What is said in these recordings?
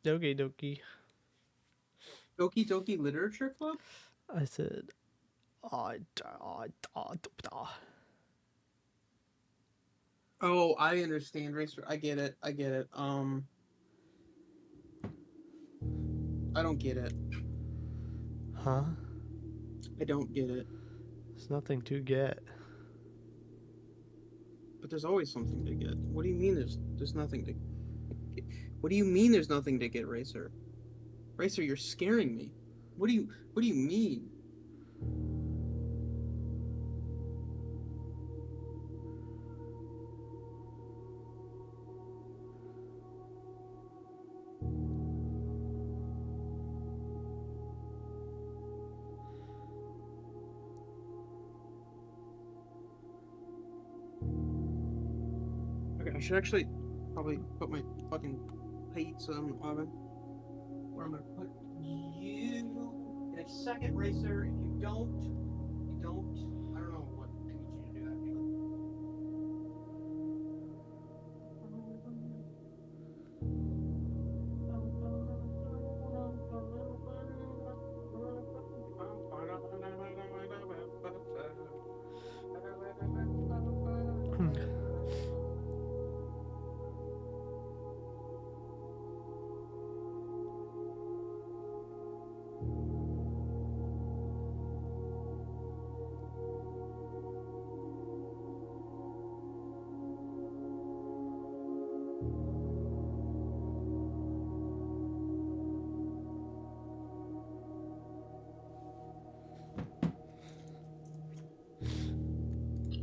Doki Doki. Doki Doki Literature Club? I said, Oh, I understand, Racer. I get it. I get it. I don't get it. huh? I don't get it. There's nothing to get. But there's always something to get. What do you mean there's nothing to get? What do you mean there's nothing to get, Racer? Racer, you're scaring me. What do you mean? Okay, I should actually probably put my fucking plates on the oven. Where I'm gonna put you in a second, Racer. If you don't, I don't know what I need you to do actually.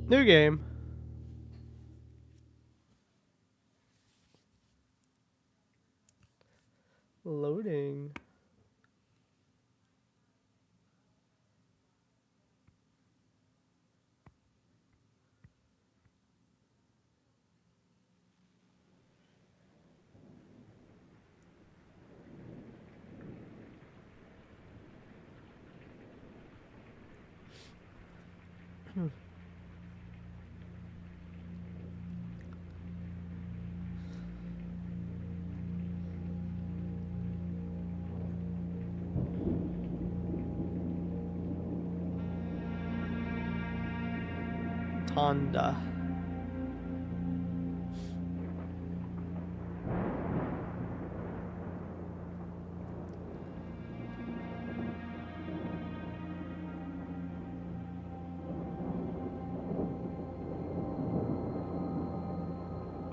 New game. Loading. Tonda.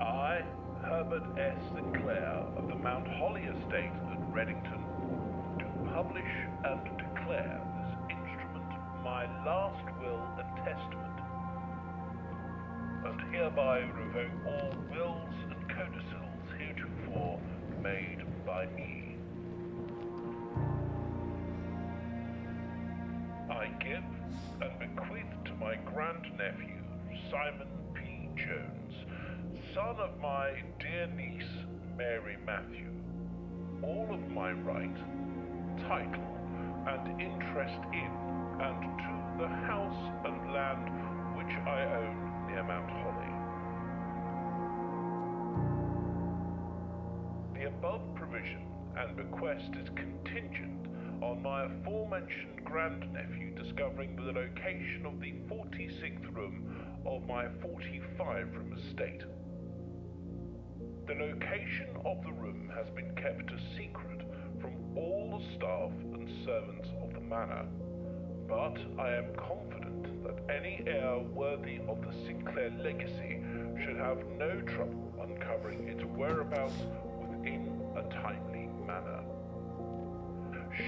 I, Herbert S. Sinclair of the Mount Holly Estate at Reddington, do publish and declare this instrument my last will and testament, and hereby revoke all wills and codicils heretofore made by me. I give and bequeath to my grandnephew, Simon P. Jones, son of my dear niece, Mary Matthew, all of my right, title, and interest in and to the house and land which I own near Mount Holly. The above provision and bequest is contingent on my aforementioned grandnephew discovering the location of the 46th room of my 45-room estate. The location of the room has been kept a secret from all the staff and servants of the manor, but I am confident that any heir worthy of the Sinclair legacy should have no trouble uncovering its whereabouts within a timely manner.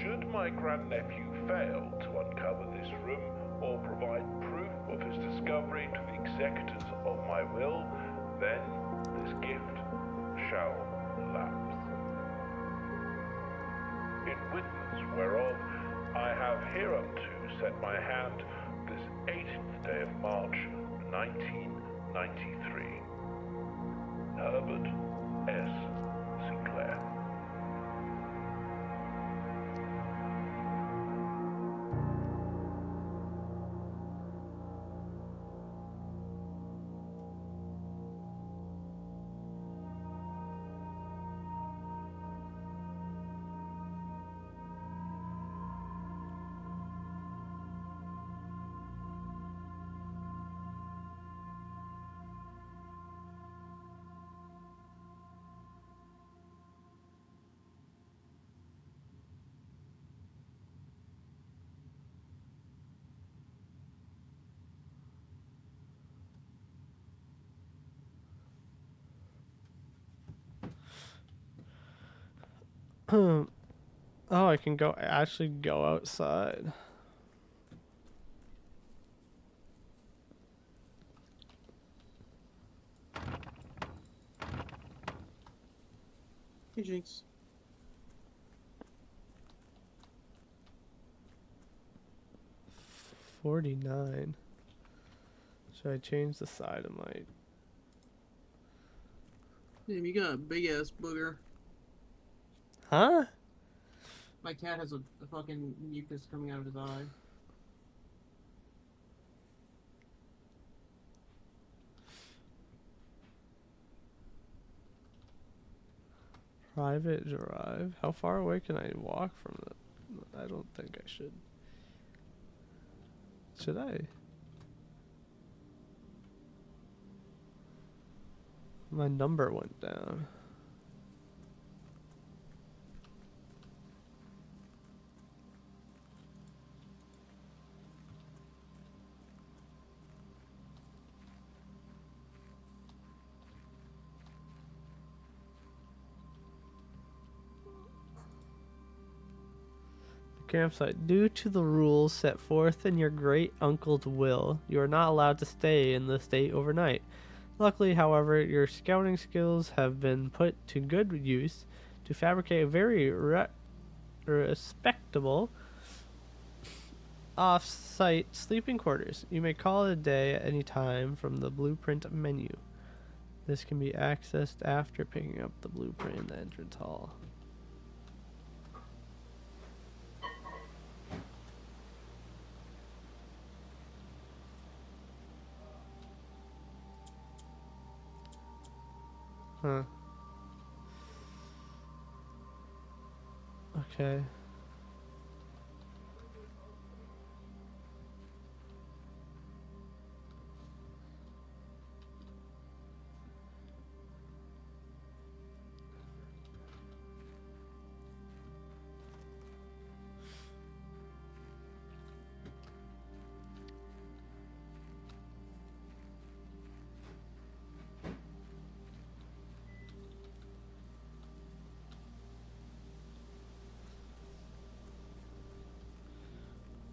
Should my grandnephew fail to uncover this room or provide proof of his discovery to the executors of my will, then this gift shall lapse. In witness whereof I have hereunto set my hand this 18th day of March, 1993. Herbert S. Sinclair. Oh, I can actually go outside. Hey, Jinx. $49. Should I change the side of my... Damn, you got a big ass booger. Huh? My cat has a fucking mucus coming out of his eye. Private drive? How far away can I walk from the... I don't think I should. Should I? My number went down. Campsite. Due to the rules set forth in your great uncle's will, you are not allowed to stay in the state overnight. Luckily, however, your scouting skills have been put to good use to fabricate a very respectable off-site sleeping quarters. You may call it a day at any time from the blueprint menu. This can be accessed after picking up the blueprint in the entrance hall. Huh. Okay.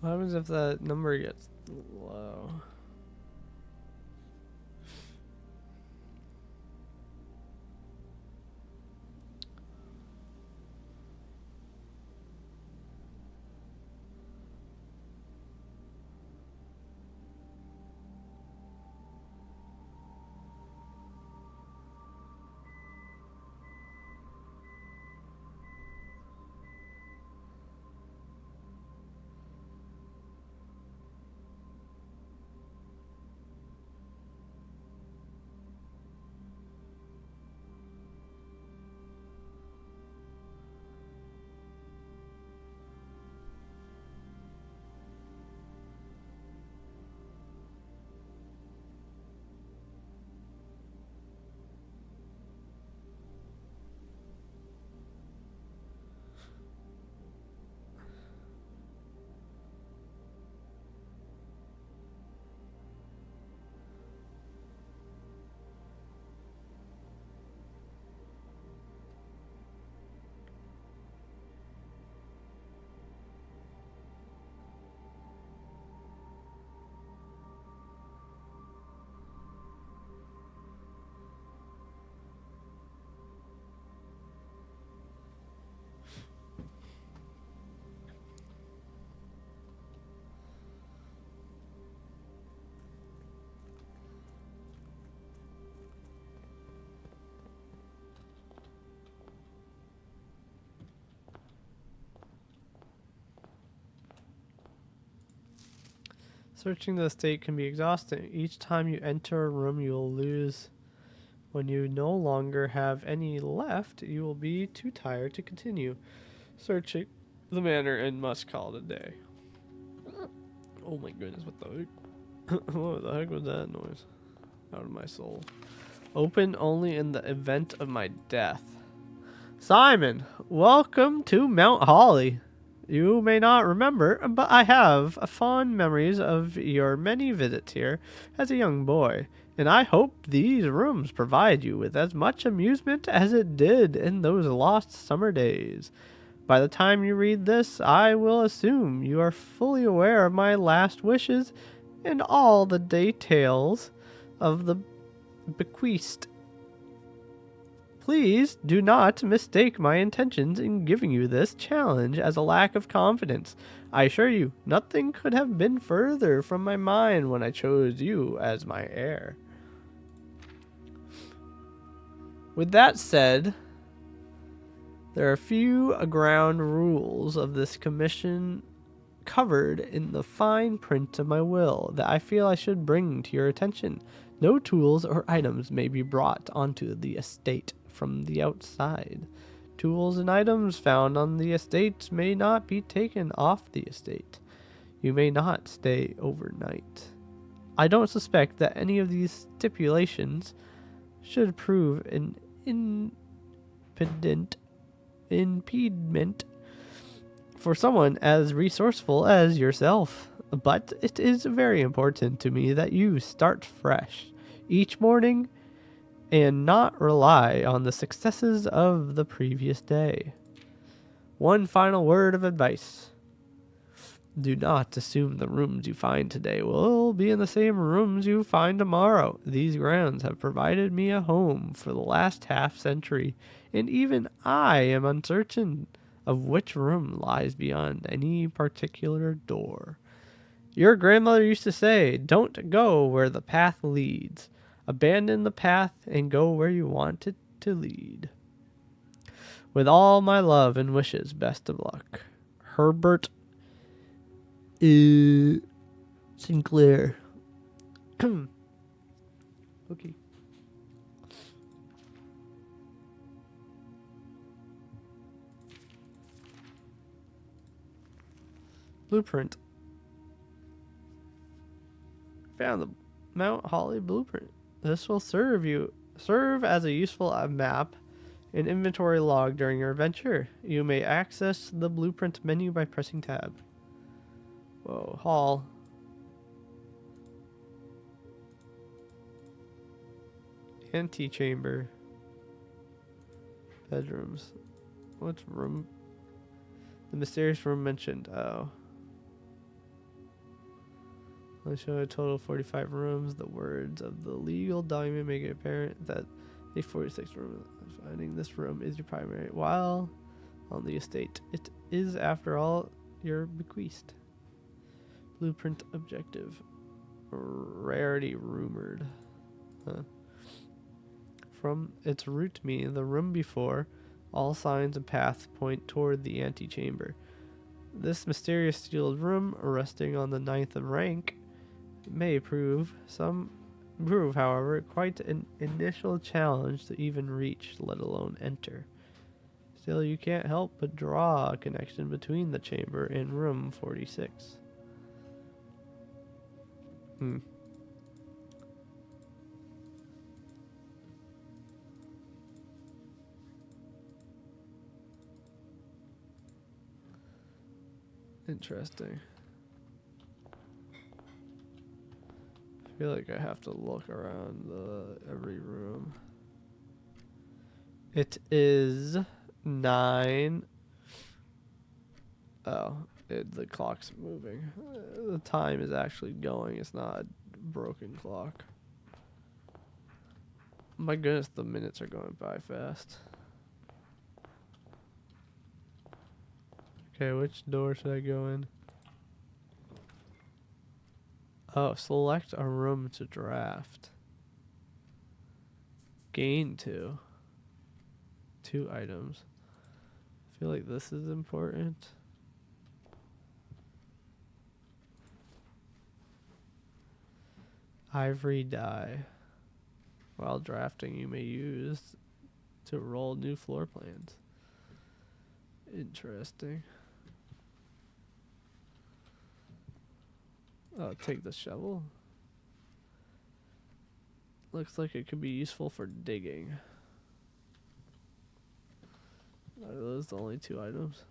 What happens if that number gets low? Searching the estate can be exhausting. Each time you enter a room, you will lose. When you no longer have any left, you will be too tired to continue searching the manor and must call it a day. Oh my goodness, what the heck? What the heck was that noise? Out of my soul. Open only in the event of my death. Simon, welcome to Mount Holly. You may not remember, but I have fond memories of your many visits here as a young boy. And I hope these rooms provide you with as much amusement as it did in those lost summer days. By the time you read this, I will assume you are fully aware of my last wishes and all the details of the bequest. Please do not mistake my intentions in giving you this challenge as a lack of confidence. I assure you, nothing could have been further from my mind when I chose you as my heir. With that said, there are a few ground rules of this commission covered in the fine print of my will that I feel I should bring to your attention. No tools or items may be brought onto the estate from the outside. Tools and items found on the estate may not be taken off the estate. You may not stay overnight. I don't suspect that any of these stipulations should prove an impediment for someone as resourceful as yourself. But it is very important to me that you start fresh each morning and not rely on the successes of the previous day. One final word of advice. Do not assume the rooms you find today will be in the same rooms you find tomorrow. These grounds have provided me a home for the last half century, and even I am uncertain of which room lies beyond any particular door. Your grandmother used to say, "Don't go where the path leads. Abandon the path and go where you want it to lead." With all my love and wishes, best of luck. Herbert Sinclair. Okay. Blueprint. Found the Mount Holly blueprint. This will serve as a useful map and inventory log during your adventure. You may access the blueprint menu by pressing tab. Whoa, hall. Antechamber. Bedrooms. What room? The mysterious room mentioned. Oh. I show a total of 45 rooms. The words of the legal document make it apparent that a 46th room. Finding this room is your primary while on the estate. It is, after all, your bequest. Blueprint objective. Rarity rumored. Huh. From its root to me, the room before, all signs and paths point toward the antechamber. This mysterious sealed room, resting on the 9th of rank, may prove, however, quite an initial challenge to even reach, let alone enter. Still, you can't help but draw a connection between the chamber and room 46. Interesting. I feel like I have to look around every room. It is 9. Oh, the clock's moving. The time is actually going. It's not a broken clock. My goodness, the minutes are going by fast. Okay, which door should I go in? Oh, select a room to draft. Gain 2. 2 items. I feel like this is important. Ivory die. While drafting, you may use to roll new floor plans. Interesting. Oh, take the shovel. Looks like it could be useful for digging. Are those the only 2 items?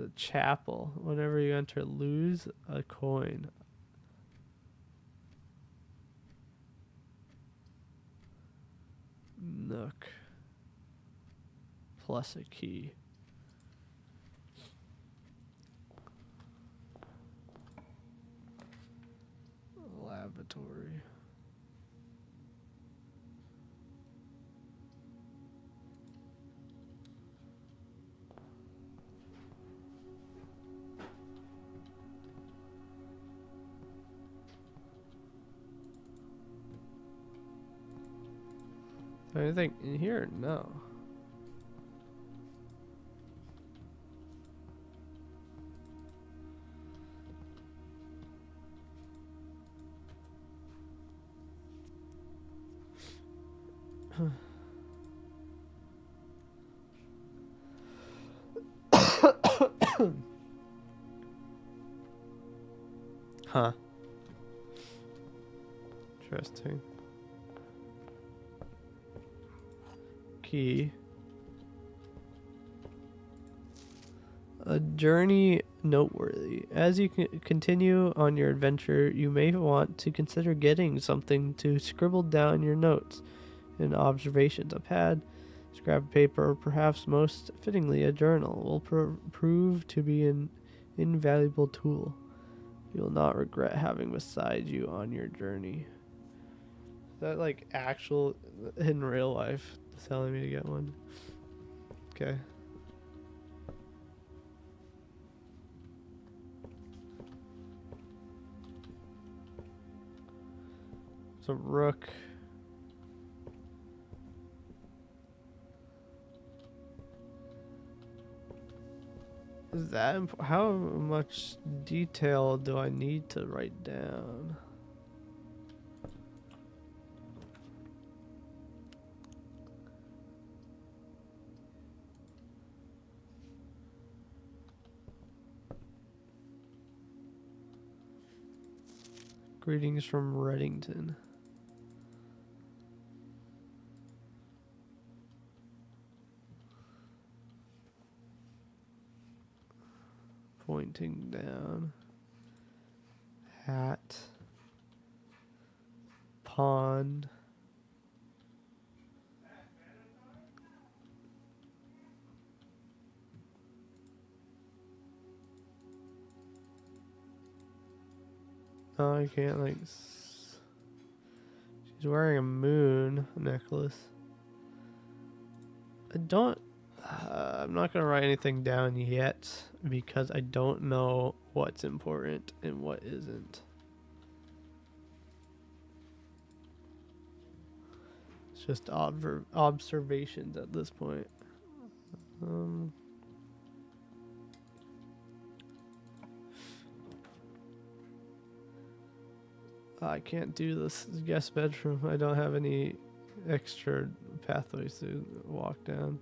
The chapel. Whenever you enter, lose a coin. Nook. Plus a key. Lavatory. Anything in here? No. Huh. Interesting. Key. A journey noteworthy. As you continue on your adventure, you may want to consider getting something to scribble down your notes and observations. A pad, scrap paper, or perhaps most fittingly a journal will prove to be an invaluable tool. You will not regret having beside you on your journey. Is that like actual in real life telling me to get one? Okay. So rook. Is that how much detail do I need to write down? Greetings from Reddington. Pointing down. Hat. Pond. Oh, I can't like. She's wearing a moon necklace. I'm not gonna write anything down yet because I don't know what's important and what isn't. It's just observations at this point. I can't do this guest bedroom. I don't have any extra pathways to walk down.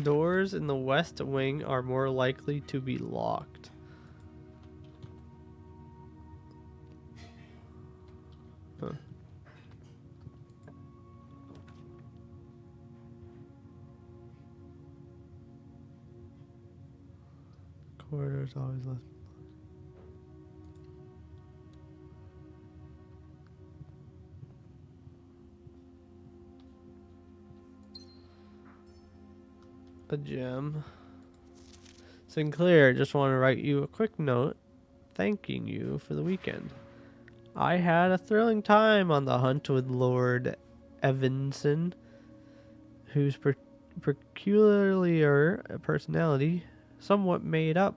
Doors in the west wing are more likely to be locked. Huh. Corridors always left. A gem. Sinclair, just want to write you a quick note thanking you for the weekend. I had a thrilling time on the hunt with Lord Evanson, whose peculiar personality somewhat made up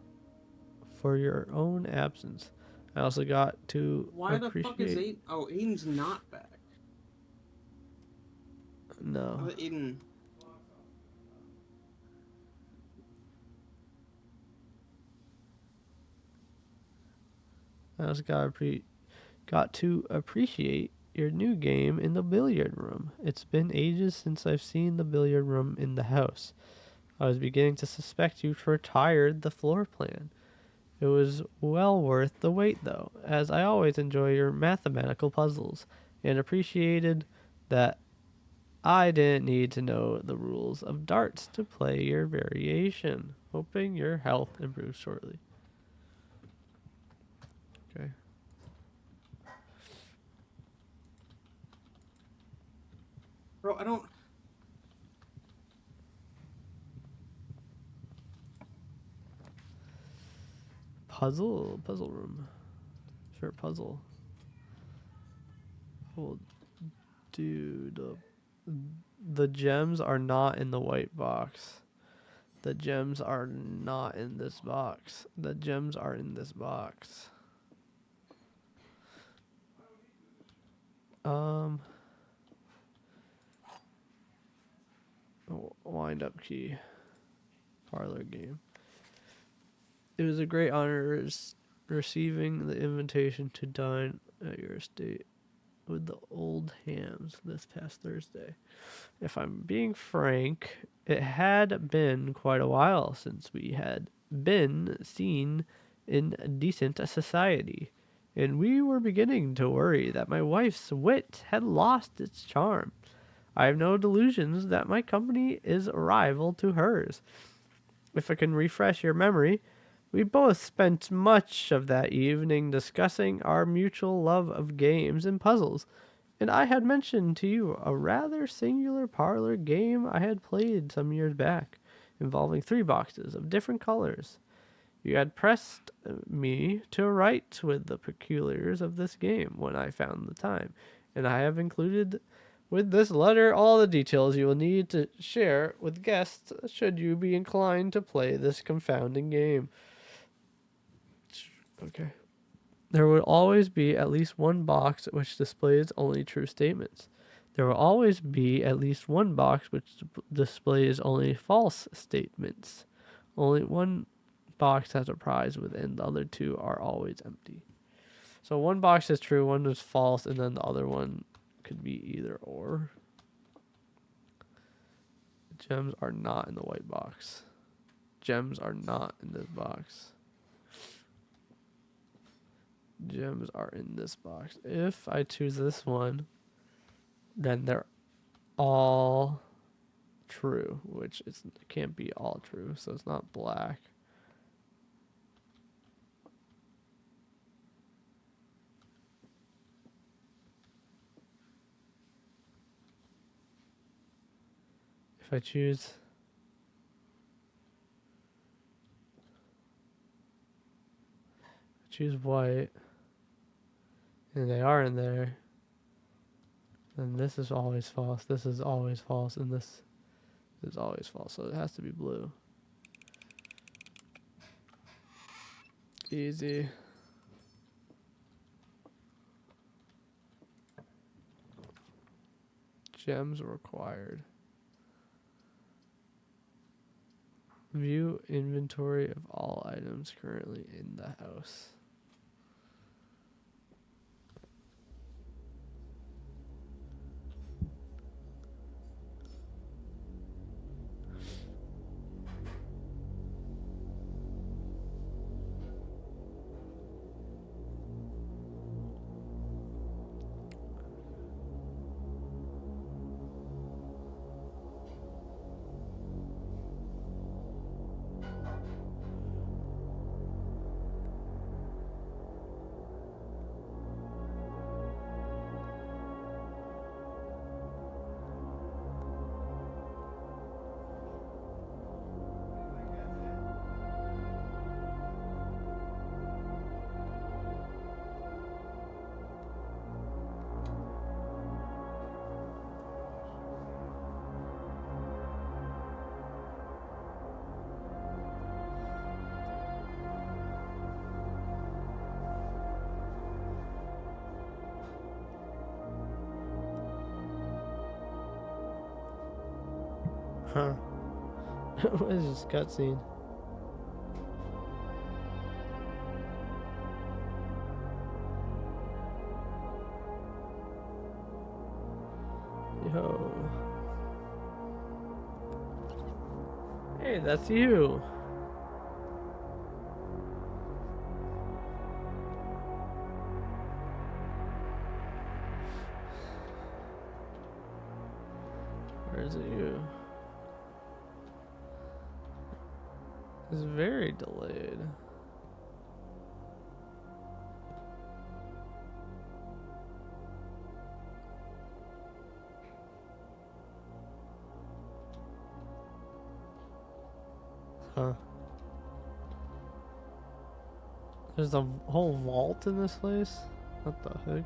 for your own absence. I also got to Why the fuck is Aiden? Oh, Aiden's not back. No. Oh, Aiden. I also got to appreciate your new game in the billiard room. It's been ages since I've seen the billiard room in the house. I was beginning to suspect you retired the floor plan. It was well worth the wait, though, as I always enjoy your mathematical puzzles. and appreciated that I didn't need to know the rules of darts to play your variation. Hoping your health improves shortly. Okay. Bro, I don't. Puzzle room. Sure, puzzle. We'll do the gems are not in the white box. The gems are not in this box. The gems are in this box. Wind up key. Parlor game. It was a great honor receiving the invitation to dine at your estate with the old hams this past Thursday. If I'm being frank, it had been quite a while since we had been seen in decent society, and we were beginning to worry that my wife's wit had lost its charm. I have no delusions that my company is a rival to hers. If I can refresh your memory, we both spent much of that evening discussing our mutual love of games and puzzles, and I had mentioned to you a rather singular parlor game I had played some years back, involving 3 boxes of different colors. You had pressed me to write with the particulars of this game when I found the time, and I have included with this letter all the details you will need to share with guests should you be inclined to play this confounding game. Okay. There will always be at least one box which displays only true statements. There will always be at least one box which displays only false statements. Only one box has a prize within, the other 2 are always empty. So one box is true, one is false, and then the other one could be either or. Gems are not in the white box. Gems are not in this box. Gems are in this box. If I choose this one, then they're all true, which it can't be all true, so it's not black. If I choose white, and they are in there, then this is always false, this is always false, and this is always false, so it has to be blue. Easy. Gems required. View inventory of all items currently in the house. Huh. What is this cutscene? Yo. Hey, that's you. is very delayed. Huh. There's a whole vault in this place? What the heck?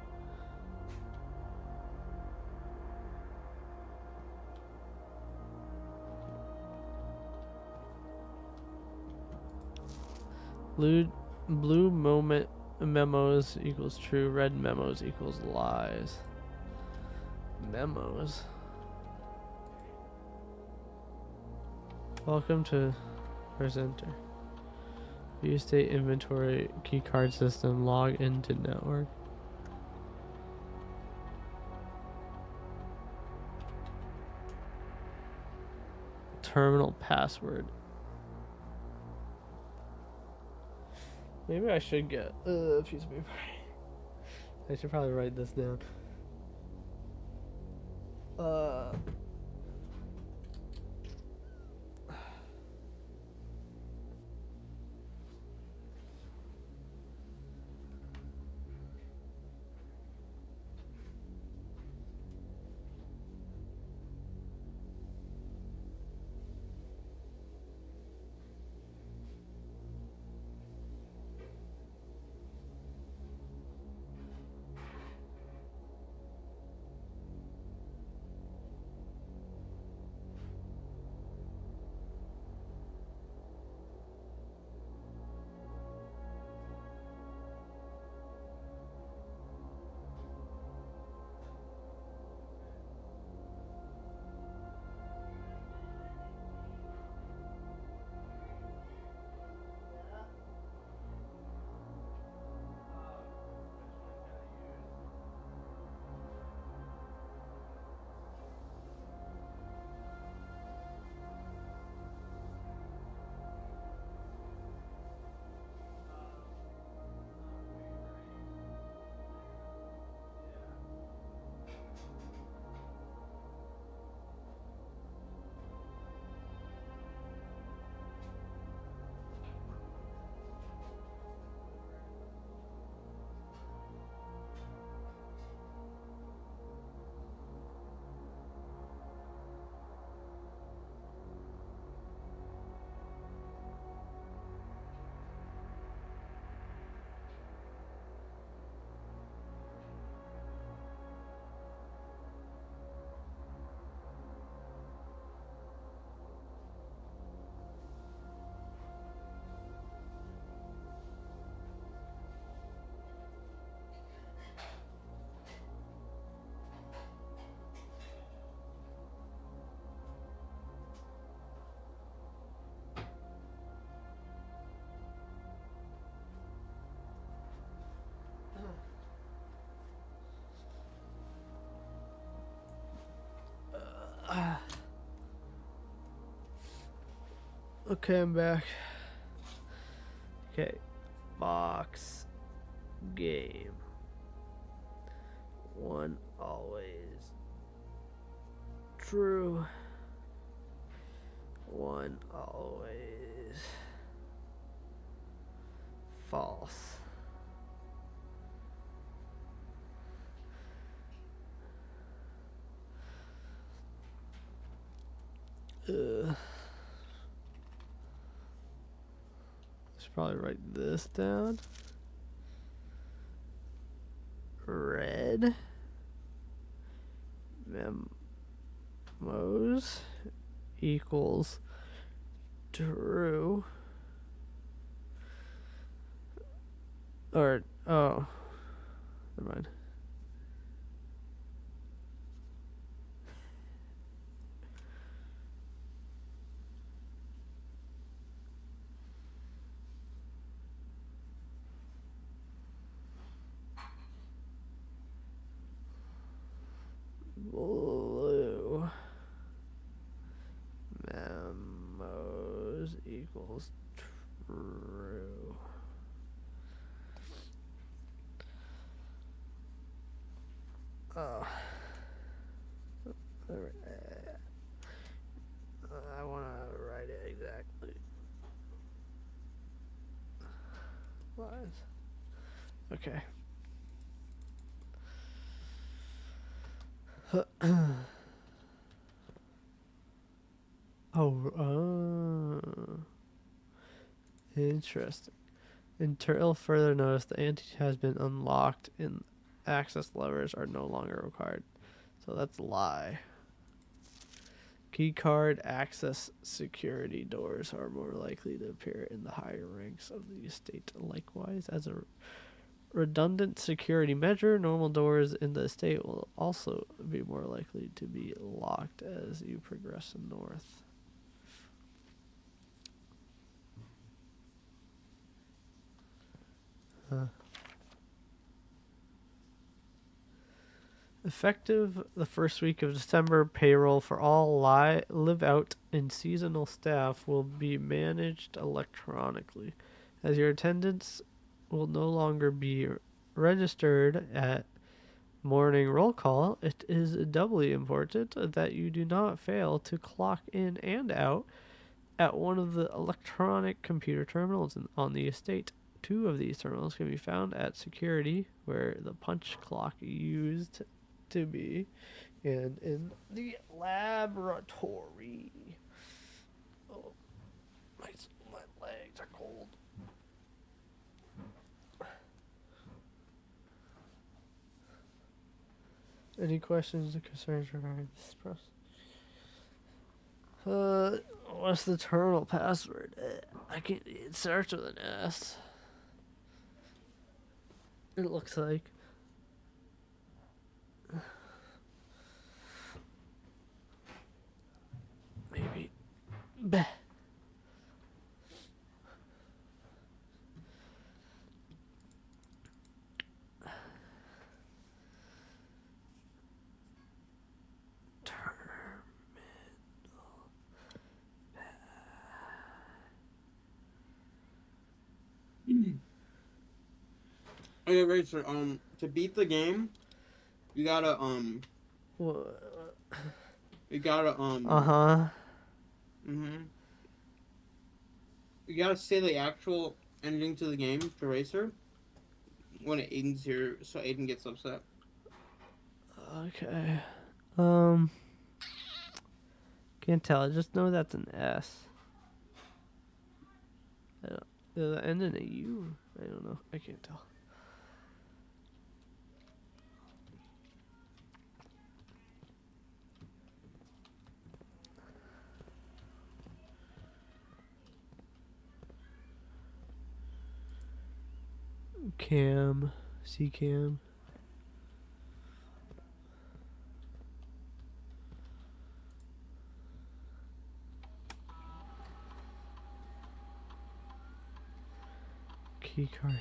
Blue moment memos equals true, red memos equals lies. Memos. Welcome to presenter. View state inventory keycard system, log into network. Terminal password. Maybe I should get a piece of paper. I should probably write this down. Okay, I'm back. Okay, box game. One always true. One always false. Should probably write this down. Red memos equals true. Or, oh, never mind. Blue memos equals true. Oh. I want to write it exactly. Lies. Okay. Interesting. Until further notice, the ante has been unlocked and access levers are no longer required. So that's a lie. Keycard access security doors are more likely to appear in the higher ranks of the estate. Likewise, as a redundant security measure, normal doors in the estate will also be more likely to be locked as you progress north. Effective the first week of December, payroll for all live out and seasonal staff will be managed electronically, as your attendance will no longer be registered at morning roll call. It is doubly important that you do not fail to clock in and out at one of the electronic computer terminals on the estate. 2 of these terminals can be found at security, where the punch clock used to be, and in the laboratory. Oh, my legs are cold. Any questions or concerns regarding this process? What's the terminal password? I can't. It starts with an S. It looks like. Maybe. Bah. Okay, Racer, to beat the game, you gotta, Uh-huh. You gotta say the actual ending to the game to Racer when Aiden's here, so Aiden gets upset. Okay. Can't tell. I just know that's an S. Does it end in a U? I don't know. I can't tell. Cam. C-cam. Keycard.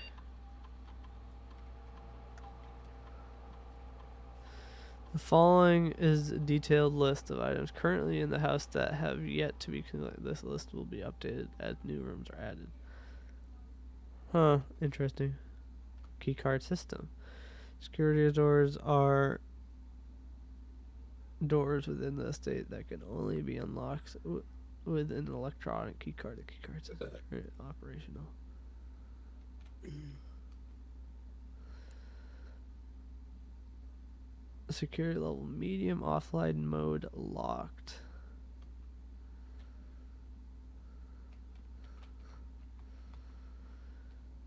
The following is a detailed list of items currently in the house that have yet to be collected. This list will be updated as new rooms are added. Huh, interesting. Keycard system. Security doors are doors within the estate that can only be unlocked with an electronic keycard. The keycard system is operational. Security level medium, offline mode locked.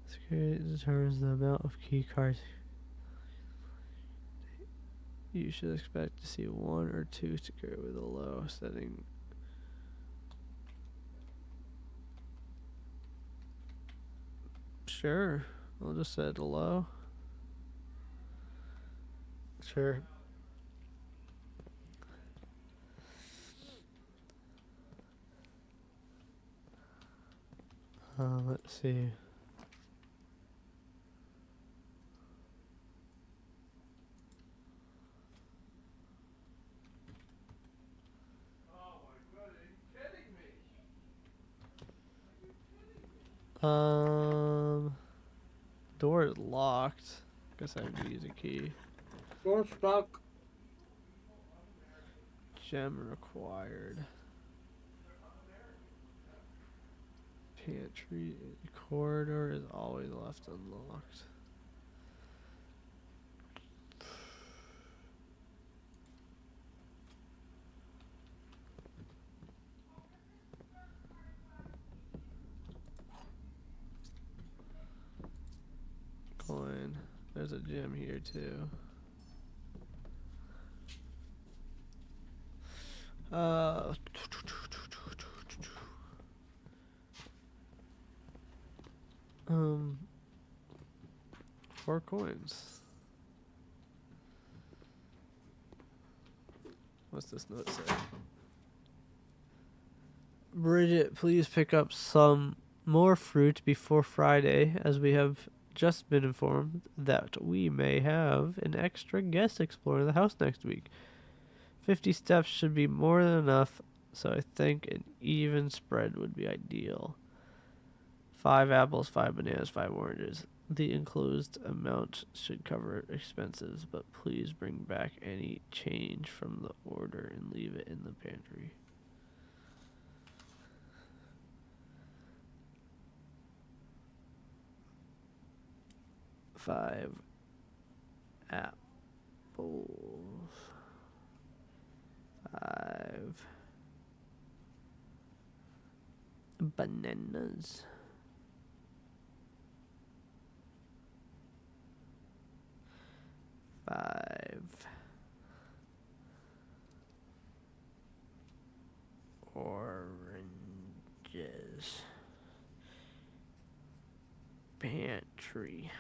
Security determines the amount of key cards you should expect to see 1 or 2 security with a low setting. Sure, I'll just set a low. Sure. Let's see. Door is locked. Guess I have to use a key. Door stuck. Gem required. Pantry corridor is always left unlocked. Coin. There's a gym here too. Uh, 4 coins. What's this note say? Bridget, please pick up some more fruit before Friday, as we have just been informed that we may have an extra guest exploring the house next week. 50 steps should be more than enough, so I think an even spread would be ideal. 5 apples, 5 bananas, 5 oranges. The enclosed amount should cover expenses, but please bring back any change from the order and leave it in the pantry. Five apples. 5 bananas. 5 oranges. Pantry.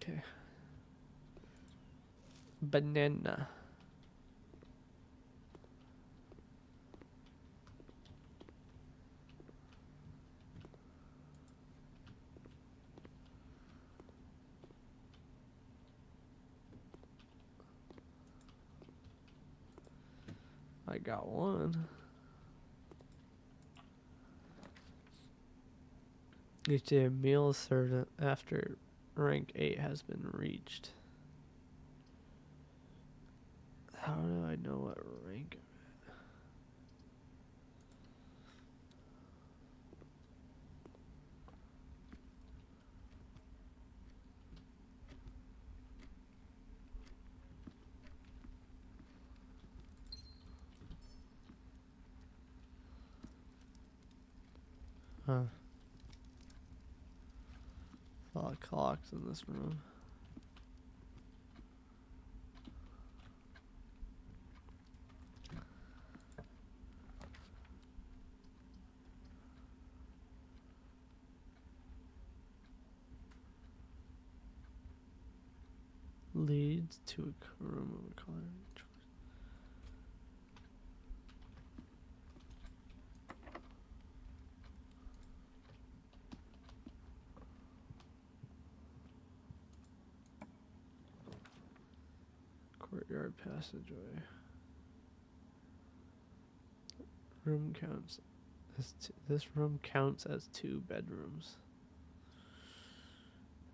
Okay. Banana. I got 1. Each day a meal is served after rank 8 has been reached. How do I know what rank? Huh. A lot of clocks in this room. Leads to a room of a color. Courtyard passageway. Room counts as this room counts as 2 bedrooms.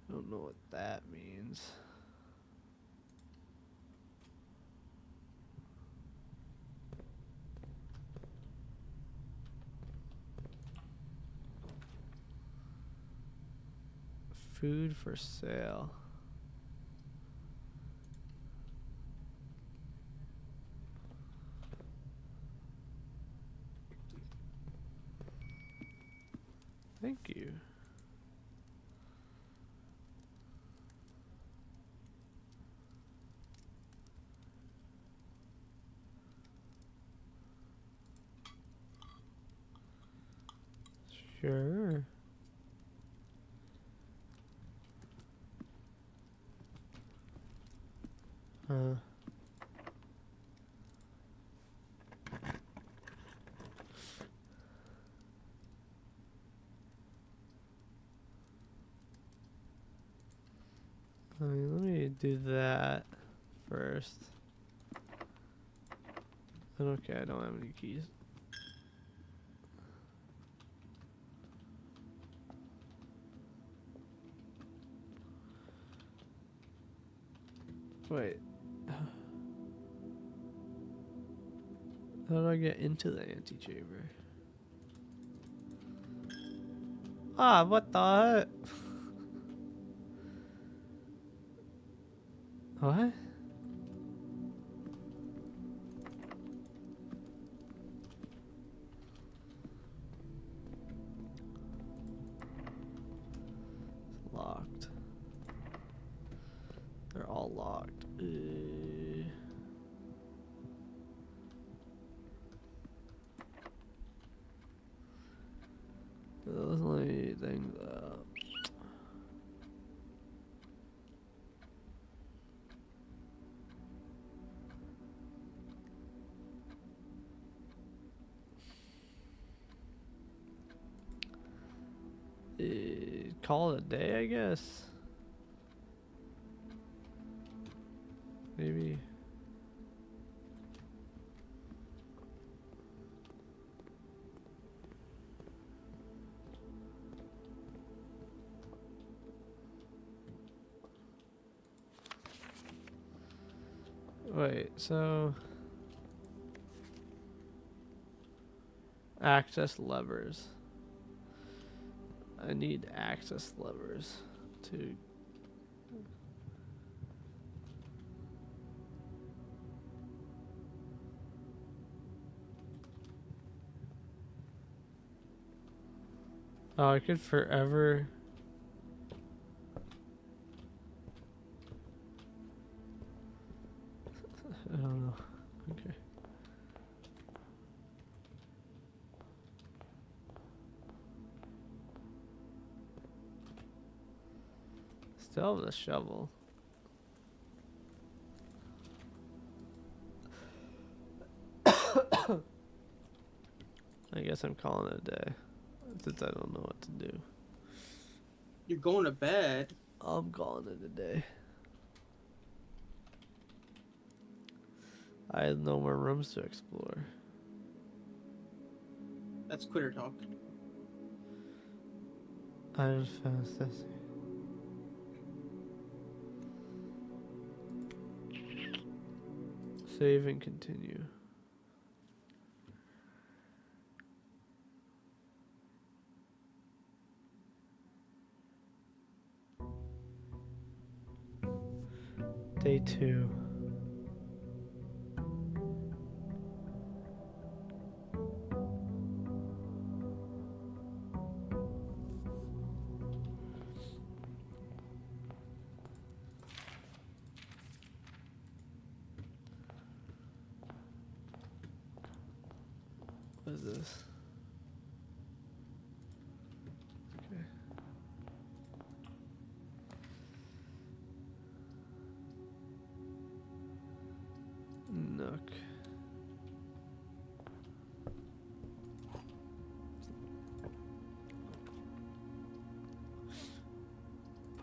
I don't know what that means. Food for sale. Thank you. Sure. Let me do that first. Okay, I don't have any keys. Wait, How do I get into the antechamber? Ah, what the heck? What? Locked. They're all locked. Those only things up. Call it a day, I guess. Maybe. Wait, so access levers. I need access levers to oh, I could forever. I don't know. Okay. Still have the shovel. I guess I'm calling it a day since I don't know what to do. You're going to bed. I'm calling it a day. I have no more rooms to explore. That's quitter talk. I just found this. Save and continue. Day 2. What is this? Okay. Nook.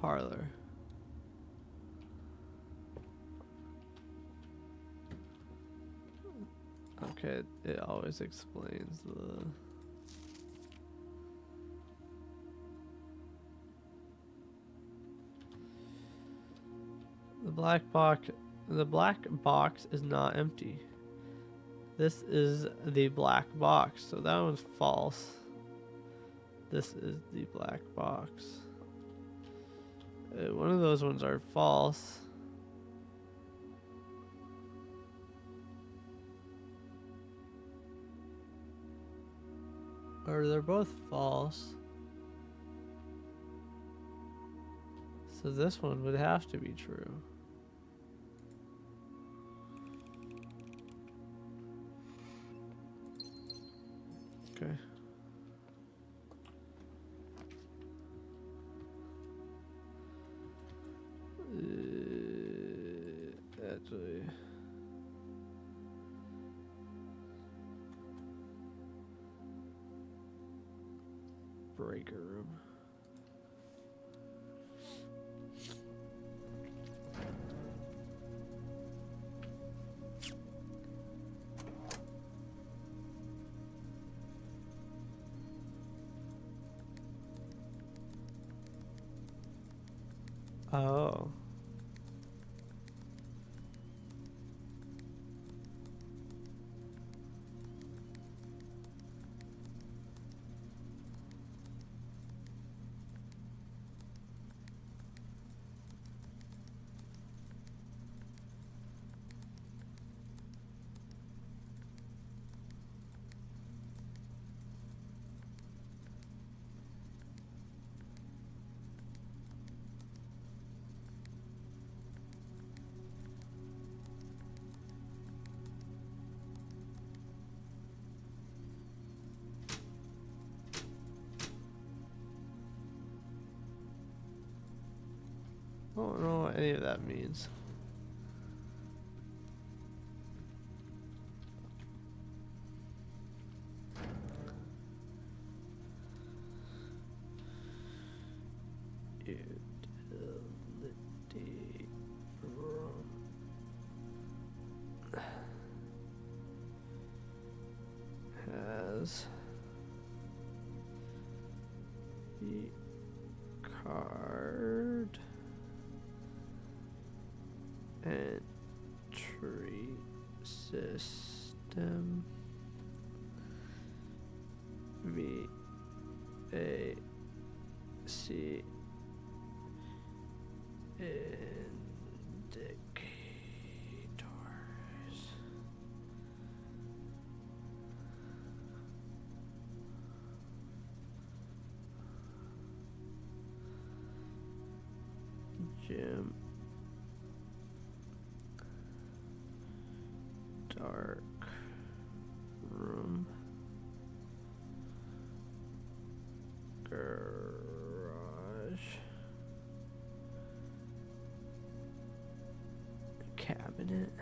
Parlor. Okay, it always explains the black box. The black box is not empty. This is the black box, so that one's false. This is the black box. One of those ones are false. Or they're both false. So this one would have to be true. Okay. Actually, breaker room. Oh. don't know what any of that means. Utility room. Has the card entry system V A C indicators. Gym. Dark room. Garage. Cabinet.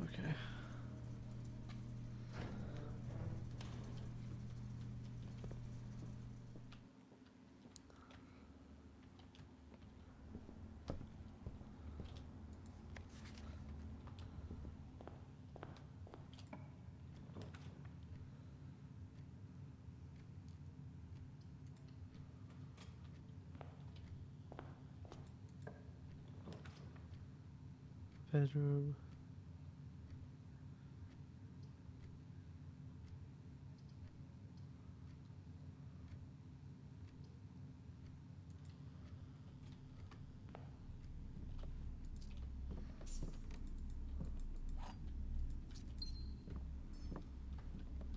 Okay. Bedroom.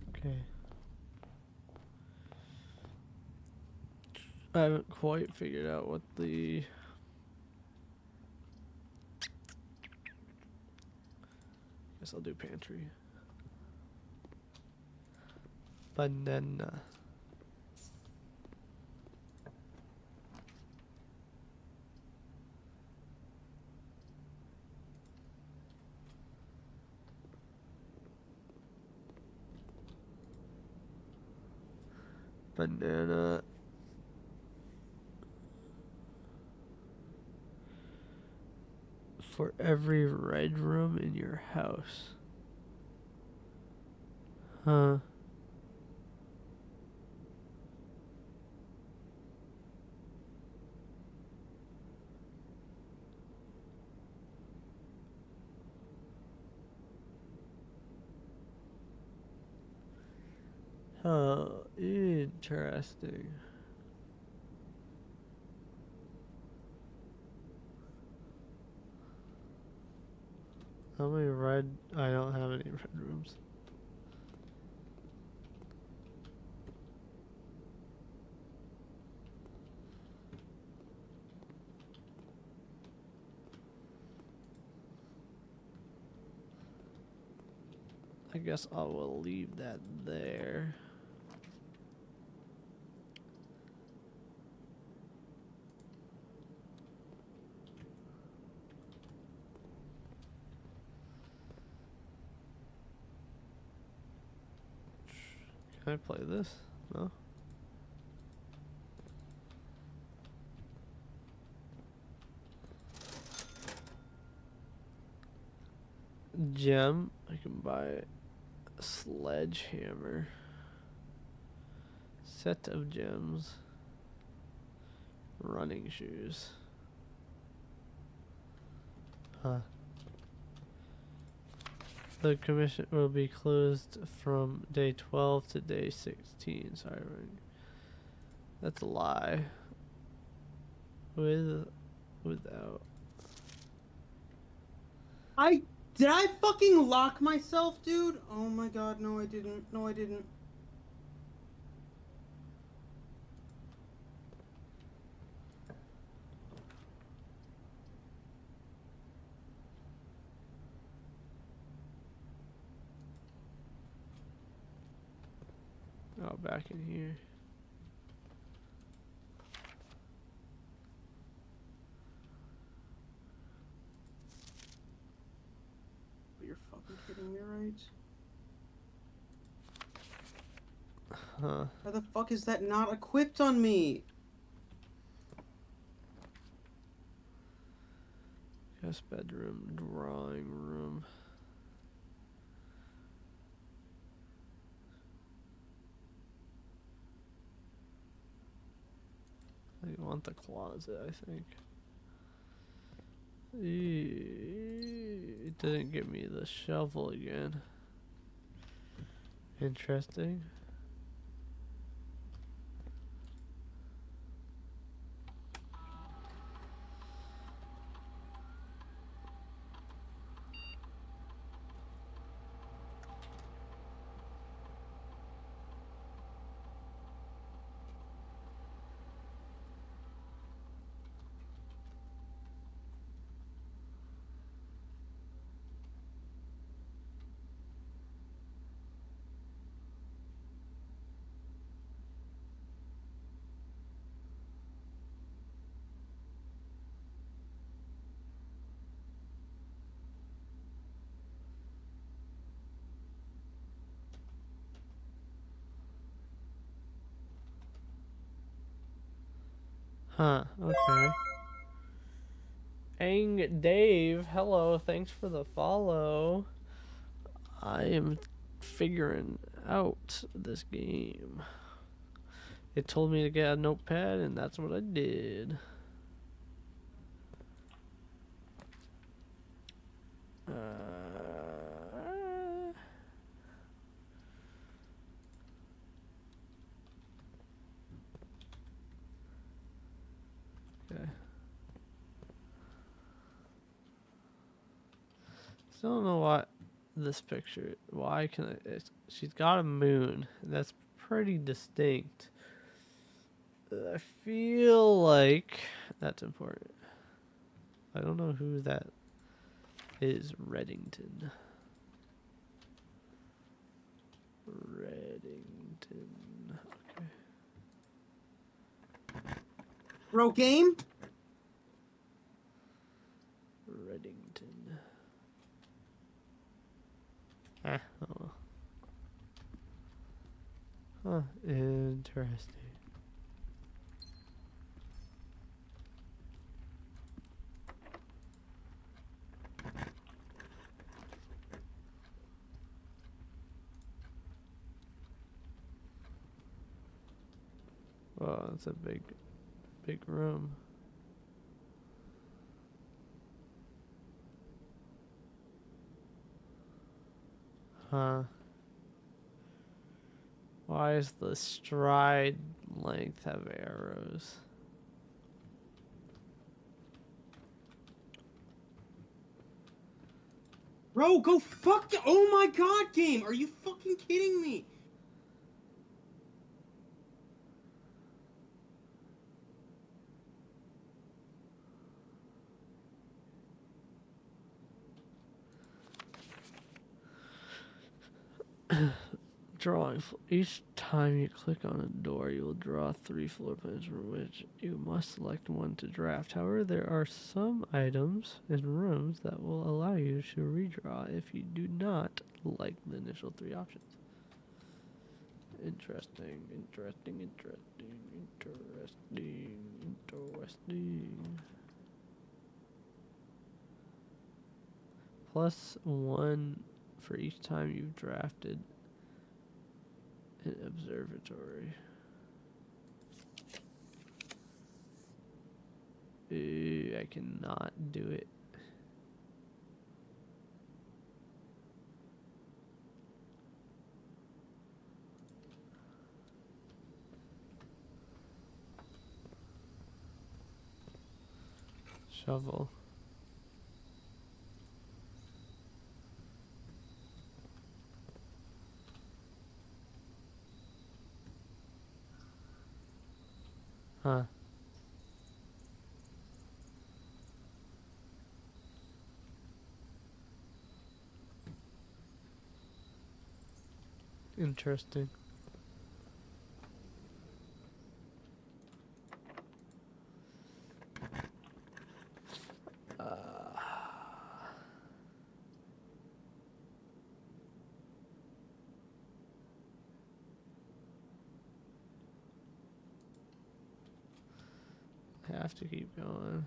Okay. I haven't quite figured out what the guess I'll do pantry. Banana. Banana. For every red room in your house. Huh. Oh, interesting. How many red? I don't have any red rooms. I guess I will leave that there. Can I play this? No? Gem. I can buy a sledgehammer. Set of gems. Running shoes. Huh. The commission will be closed from day 12 to day 16. Sorry. That's a lie. Without. Did I fucking lock myself, dude? Oh my god, no I didn't. No I didn't. Oh, back in here. You're fucking kidding me, right? Huh. How the fuck is that not equipped on me? Guest bedroom, drawing room. I want the closet, I think. It didn't give me the shovel again. Interesting. Huh, okay. Ang Dave, hello, thanks for the follow. I am figuring out this game. It told me to get a notepad, and that's what I did. Okay. Still don't know what this picture. Why can I? She's got a moon. That's pretty distinct. I feel like that's important. I don't know who that is. Reddington. Okay. Bro, game? Reddington. Ah, oh. Huh, interesting. Wow, that's a big room. Huh. Why does the stride length have arrows? Bro, go fuck you. Oh my god, game. Are you fucking kidding me? Drawing. Each time you click on a door, you will draw 3 floor plans from which you must select one to draft. However, there are some items in rooms that will allow you to redraw if you do not like the initial 3 options. Interesting. +1 for each time you've drafted an observatory. I cannot do it. Shovel. Huh. Interesting. have to keep going.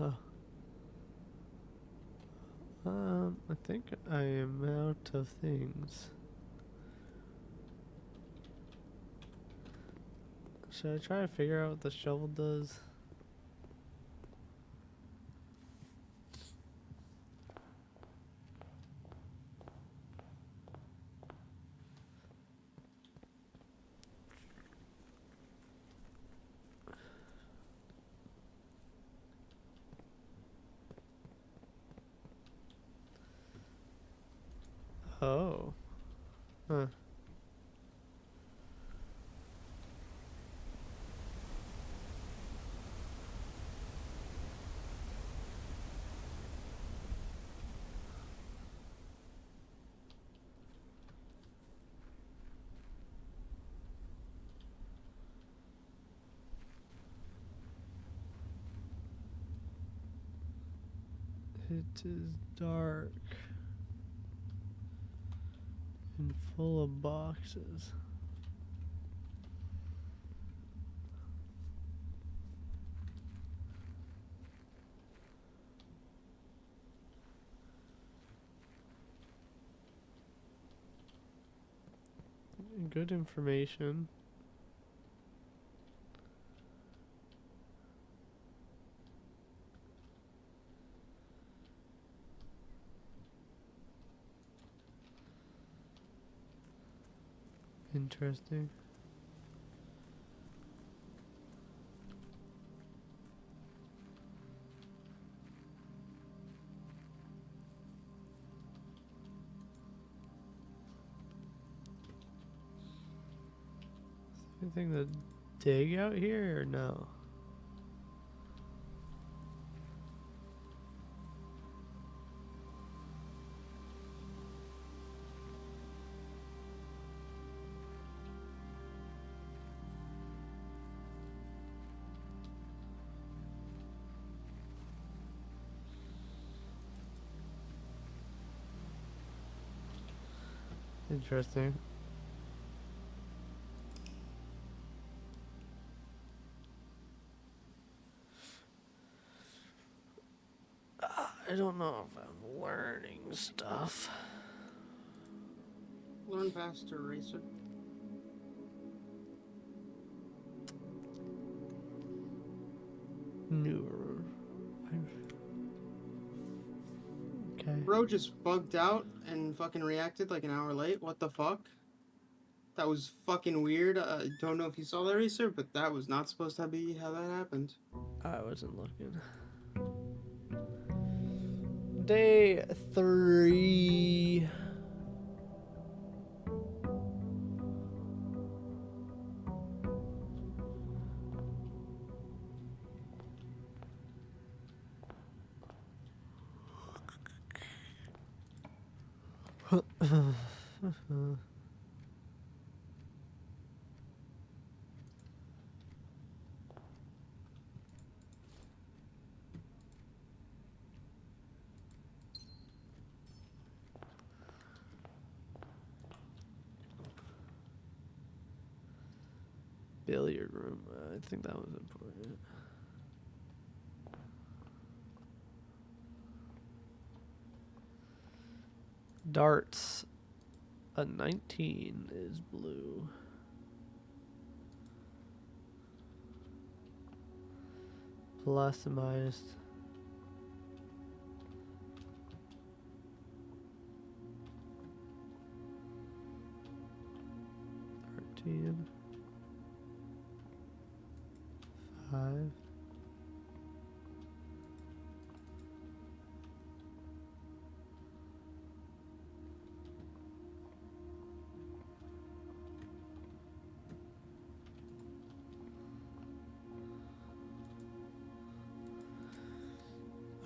Oh. I think I am out of things. Should I try to figure out what the shovel does? Oh. Huh. It is dark and full of boxes. Good information. Interesting. Anything to dig out here or no? Interesting. I don't know if I'm learning stuff. Learn faster, Racer. Newer. Okay. Bro just bugged out and fucking reacted like an hour late. What the fuck? That was fucking weird. I don't know if you saw that, Racer, but that was not supposed to be how that happened. I wasn't looking. Day 3. Billiard room. I think that was important. Darts. A 19 is blue. Plus and minus. 13. 5.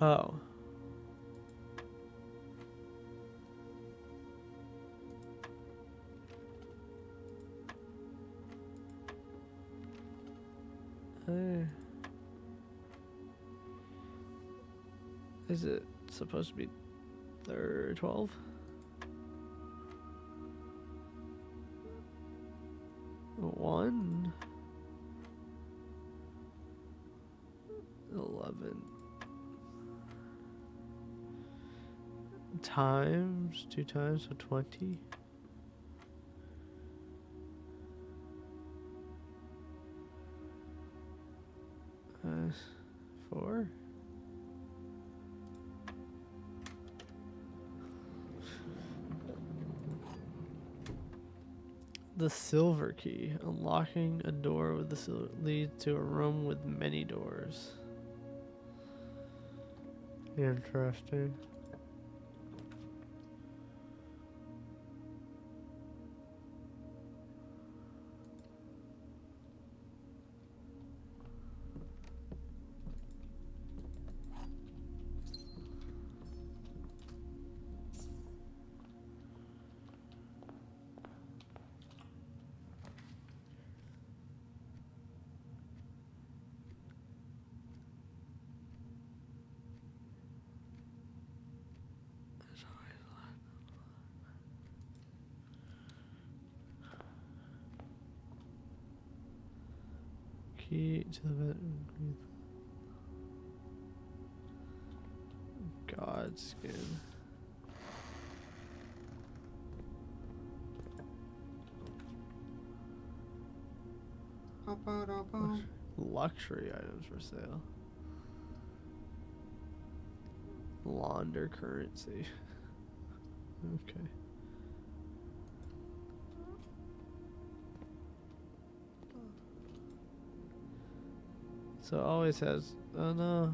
Oh. Is it supposed to be 12? One. 11. Times 2 times, so 20. Uh, 4. The silver key. Unlocking a door with the silver leads to a room with many doors. Interesting. Key to the bedroom. Godskin. Luxury items for sale. Launder currency. Okay. So it always has, oh no.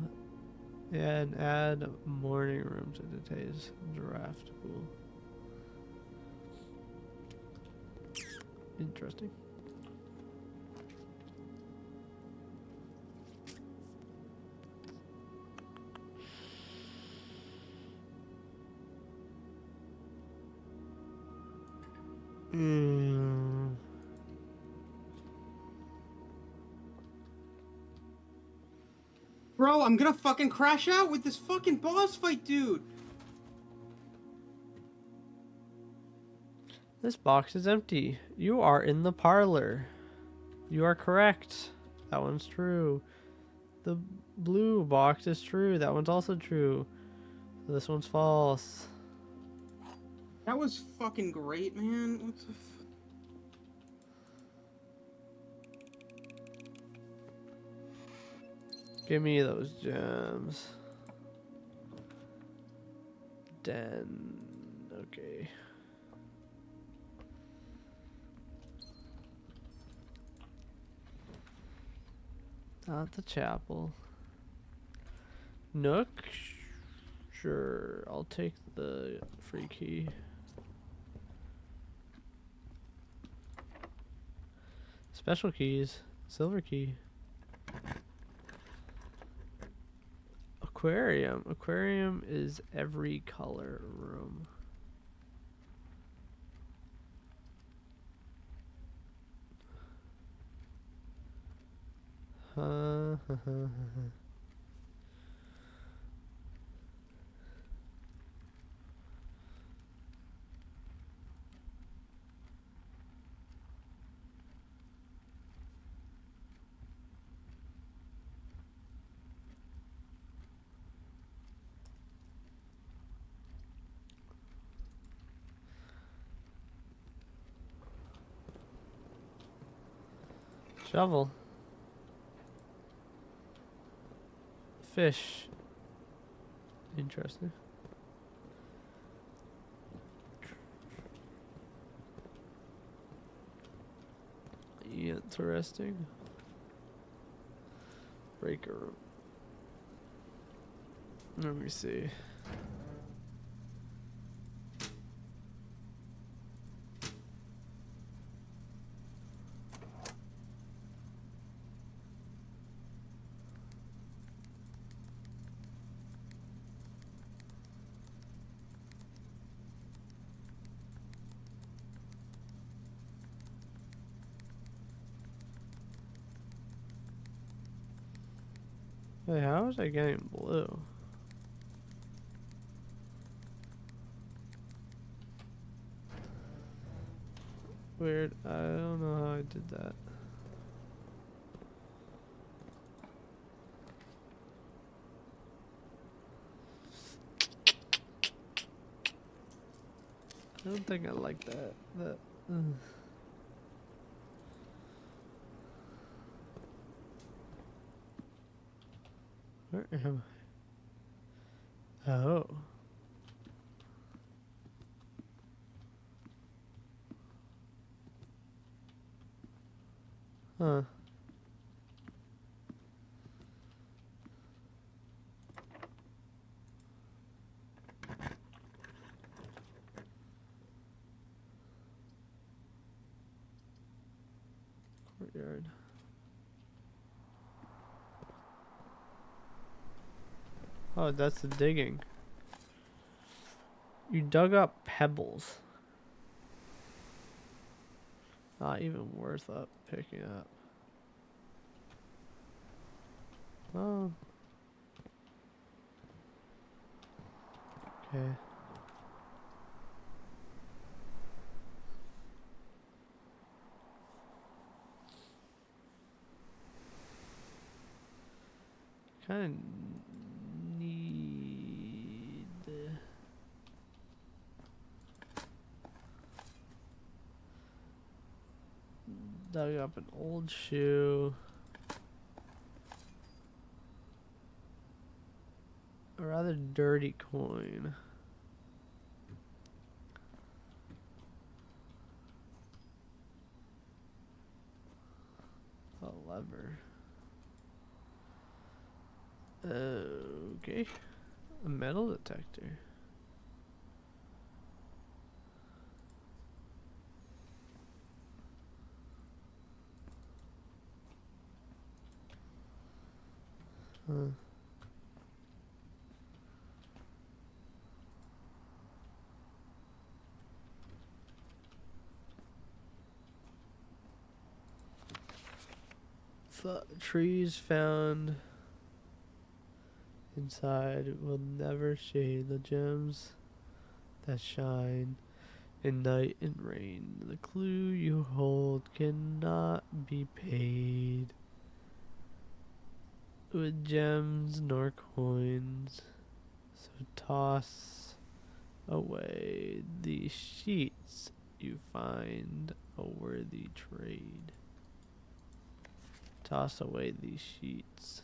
Yeah, and add morning room to today's draft pool. Interesting. Bro, I'm gonna fucking crash out with this fucking boss fight, dude. This box is empty. You are in the parlor. You are correct. That one's true. The blue box is true. That one's also true. This one's false. That was fucking great, man. What the Give me those gems. Den. Okay. Not the chapel. Nook? Sure. I'll take the free key. Special keys. Silver key. Aquarium. Aquarium is every color room. Shovel. Fish. Interesting. Interesting. breaker room. Let me see. Wait, how was I getting blue? Weird. I don't know how I did that. I don't think I like that. Where am I? Oh. Huh. Courtyard. Oh, that's the digging. You dug up pebbles. Not even worth up picking up. Oh. Okay. Kind of need. Dug up an old shoe. A rather dirty coin. A lever. Okay. A metal detector. Huh. Trees found inside will never shade the gems that shine in night and rain. The clue you hold cannot be paid with gems nor coins. So toss away these sheets, you find a worthy trade. Toss away these sheets.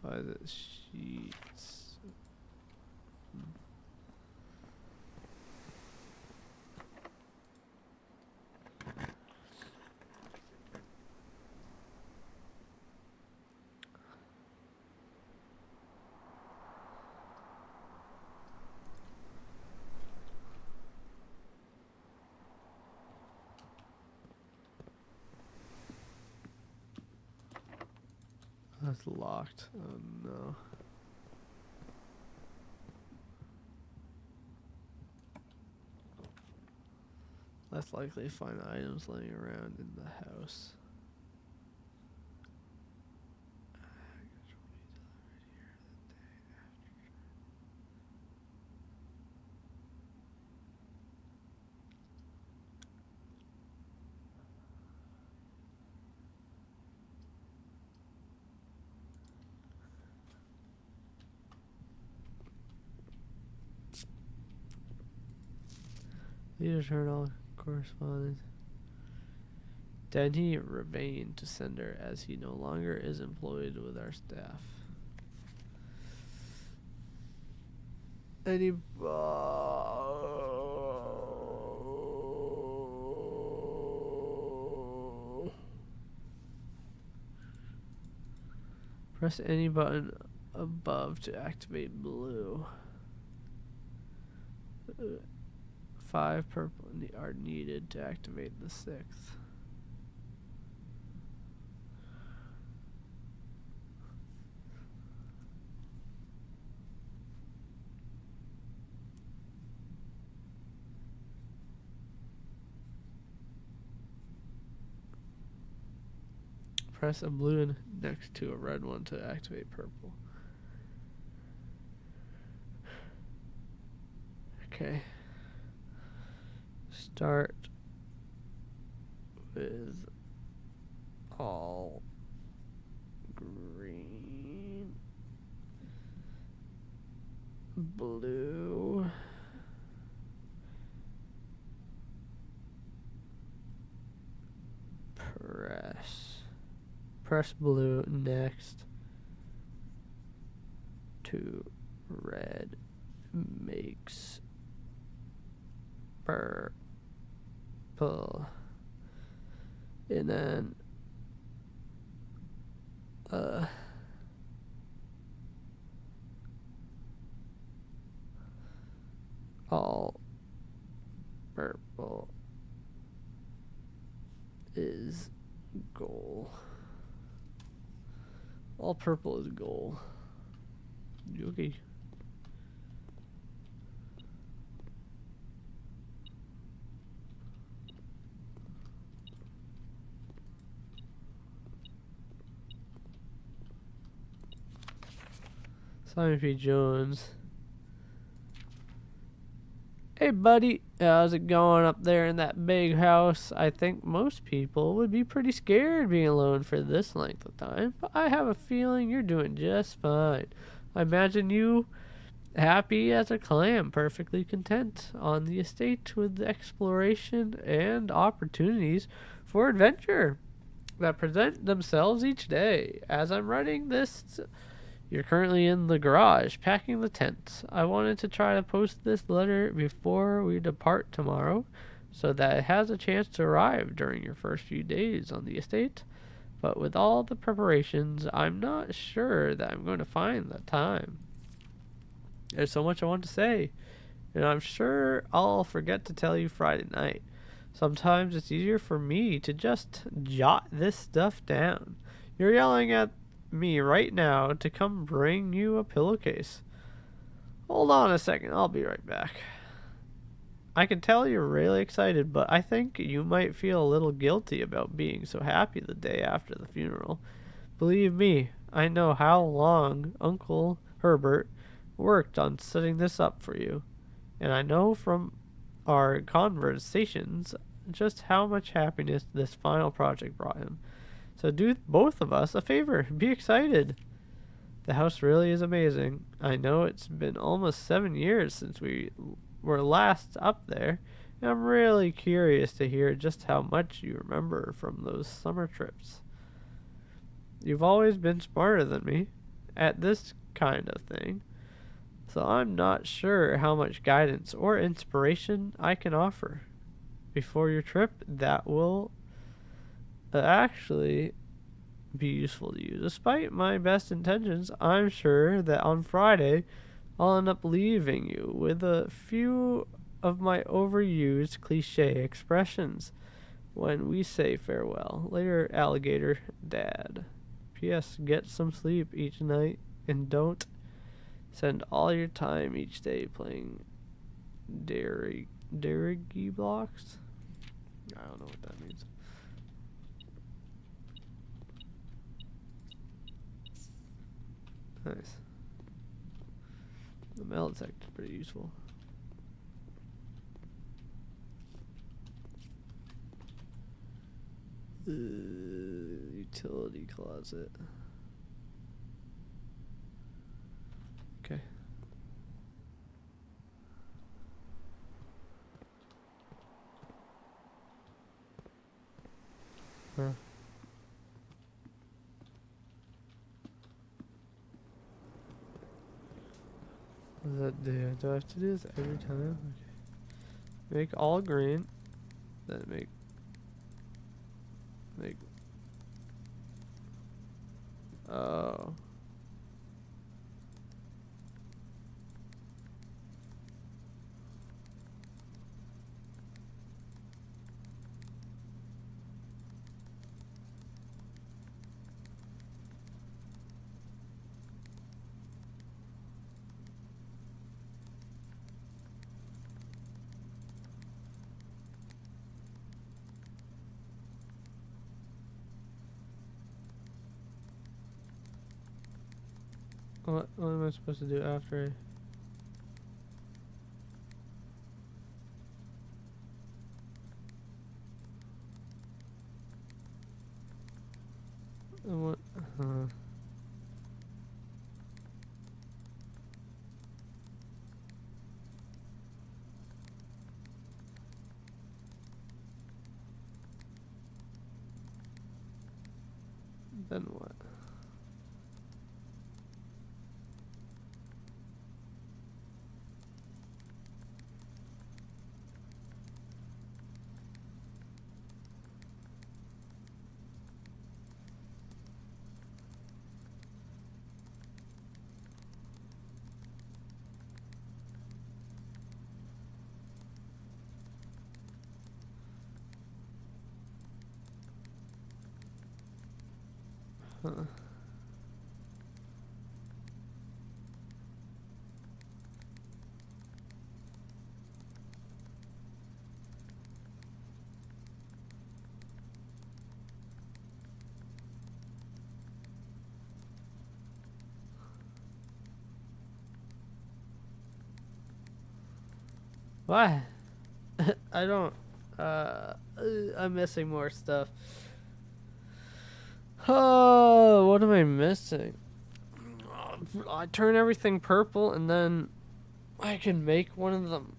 By the sheets. That's locked. Oh no. Less likely to find items laying around in the house. Please return all correspondence. Denny Raving to sender as he no longer is employed with our staff. Any Press any button above to activate blue. 5 purple are needed to activate the 6th. Press a blue one next to a red one to activate purple. Okay. Start with all green, blue, press blue next to red makes purple, and then all purple is goal. All purple is goal. Okay. Simon P. Jones. Hey buddy, how's it going up there in that big house? I think most people would be pretty scared being alone for this length of time, but I have a feeling you're doing just fine. I imagine you happy as a clam, perfectly content on the estate with the exploration and opportunities for adventure that present themselves each day. As I'm writing this, you're currently in the garage, packing the tent. I wanted to try to post this letter before we depart tomorrow, so that it has a chance to arrive during your first few days on the estate. But with all the preparations, I'm not sure that I'm going to find the time. There's so much I want to say, and I'm sure I'll forget to tell you Friday night. Sometimes it's easier for me to just jot this stuff down. You're yelling at me right now to come bring you a pillowcase. Hold on a second, I'll be right back. I can tell you're really excited, but I think you might feel a little guilty about being so happy the day after the funeral. Believe me, I know how long Uncle Herbert worked on setting this up for you, and I know from our conversations just how much happiness this final project brought him. So do both of us a favor. Be excited. The house really is amazing. I know it's been almost 7 years since we were last up there, and I'm really curious to hear just how much you remember from those summer trips. You've always been smarter than me at this kind of thing, so I'm not sure how much guidance or inspiration I can offer before your trip that will actually be useful to you. Despite my best intentions, I'm sure that on Friday I'll end up leaving you with a few of my overused cliche expressions when we say farewell. Later, alligator dad. P.S. Get some sleep each night and don't spend all your time each day playing dirigy blocks. I don't know what that means. Nice. The metal detector is pretty useful. Utility closet. Okay. Huh. What does that do? Do I have to do this every time? Okay. Make all green. Then make oh. What am I supposed to do after what? Then what? Huh. What? I don't. I'm missing more stuff. Oh, what am I missing? I turn everything purple and then I can make one of them.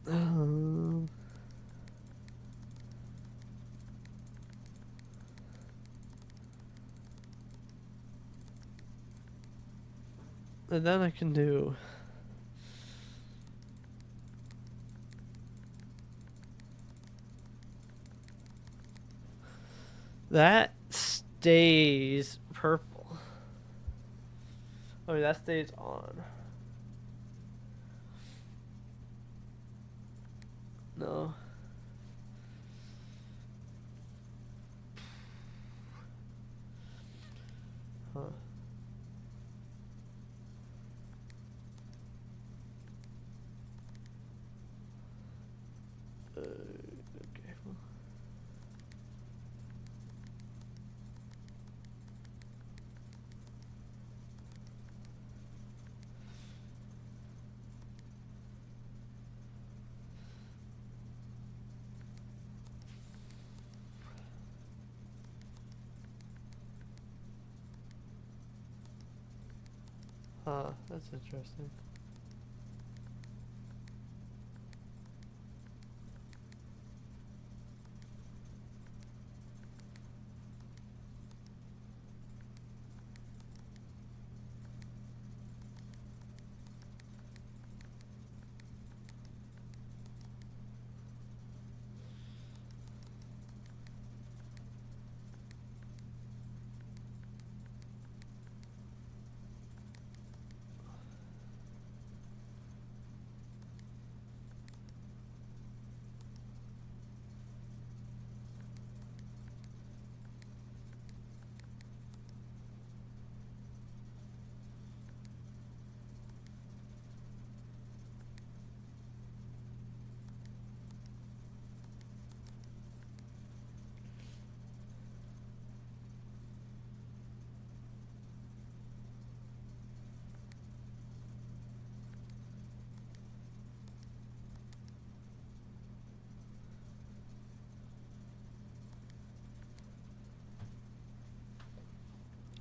Um, and then I can do that stays purple. I mean, that stays on. No. Huh. Okay. Huh, that's interesting.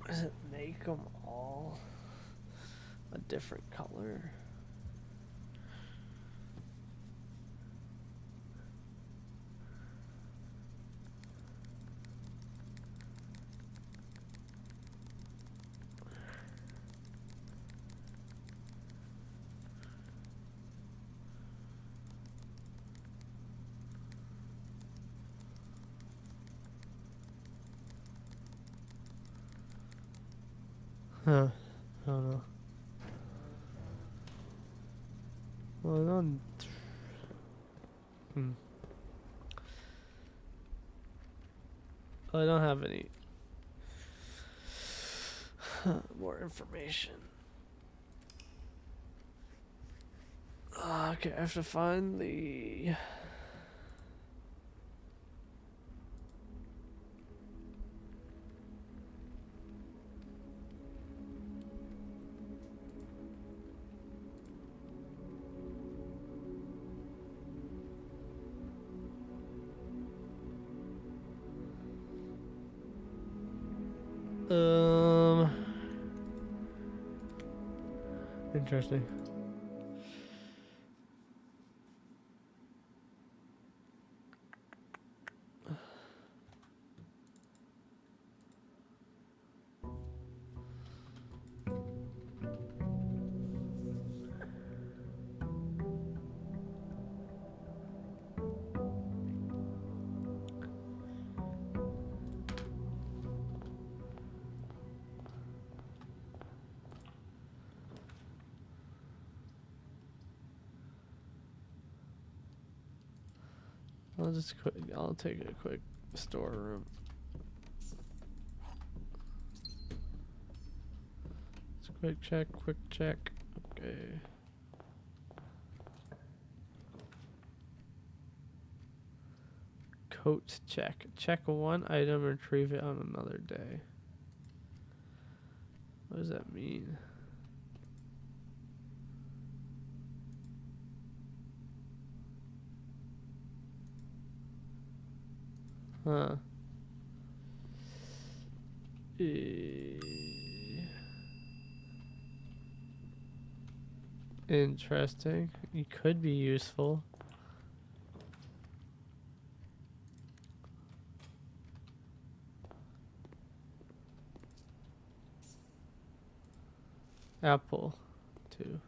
Does it make them all a different color? Huh. I don't know. Well, I don't. Well, I don't have any more information. Okay, I have to find the... Interesting. I'll take a quick storeroom. Quick check. Okay. Coat check. Check one item, retrieve it on another day. What does that mean? Huh. Interesting. It could be useful. Apple 2.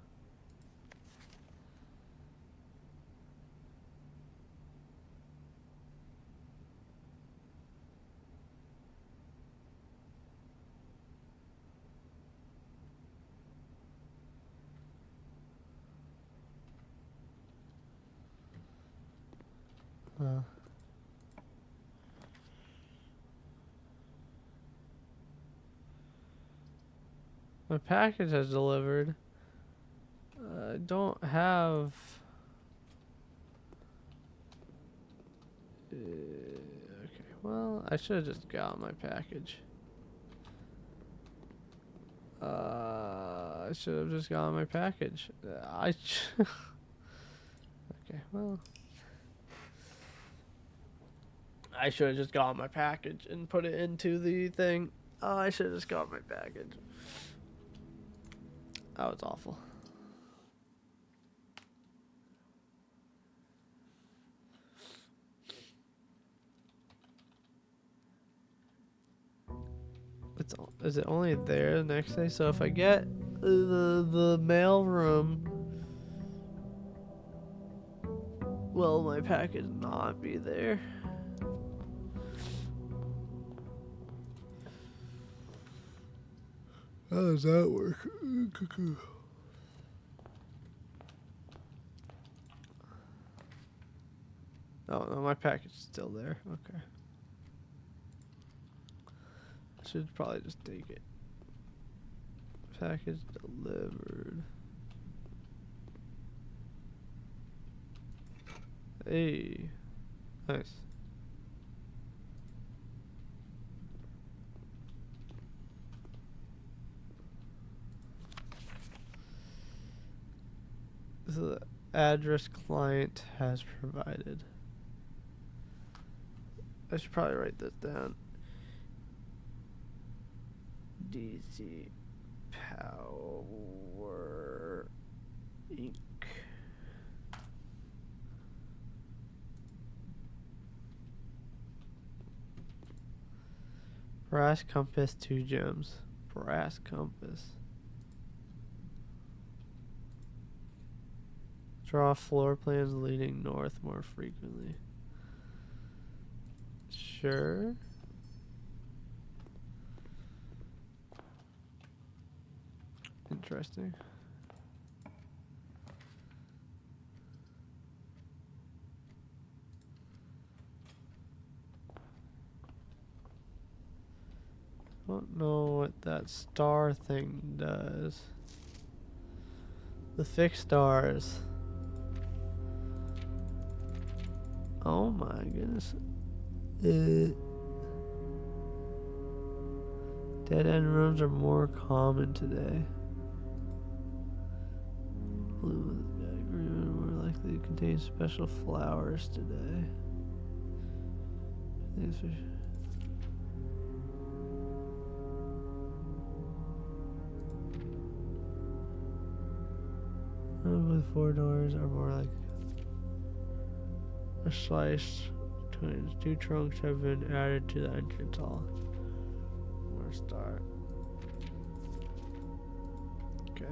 My package has delivered. I don't have... okay, well, I should have just got my package. I should have just got my package. Okay, well... I should have just got my package and put it into the thing. Oh, I should have just got my package. That was awful. Is it only there the next day? So if I get the mail room, will my package not be there? How does that work? Oh no, my package is still there. Okay. Should probably just take it. Package delivered. Hey. Nice. The address client has provided. I should probably write this down. DC Power Inc. Brass compass, 2 gems. Brass compass. Draw floor plans leading north more frequently. Sure. Interesting. Don't know what that star thing does. The fixed stars. Oh my goodness. Dead end rooms are more common today. Blue with the green more likely to contain special flowers today. Thanks for with 4 doors are more like a slice. Twins. 2 trunks have been added to the entrance hall. More start. Okay.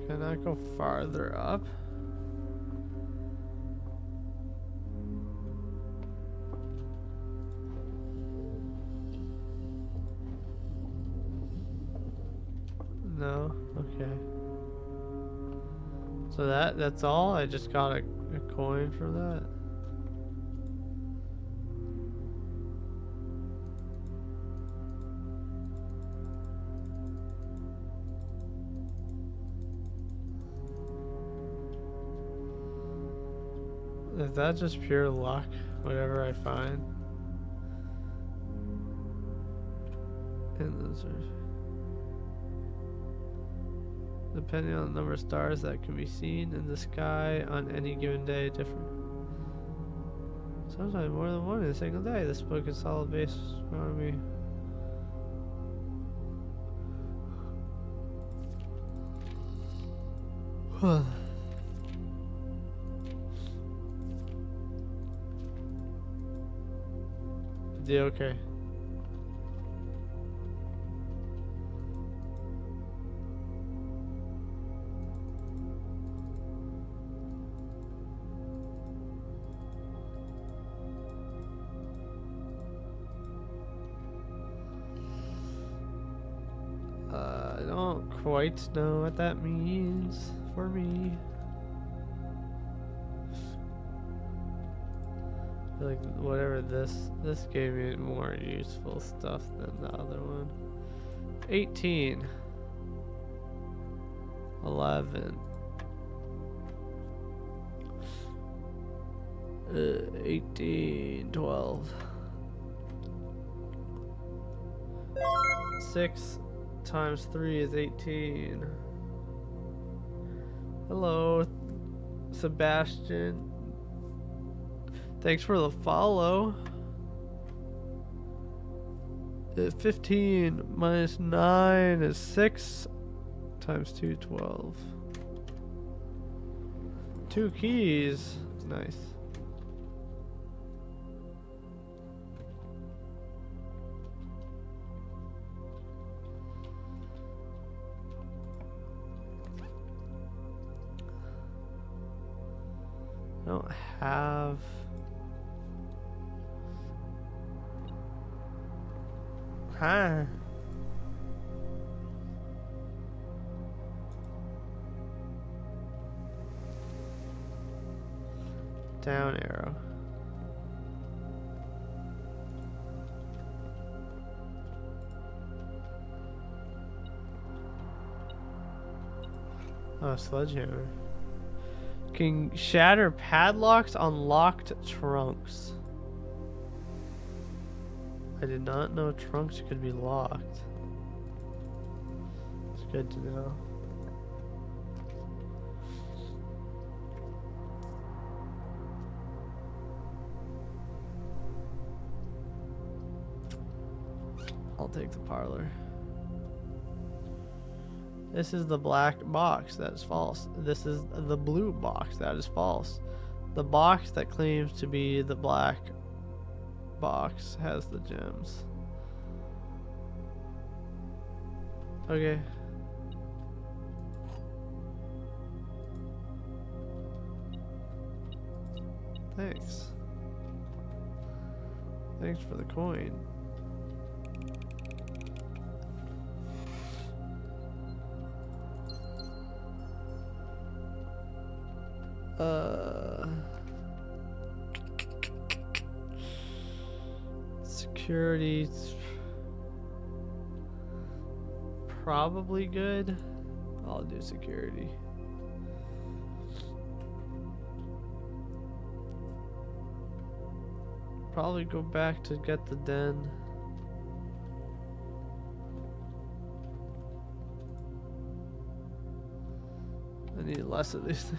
Can I go farther up? No? Okay. So that's all? I just got a coin for that? Is that just pure luck? Whatever I find? And those are... Depending on the number of stars that can be seen in the sky on any given day, different. Sometimes more than one in a single day. This book is solid base astronomy. Yeah, okay. I don't quite know what that means for me. Like whatever this gave me more useful stuff than the other one. 18 11 18 12 6 times 3 is 18. Hello, Sebastian. Thanks for the follow. 15 minus 9 is 6 times 2, 12. 2 keys. Nice. I don't have... Huh. Down arrow. Oh, sledgehammer. Can shatter padlocks on locked trunks. I did not know trunks could be locked. It's good to know. I'll take the parlor. This is the black box. That is false. This is the blue box. That is false. The box that claims to be the black box has the gems. Okay. Thanks. Thanks for the coin. Security's probably good. I'll do security. Probably go back to get the den. I need less of these.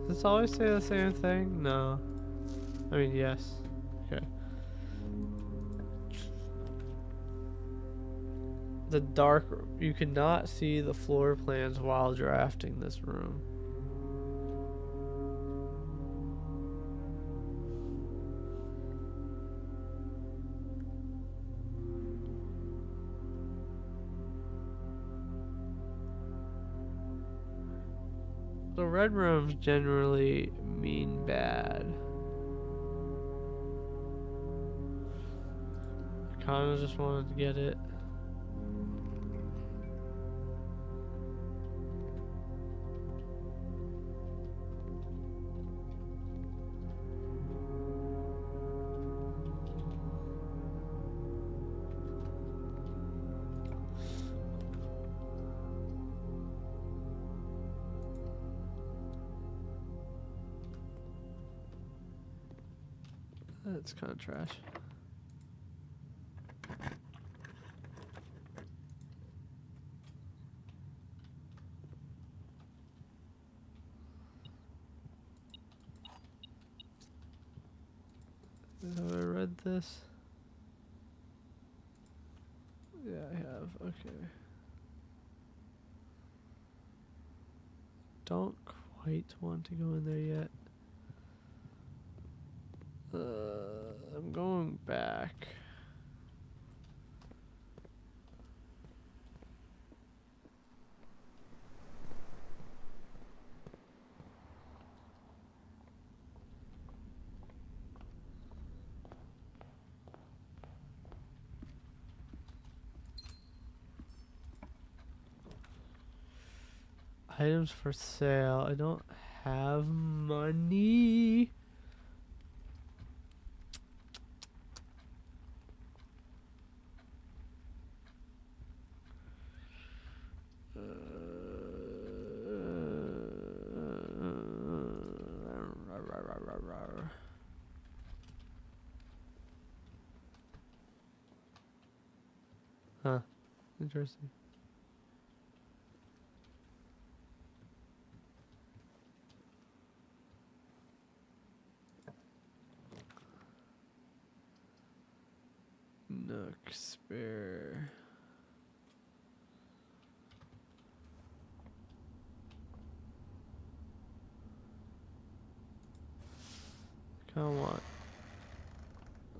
Does this always say the same thing? No. I mean, yes. Okay. The dark room. You cannot see the floor plans while drafting this room. The red rooms generally mean bad. I kinda just wanted to get it. That's kind of trash. Have I read this? Yeah, I have. Okay. Don't quite want to go in there yet. I'm going back. Items for sale. I don't have money. Huh. Interesting. Nook spare. Kinda want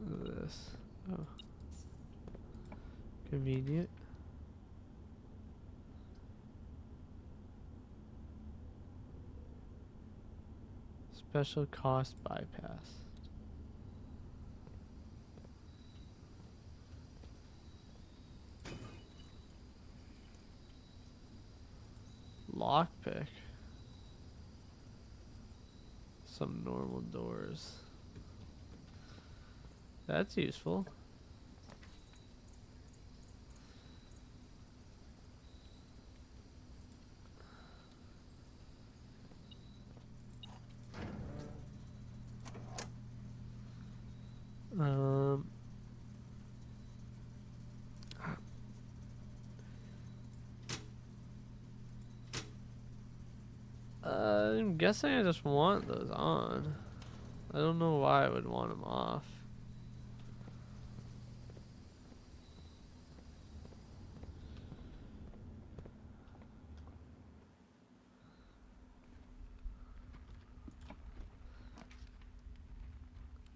this. Oh. Convenient. Special cost bypass. Lockpick. Some normal doors. That's useful. Um, I'm guessing I just want those on. I don't know why I would want them off.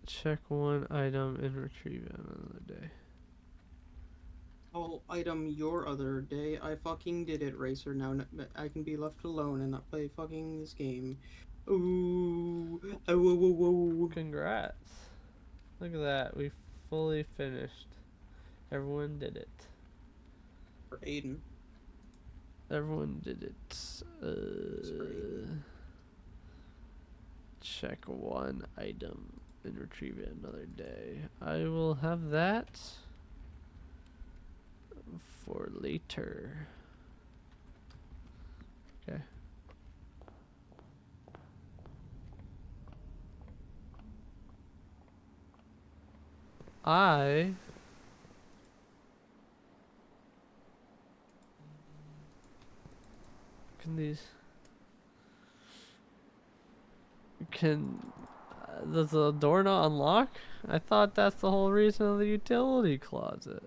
Check one item and retrieve it another day. Oh, item your other day. I fucking did it, Racer. Now I can be left alone and not play fucking this game. Ooh. Oh, whoa, whoa, whoa. Congrats. Look at that. We fully finished. Everyone did it. For Aiden. Everyone did it. Check one item and retrieve it another day. I will have that for later. Okay. Does the door not unlock? I thought that's the whole reason of the utility closet.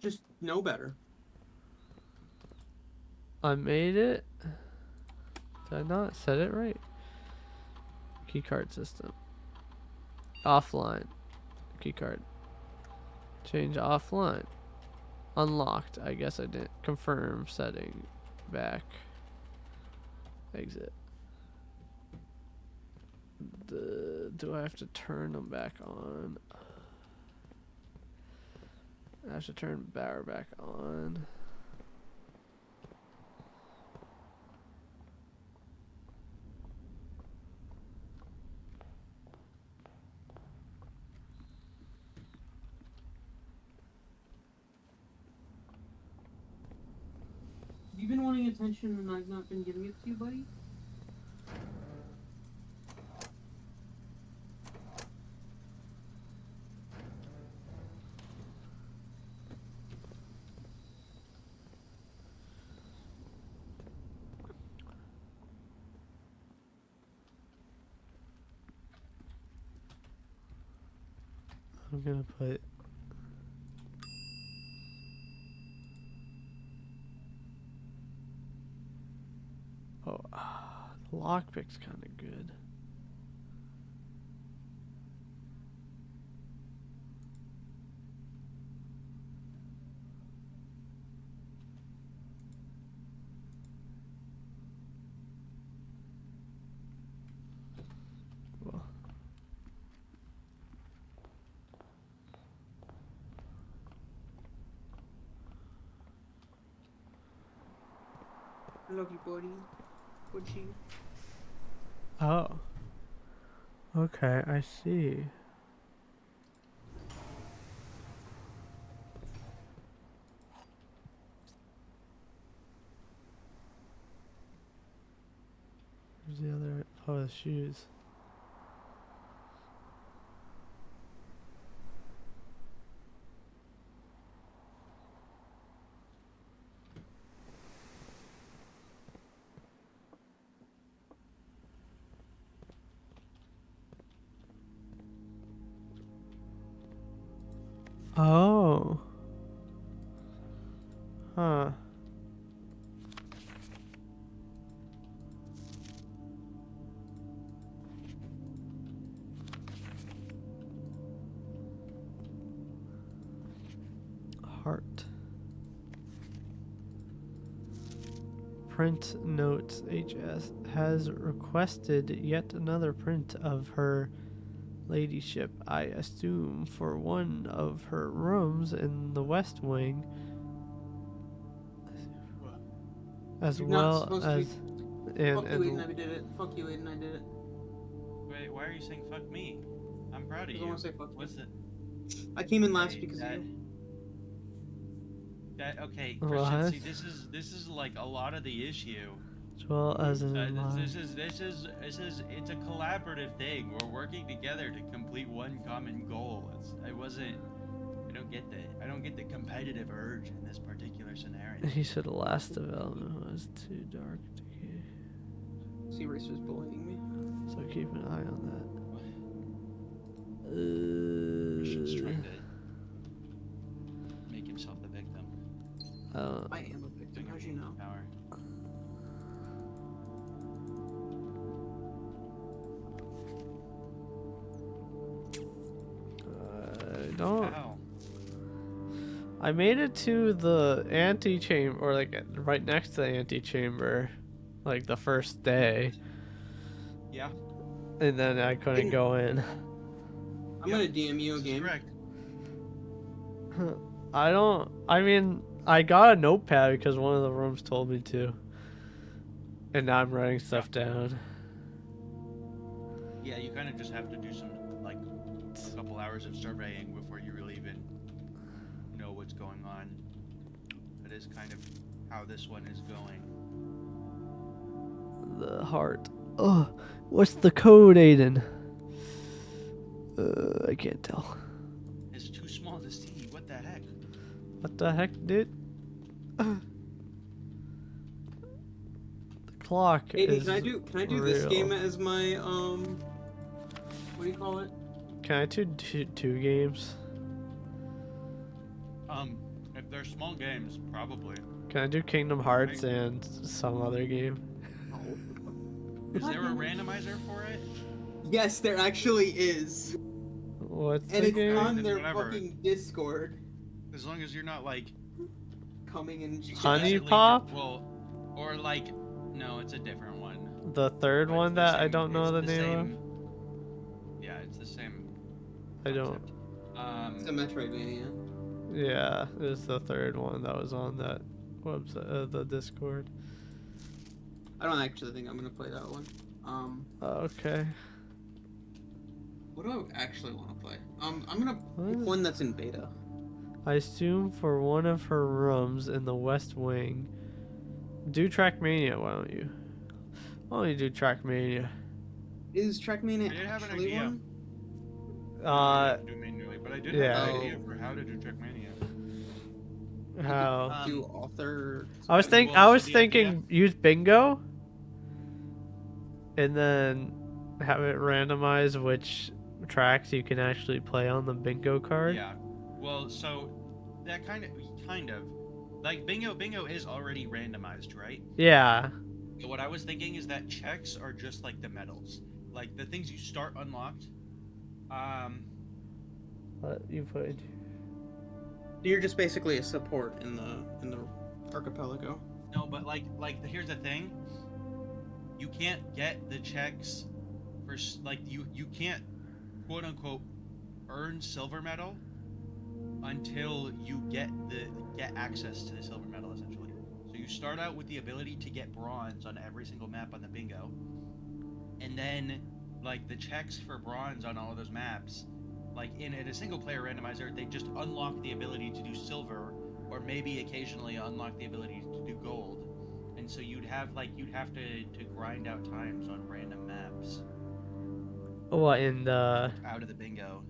Just know better. I made it. Did I not set it right? Keycard system. Offline. Keycard. Change offline. Unlocked. I guess I didn't. Confirm setting. Back. Exit. Do I have to turn them back on? I have to turn power back on. You've been wanting attention and I've not been giving it to you, buddy? I'm gonna put the lockpick's kinda good. Well, Lucky buddy. Would she? oh. Okay, I see. Where's the other? Oh, the shoes. Oh. Huh. Heart. print notes. HS has requested yet another print of her ladyship, I assume, for one of her rooms in the West Wing, as You're not well supposed to as be. Fuck you, Aiden. I did it. Fuck you, Aiden. I did it. Wait, why are you saying fuck me? I'm proud of I you. don't want to say fuck you. What's it? I came in last Okay, because of you. Okay, What? Christian. See, this is like a lot of the issue. as well as in This is it's a collaborative thing. We're working together to complete one common goal. I don't get the competitive urge in this particular scenario. He said the last development was too dark to keep, Sea Racer's bullying me. so keep an eye on Christian's that. trying to make himself the victim. I am a victim. How'd you know? Power. I don't. Ow. I made it to the antechamber, or like right next to the antechamber, like the first day, Yeah. and then I couldn't go in. I'm gonna DM you a This is game. correct. I mean, I got a notepad because one of the rooms told me to. And now I'm writing stuff down. Yeah, you kind of just have to do some, like, a couple hours of surveying before you really even know what's going on. That is kind of how this one is going. The heart. Oh, what's the code, Aiden? I can't tell. It's too small to see. What the heck? What the heck, dude? The clock Aiden, is can I do this real. game as my what do you call it? Can I do two games? If they're small games, probably. Can I do Kingdom Hearts and some other game? Is there a randomizer for it? Yes, there actually is. What's And the it's game? on their Whatever. fucking Discord. As long as you're not like Coming in. Honey explicitly Pop? Well, or like, no, it's a different one. The third But one it's the that I same- don't know the it's name same- Yeah, it's the same. of? I don't. concept. It's a Metroidvania. Yeah, it's the third one that was on that website, the Discord. I don't actually think I'm gonna play that one. Okay. What do I actually want to play? I'm gonna pick What? one that's in beta. I assume for one of her rooms in the West Wing. Do Trackmania, why don't you? Why don't you do Trackmania? Is Trackmania I did have an actually idea. one? I didn't do manually, but I did yeah. have an idea for how to do Trackmania. How? Do author? I was well, so the thinking use bingo, and then have it randomize which tracks you can actually play on the bingo card. Yeah. Well, so that kind of like bingo is already randomized, right? Yeah. But what I was thinking is that checks are just like the medals, like the things you start unlocked. What you put? You're just basically a support in the archipelago. No, but like here's the thing. You can't get the checks for like you can't quote unquote earn silver medal until you get access to the silver medal essentially. So you start out with the ability to get bronze on every single map on the bingo. And then like the checks for bronze on all of those maps, like in a single player randomizer, they just unlock the ability to do silver or maybe occasionally unlock the ability to do gold. And so you'd have to grind out times on random maps What in the? out of the bingo.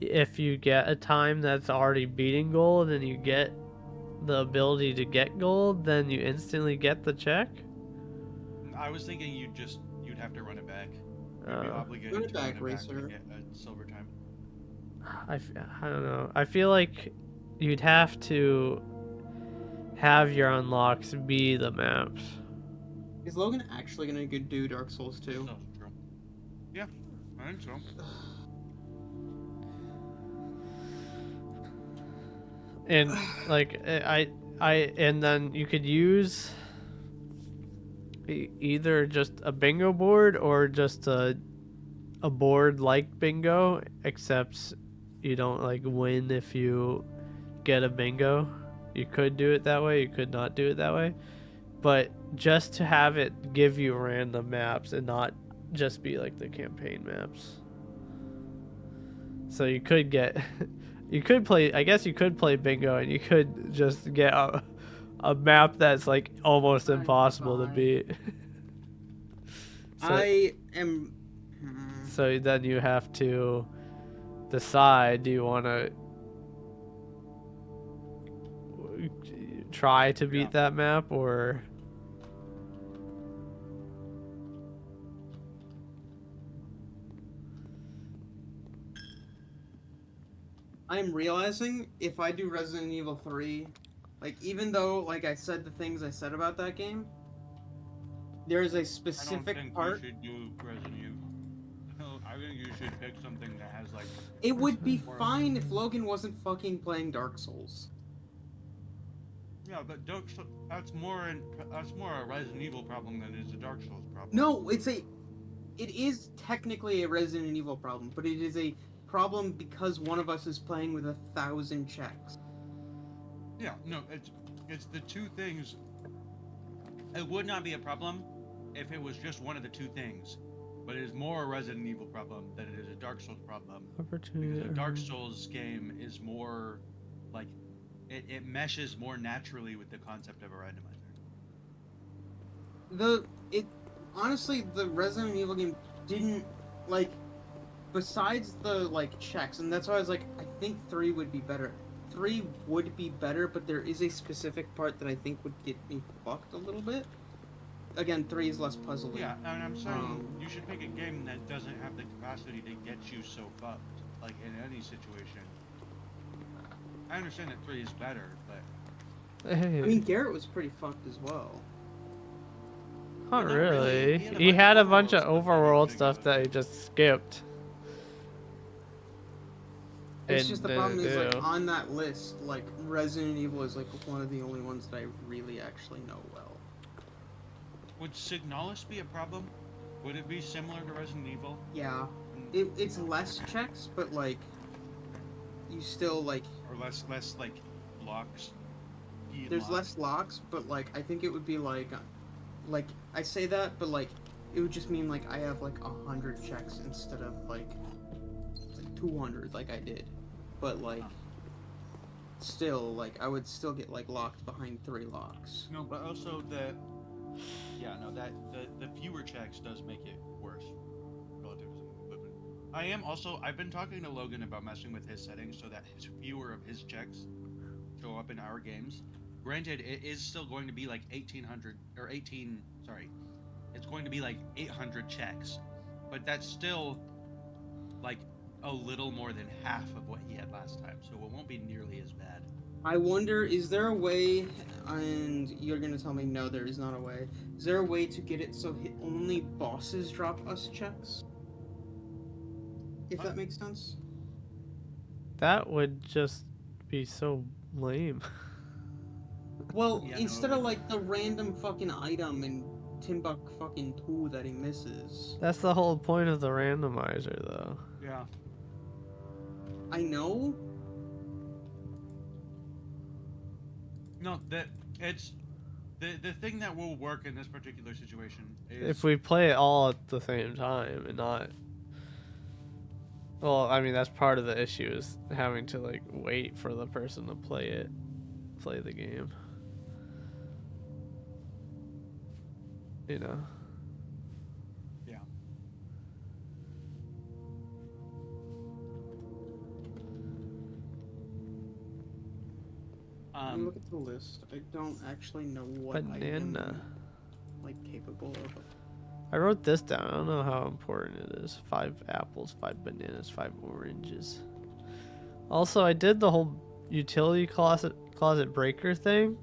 If you get a time that's already beating gold and you get the ability to get gold, then you instantly get the check. I was thinking you'd have to run it back. You'd be obligated Run it to back, run it back Racer. to get a silver time. I don't know. I feel like you'd have to have your unlocks be the maps. Is Logan actually gonna do Dark Souls 2? So true. Yeah, I think so. And like I and then you could use either just a bingo board or just a board like bingo, except you don't like win if you get a bingo. You could do it that way, you could not do it that way. But just to have it give you random maps and not just be like the campaign maps. So you could get you could play, I guess you could play bingo and you could just get a map that's like almost impossible to beat. So, I am. so then you have to decide, do you want to try to beat that map or I'm realizing if I do Resident Evil 3, like, even though, like, I said the things I said about that game, there is a I don't specific think part. you should do Resident Evil. I think you should pick something that has like. It would be fine if Logan wasn't fucking playing Dark Souls. Yeah, but that's more a Resident Evil problem than it is a Dark Souls problem. No, it is technically a Resident Evil problem, but it is a problem because one of us is playing with 1,000 checks. Yeah, no, it's the two things. It would not be a problem if it was just one of the two things, but it is more a Resident Evil problem than it is a Dark Souls problem. opportunity? Because a Dark Souls game is more like it meshes more naturally with the concept of a randomizer. Honestly, the Resident Evil game didn't, like, besides the, like, checks, and that's why I was like, I think 3 would be better. 3 would be better, but there is a specific part that I think would get me fucked a little bit. Again, 3 is less puzzly. Yeah, and I'm saying you should pick a game that doesn't have the capacity to get you so fucked, like in any situation. I understand that 3 is better, but Hey, I mean, Garrett was pretty fucked as well. not not really. really. He had a bunch of overworld overworld stuff stuff that that he just skipped. It's just the problem is, like, do. on that list, like, Resident Evil is, like, one of the only ones that I really actually know well. would Signalis be a problem? Would it be similar to Resident Evil? Yeah. It's less checks, but, like, you still, like... Or less like locks? There's less locks, but, like, I think it would be, like, I say that, but, like, it would just mean, like, I have, like, 100 checks instead of, like 200, like I did. But, like, still, like, I would still get, like, locked behind 3 locks. No, but also the fewer checks does make it worse relative to equipment. I've been talking to Logan about messing with his settings so that fewer of his checks show up in our games. Granted, it is still going to be like 1,800 or 18. Sorry, it's going to be like 800 checks, but that's still like a little more than half of what he had last time, so it won't be nearly as bad. I wonder, is there a way, and you're gonna tell me no, there is not a way, is there a way to get it so only bosses drop us checks? If that makes sense? That would just be so lame. Well, Yeah, no, instead it of, would. like, the random fucking item in Timbuk fucking 2 that he misses. That's the whole point of the randomizer, though. Yeah. I know? No, it's the thing that will work in this particular situation is If we play it all at the same time and not... Well, I mean, that's part of the issue, is having to, like, wait for the person to play the game. You know? yeah. Let me look at the list. I don't actually know what I Banana. am, like, capable of. I wrote this down. I don't know how important it is. 5 apples, 5 bananas, 5 oranges. Also, I did the whole utility closet breaker thing.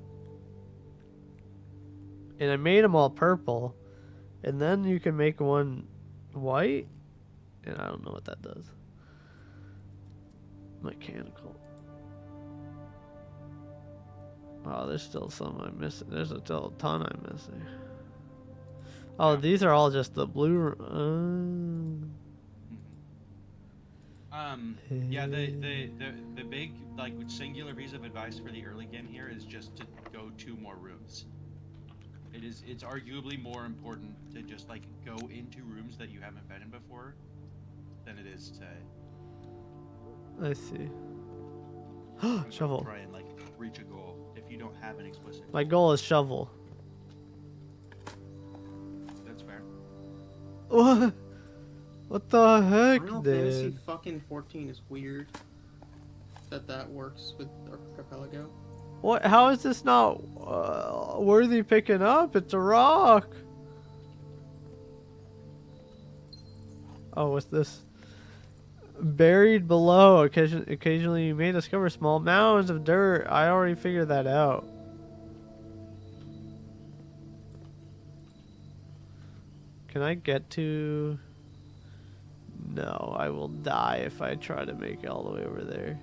And I made them all purple. And then you can make one white. And I don't know what that does. Mechanical. Oh, there's still some I'm missing. There's still a ton I'm missing. Oh, Yeah. these are all just the blue. Yeah, the big like singular piece of advice for the early game here is just to go 2 more rooms. It's arguably more important to just like go into rooms that you haven't been in before than it is to I see. quote-unquote Shovel. try and like reach a goal if you don't have an explicit My goal. goal is shovel. That's fair. What? What the heck, Final Fantasy dude? fucking 14 is weird. That works with Archipelago. What? How is this not worthy picking up? It's a rock. Oh, what's this? Buried below. Occasionally, you may discover small mounds of dirt. I already figured that out. Can I get to? No, I will die if I try to make it all the way over there.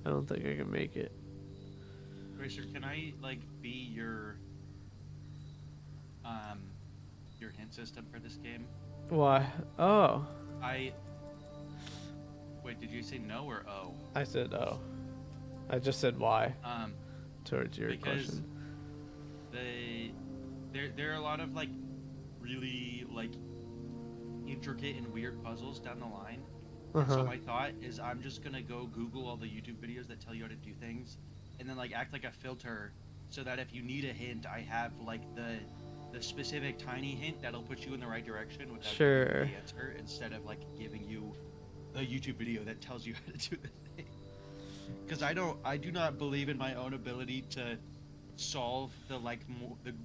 I don't think I can make it. Racer, can I like be your hint system for this game? Why? Oh, Wait, did you say no or oh? I said oh. I just said why Um, towards your because question. there are a lot of like really like intricate and weird puzzles down the line. And so my thought is I'm just gonna go Google all the YouTube videos that tell you how to do things, and then like act like a filter, so that if you need a hint, I have like the specific tiny hint that'll put you in the right direction without giving you Sure. the answer, instead of like giving you a YouTube video that tells you how to do the thing. Because I do not believe in my own ability to solve the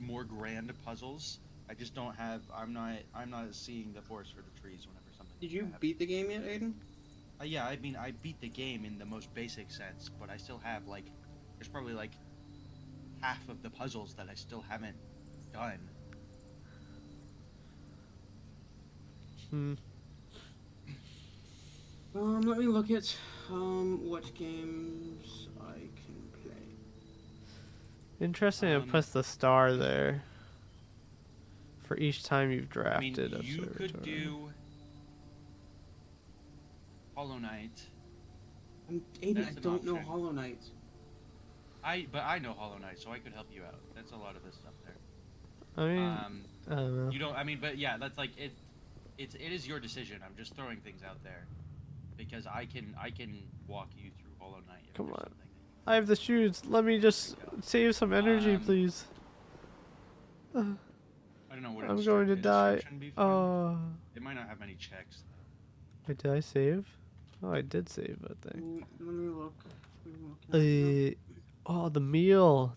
more grand puzzles. I just don't have. I'm not seeing the forest for the trees whenever something. Did you beat the game yet, Aiden? Yeah, I mean, I beat the game in the most basic sense, but I still have like, there's probably like half of the puzzles that I still haven't done. Let me look at what games I can play. Interesting. It puts the star there for each time you've I mean, drafted a you could observatory. do Hollow Knight. Aiden, That's I an don't know option. Hollow Knight. But I know Hollow Knight, so I could help you out. That's a lot of this stuff there. I mean, I don't know. You don't. I mean, but yeah, that's like it. It is your decision. I'm just throwing things out there because I can walk you through Hollow Knight. If Come there's on. something that you- I have the shoes. Let me just save some energy, Um, please. I don't know what I'm going to die. instruction be found? Oh. It might not have many checks. Wait, did I save? Oh, I did save, I think. Let me look. Oh, the meal.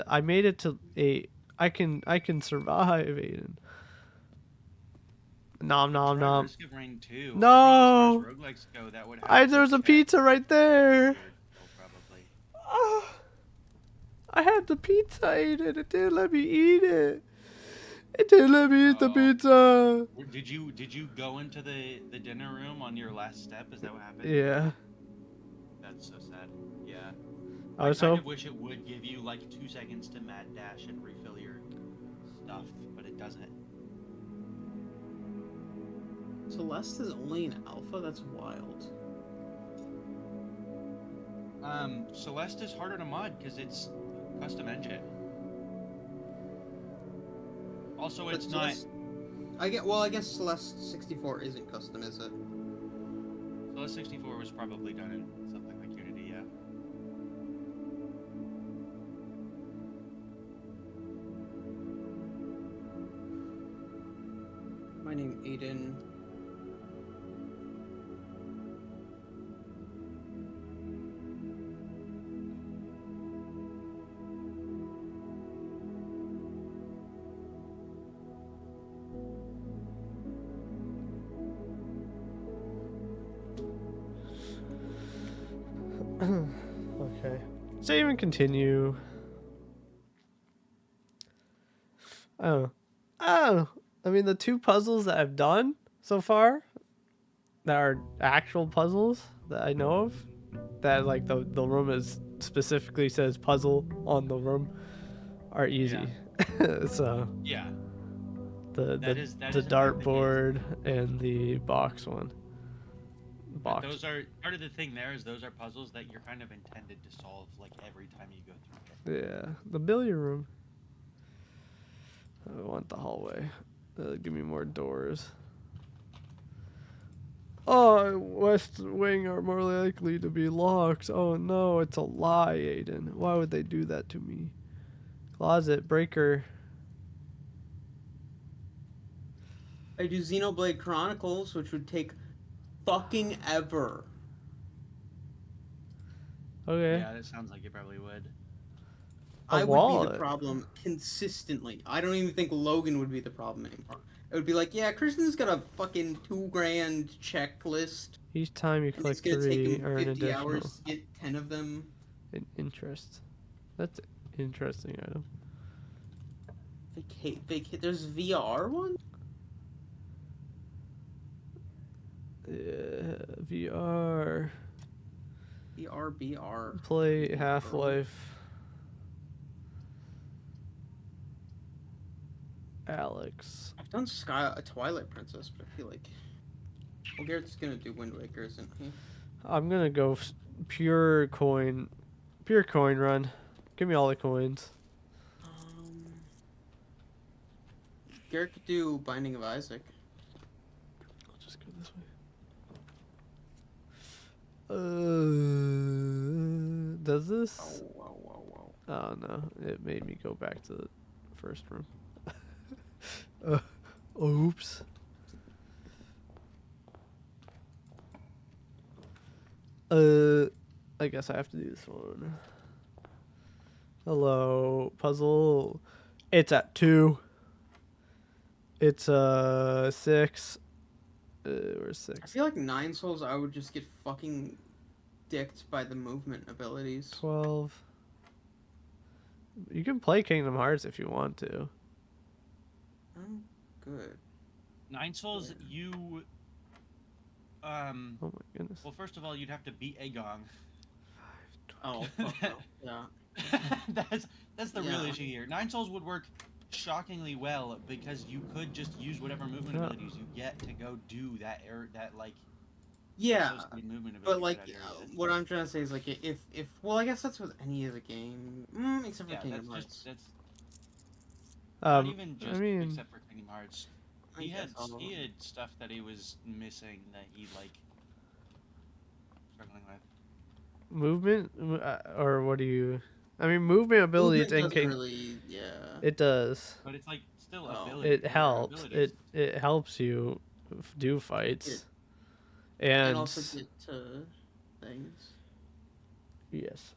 I made it to 8. I can survive, Aiden. Nom nom Try nom. Risk of Rain 2. No! I think as far as roguelikes go, that would have There was a check. pizza right there. Weird, probably. Oh, I had the pizza, Aiden. It didn't let me eat it. It didn't let me eat the Oh. pizza. Did you go into the dinner room on your last step? Is that what happened? Yeah. That's so sad. Yeah. I was kind so of wish it would give you like 2 seconds to mad dash and refill your stuff, but it doesn't. Celeste is only an alpha? That's wild. Celeste is harder to mod because it's custom engine. Also, But it's not. Celeste, I guess Celeste 64 isn't custom, is it? Celeste 64 was probably done in something like Unity, yeah. My name Aiden. okay. Save and continue. Oh. I mean, the 2 puzzles that I've done so far that are actual puzzles that I know of, that like the room is specifically says puzzle on the room are easy. So Yeah. the That is the in fact the case. dartboard and the box one. But Box. those are part of the thing. There is those are puzzles that you're kind of intended to solve like every time you go through it. Yeah, the billiard room. I want the hallway. Give me more doors. Oh, West Wing are more likely to be locked. Oh no, it's a lie, Aiden. Why would they do that to me? Closet, breaker. I do Xenoblade Chronicles, which would take fucking ever. Okay. Yeah, that sounds like it probably would. A I would be the wallet. problem consistently. I don't even think Logan would be the problem anymore. It would be like, yeah, Kristen's got a fucking $2,000 checklist. Each time you And click it's gonna take 3, him earn 50 additional hours to get 10 of them. interest. That's an interesting item. There's VR one? Yeah, VR. VR. Play Half-Life. Alex. I've done Twilight Princess, but I feel like... Well, Garrett's gonna do Wind Waker, isn't he? I'm gonna go pure coin run. Give me all the coins. Garrett could do Binding of Isaac. I'll just go this way. Does this? Oh no, it made me go back to the first room. Oops. I guess I have to do this one. Hello, puzzle. It's at 2. It's 6. Where's 6? I feel like 9 Souls, I would just get fucking dicked by the movement abilities. 12. You can play Kingdom Hearts if you want to. I'm good. 9 Souls, you. Oh my goodness. Well, first of all, you'd have to beat Agong. Oh, fuck no. Yeah. that's the real Yeah. issue here. 9 Souls would work shockingly well because you could just use whatever movement abilities you get to go do that Yeah, associated movement but abilities like, that area did. what I'm trying to say is like, if well, I guess that's with any other game, except for Kingdom Hearts. That's not even I just mean, except for Kingdom Hearts. I He guess all of had them. stuff that he was missing that he like struggling with. movement or what do you? I mean, movement abilities Movement in doesn't King. really, yeah. It does. But it's like still Oh. ability. It there are helps. abilities. It helps you do fights. And And also get to things. yes.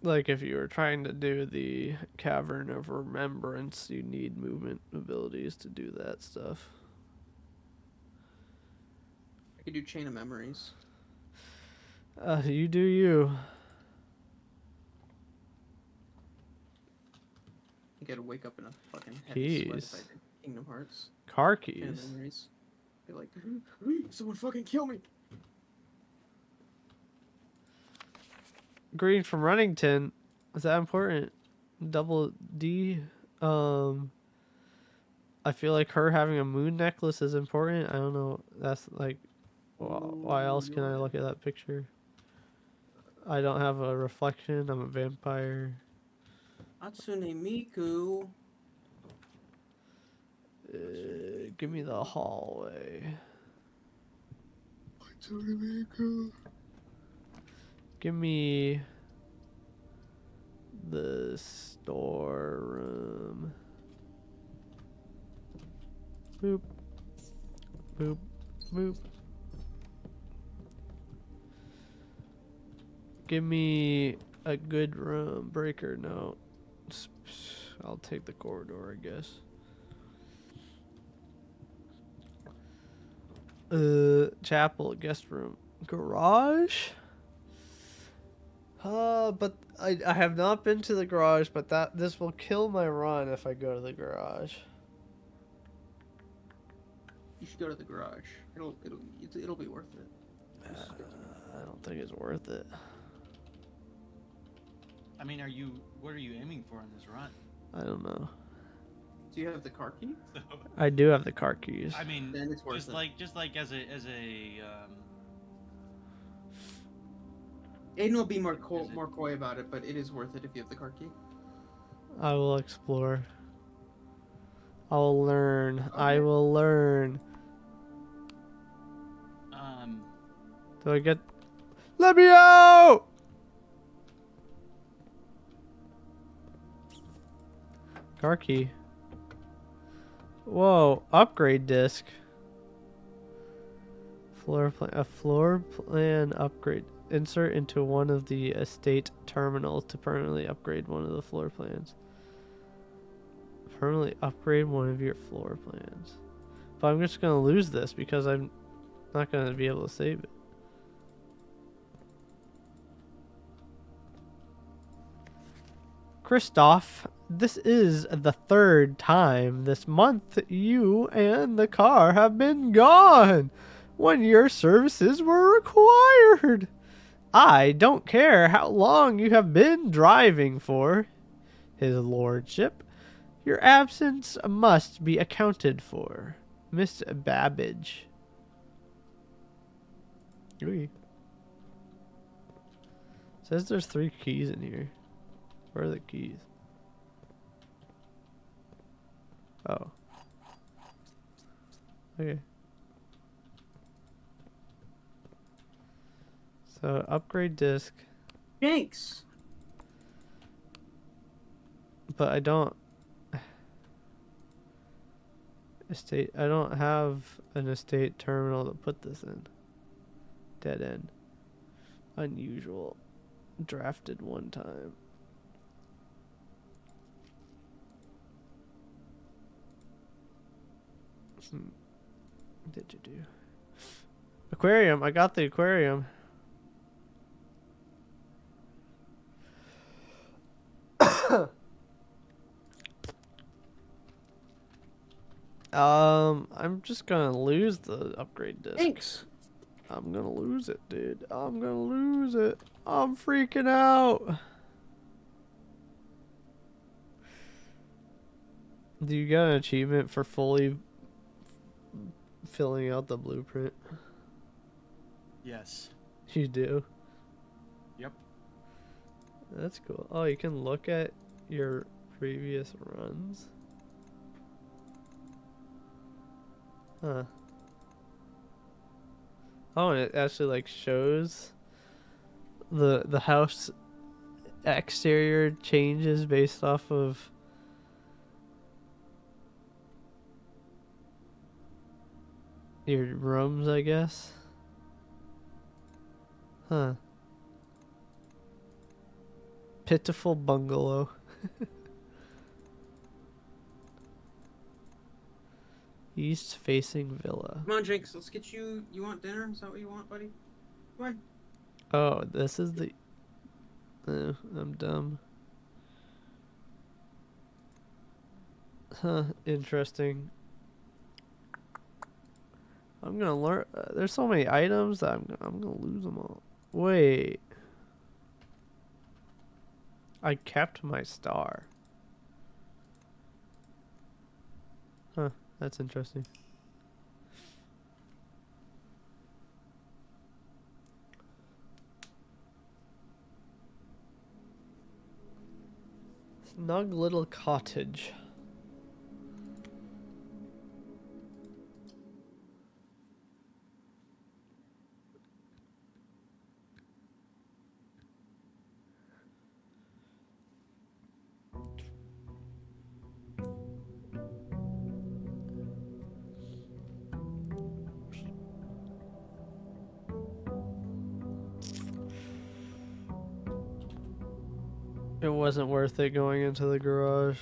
Like if you were trying to do the Cavern of Remembrance, you need movement abilities to do that stuff. I could do Chain of Memories. You do you. I gotta wake up in a fucking heavy sweat if I Keys. did Kingdom Hearts. Car Chain of keys. Memories. Be like, someone fucking kill me. Green from Runnington. Is that important? Double D. I feel like her having a moon necklace is important. I don't know. That's like, why else can I look at that picture? I don't have a reflection. I'm a vampire. Hatsune Miku. Give me the hallway. Hatsune Miku. Give me the storeroom. Boop. Boop. Boop. Give me a good room. Breaker, no. I'll take the corridor, I guess. Chapel, guest room. Garage? But I have not been to the garage, but this will kill my run if I go to the garage. You should go to the garage. It'll be worth it. Just go. I don't think it's worth it. I mean, what are you aiming for in this run? I don't know. Do you have the car key? So, I do have the car keys. I mean, Then it's worth just it. like as a Aiden will be more Is it- coy about it, but it is worth it if you have the car key. I will explore. I will learn. I Okay. will learn. Do I get... Let me out! Car key. Whoa, upgrade disc. A floor plan upgrade. Insert into one of the estate terminals to permanently upgrade one of the floor plans. Permanently upgrade one of your floor plans. But I'm just gonna lose this because I'm not gonna be able to save it. Christoph, this is the third time this month you and the car have been gone when your services were required. I don't care how long you have been driving for, his lordship. Your absence must be accounted for, Miss Babbage. Ooh. Says there's 3 keys in here. Where are the keys? Oh. Okay. So, upgrade disc. Jinx! But I don't... Estate... I don't have an estate terminal to put this in. Dead end. Unusual. Drafted one time. What did you do? Aquarium. I got the aquarium. I'm just gonna lose the upgrade disc. Jinx! I'm gonna lose it, dude. I'm gonna lose it. I'm freaking out. Do you get an achievement for fully filling out the blueprint? yes. You do? Yep. That's cool. Oh, you can look at your previous runs? Huh. Oh, and it actually like shows the house exterior changes based off of your rooms, I guess. Huh. Pitiful bungalow. East facing villa. Come on, Jinx, let's get you. You want dinner? Is that what you want, buddy? Come on. Oh, this is the... I'm dumb. Huh, interesting. I'm gonna learn... there's so many items that I'm gonna lose them all. Wait. I kept my star. Huh, that's interesting. Snug little cottage. It wasn't worth it going into the garage.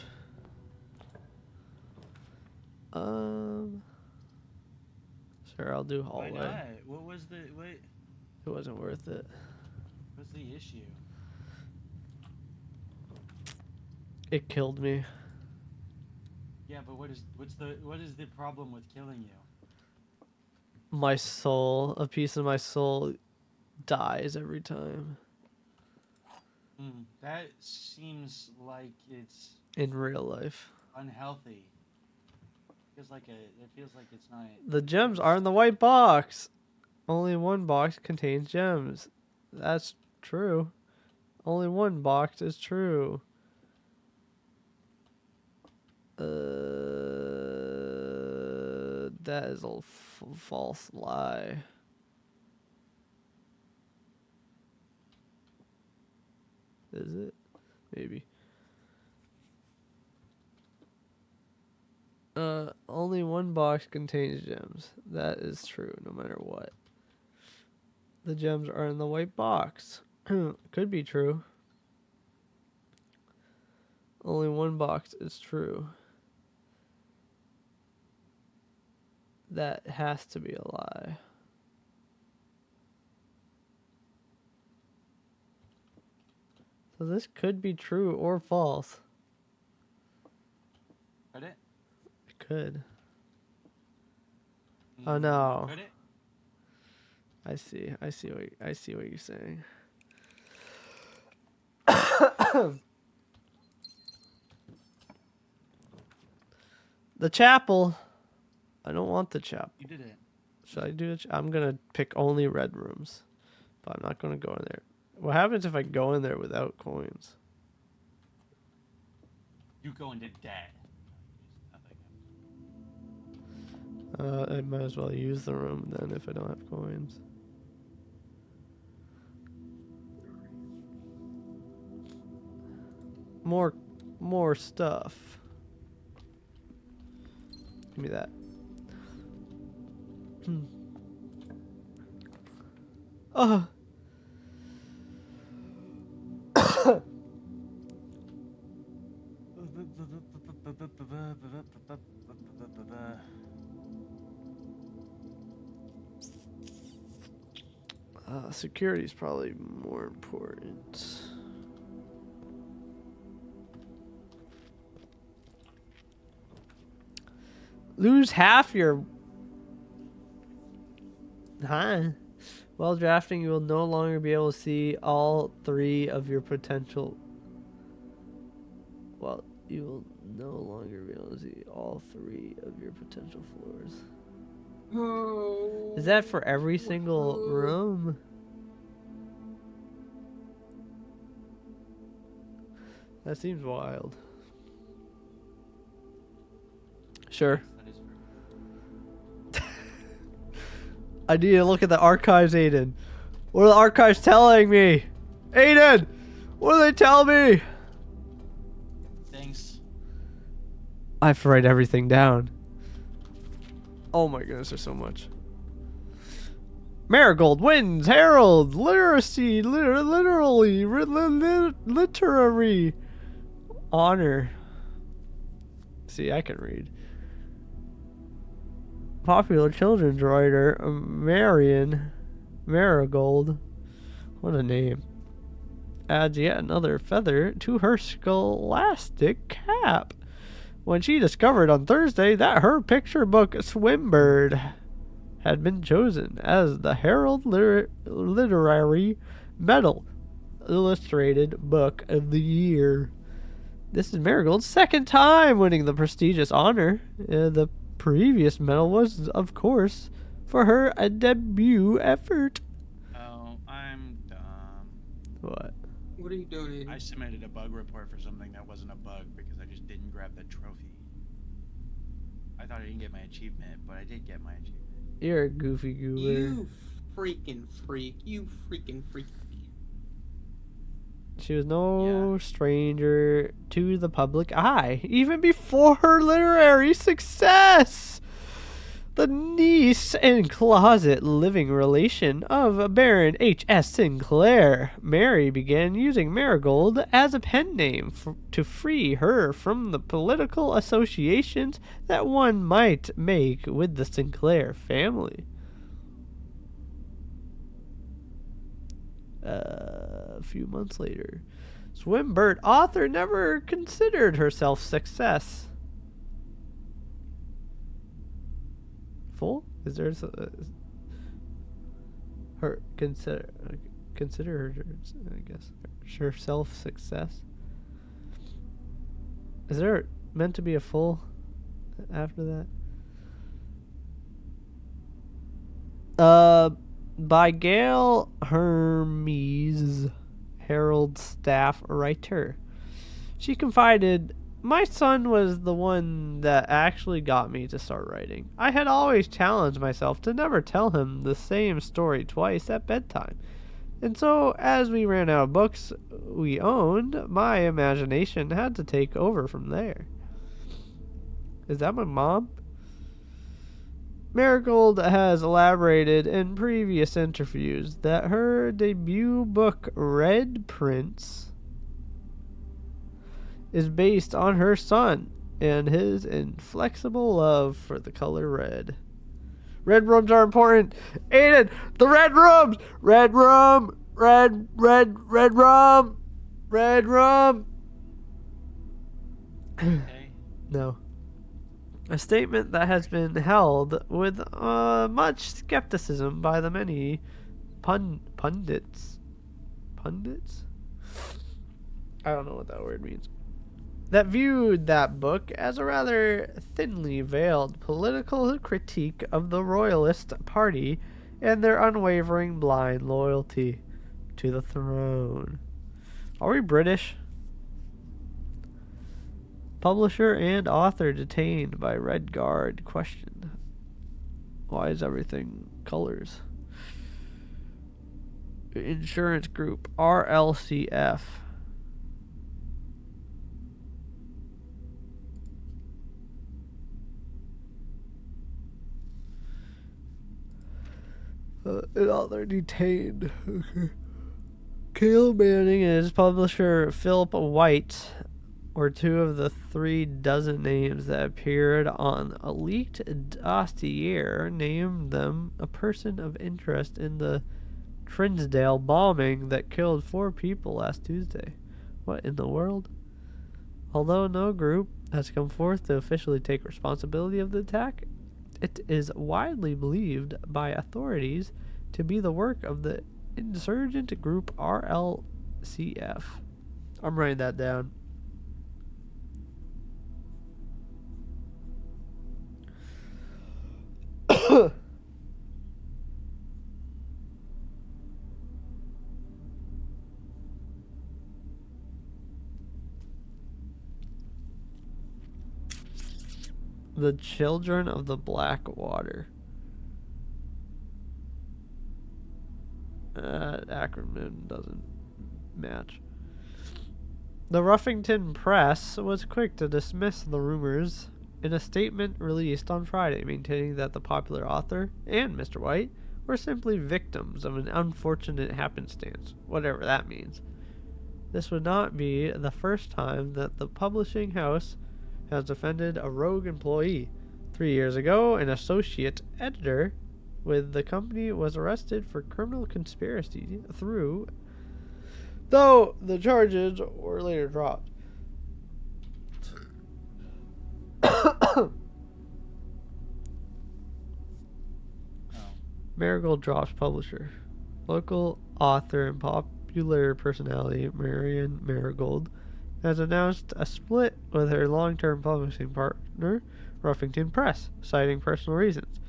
Sure, I'll do Why hallway. not? What was the It wasn't worth it. what's the issue? It killed me. Yeah, but what is the problem with killing you? my soul, a piece of my soul dies every time That seems like it's in real life. unhealthy. It feels like it's not. The gems are in the white box. Only one box contains gems. That's true. Only one box is true. That is a false lie. Is it? Maybe. Only one box contains gems. That is true, no matter what. The gems are in the white box. Could be true. Only one box is true. That has to be a lie. So this could be true or false. Could it? It could. Oh no. Could it? I see what you're saying. The chapel. I don't want the chapel. You did it. Should I do it? I'm gonna pick only red rooms, but I'm not gonna go in there. What happens if I go in there without coins? You go into debt. I might as well use the room then if I don't have coins. More stuff. Give me that. Oh. Security is probably more important. Lose half your... Huh? While drafting, you will no longer be able to see all three of your potential... Well, you will no longer be able to see all three of your potential floors. Oh. Is that for every single room? That seems wild. Sure. I need to look at the archives, Aiden. What are the archives telling me? Aiden! What do they tell me? Thanks. I have to write everything down. Oh my goodness, there's so much. Marigold wins Herald Literacy literally literary honor. See, I can read. Popular children's writer Marion Marigold, what a name, adds yet another feather to her scholastic cap when she discovered on Thursday that her picture book Swimbird had been chosen as the Herald Literary Medal Illustrated Book of the Year. This is Marigold's second time winning the prestigious honor. The previous medal was, of course, for her debut effort. Oh, I'm dumb. What? What are you doing? I submitted a bug report for something that wasn't a bug because I just didn't grab the trophy. I thought I didn't get my achievement, but I did get my achievement. You're a goofy goober. You freaking freak. You freaking freak. She was no stranger to the public eye, even before her literary success. The niece and closet living relation of Baron H.S. Sinclair, Mary began using Marigold as a pen name to free her from the political associations that one might make with the Sinclair family. A few months later, Swimbird author never considered herself success. Full? Is there her consider her, I guess, herself success? Is there meant to be a full after that? By Gail Hermes, Herald staff writer. She confided, "My son was the one that actually got me to start writing. I had always challenged myself to never tell him the same story twice at bedtime. And so, as we ran out of books we owned, my imagination had to take over from there." Is that my mom? Marigold has elaborated in previous interviews that her debut book, Red Prince, is based on her son and his inflexible love for the color red. Red rooms are important. Aiden, the red rooms! Red room! Red rum! Red rum! Okay. No. A statement that has been held with much skepticism by the many pundits. Pundits? I don't know what that word means. That viewed that book as a rather thinly veiled political critique of the Royalist Party and their unwavering blind loyalty to the throne. Are we British? Publisher and author detained by Red Guard questioned. Why is everything colors? Insurance group RLCF. And all they're detained. Okay. Caleb Manning and his publisher Philip White were two of the 36 names that appeared on a leaked dossier named them a person of interest in the Trinsdale bombing that killed 4 people last Tuesday. What in the world? Although no group has come forth to officially take responsibility of the attack, it is widely believed by authorities to be the work of the insurgent group RLCF. I'm writing that down. The Children of the Black Water. Acronym doesn't match. The Ruffington Press was quick to dismiss the rumors in a statement released on Friday, maintaining that the popular author and Mr. White were simply victims of an unfortunate happenstance, whatever that means. This would not be the first time that the publishing house has defended a rogue employee. 3 years ago, an associate editor with the company was arrested for criminal conspiracy though the charges were later dropped. Marigold drops publisher. Local author and popular personality Marion Marigold has announced a split with her long-term publishing partner, Ruffington Press, citing personal reasons.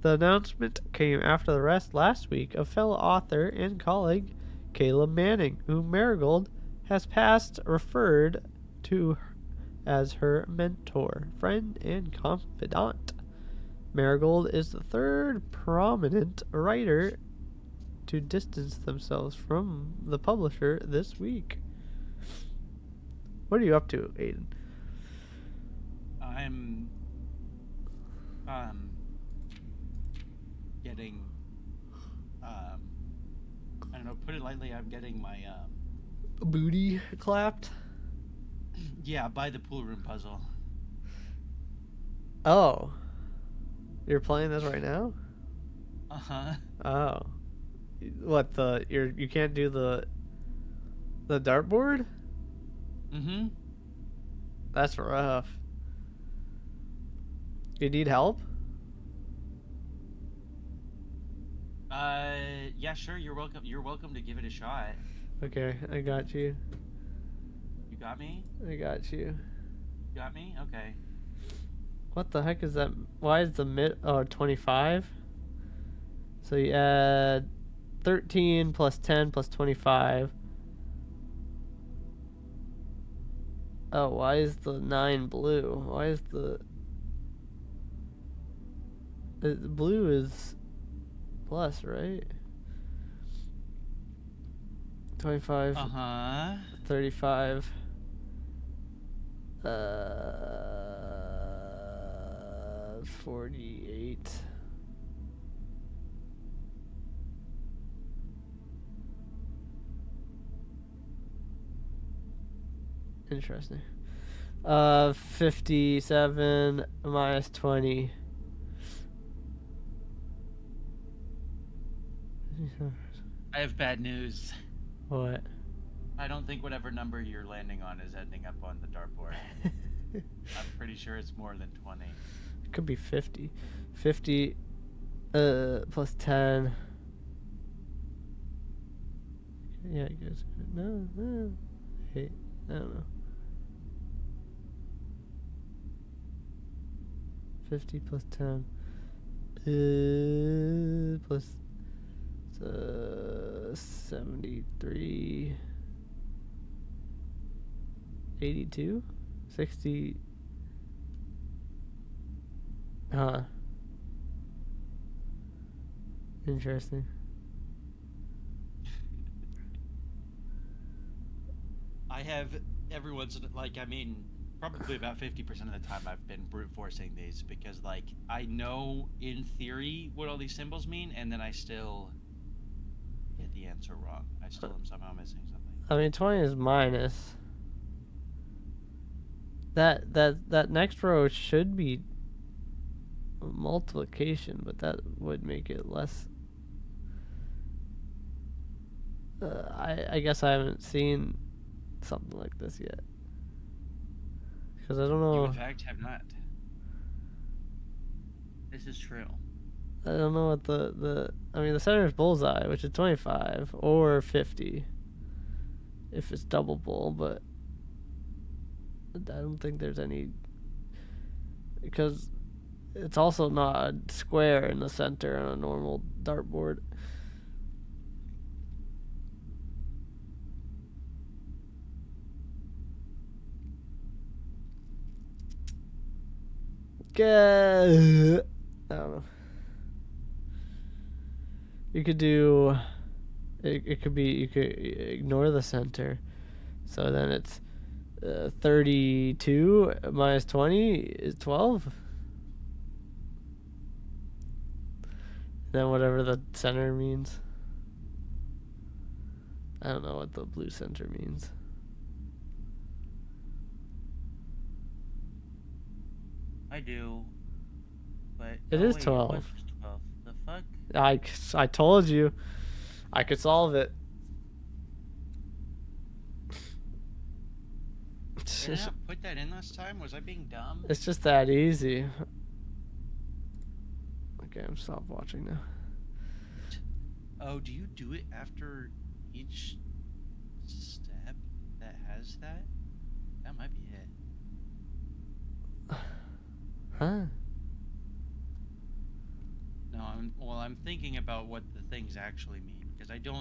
The announcement came after the arrest last week of fellow author and colleague Caleb Manning, whom Marigold has past referred to as her mentor, friend, and confidant. Marigold is the third prominent writer to distance themselves from the publisher this week. What are you up to, Aiden? I'm getting I don't know, put it lightly, I'm getting my Booty clapped? yeah, by the pool room puzzle. Oh. You're playing this right now? Uh-huh. Oh. What, you can't do the dartboard? Mm-hmm. That's rough. You need help? Yeah, sure. You're welcome. You're welcome to give it a shot. Okay, I got you. You got me? I got you. You got me? Okay. What the heck is that? Why is the mid? Oh, 25? So you add 13 plus 10 plus 25. Oh, why is the 9 blue? Why is the blue is plus, right? 25, Uh-huh. 35, 48. Interesting. 57 minus 20. I have bad news. What? I don't think whatever number you're landing on is ending up on the dartboard. I'm pretty sure it's more than 20. It could be 50. 50 plus 10. Yeah, I guess. No. Wait, I don't know. 50 plus 10. Plus 73. 82? 60. Huh. Interesting. I have every once in probably about 50% of the time I've been brute forcing these because like I know in theory what all these symbols mean and then I still get the answer wrong. I still am somehow missing something. I mean, 20 is minus. That next row should be multiplication, but that would make it less. I guess I haven't seen something like this yet. Because I don't You know. in fact have not. This is true. I don't know what I mean, the center is bullseye, which is 25 or 50 if it's double bull, but I don't think there's any, because it's also not a square in the center on a normal dartboard. I don't know. You could do. It could be. You could ignore the center, so then it's 32 minus 20 is 12. Then whatever the center means. I don't know what the blue center means. I do. But It is 12. It was just 12. The fuck? I told you I could solve it. Did I not put that in last time? Was I being dumb? It's just that easy. Okay, I'm stop watching now. Oh, do you do it after each step that has that? That might be it. Huh? No, I'm thinking about what the things actually mean because I do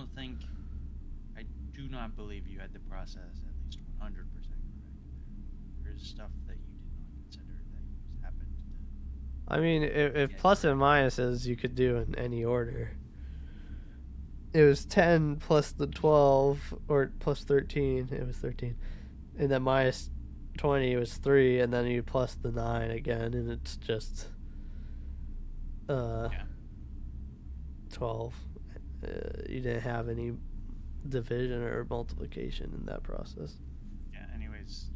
not believe you had the process at least 100% correct. There's stuff that you did not consider that you just happened to. I mean, if plus and minuses you could do in any order. It was 10 plus the 12, or plus 13. It was 13. And then minus 20 was 3, and then you plus the 9 again, and it's just 12. You didn't have any division or multiplication in that process. Yeah, anyways.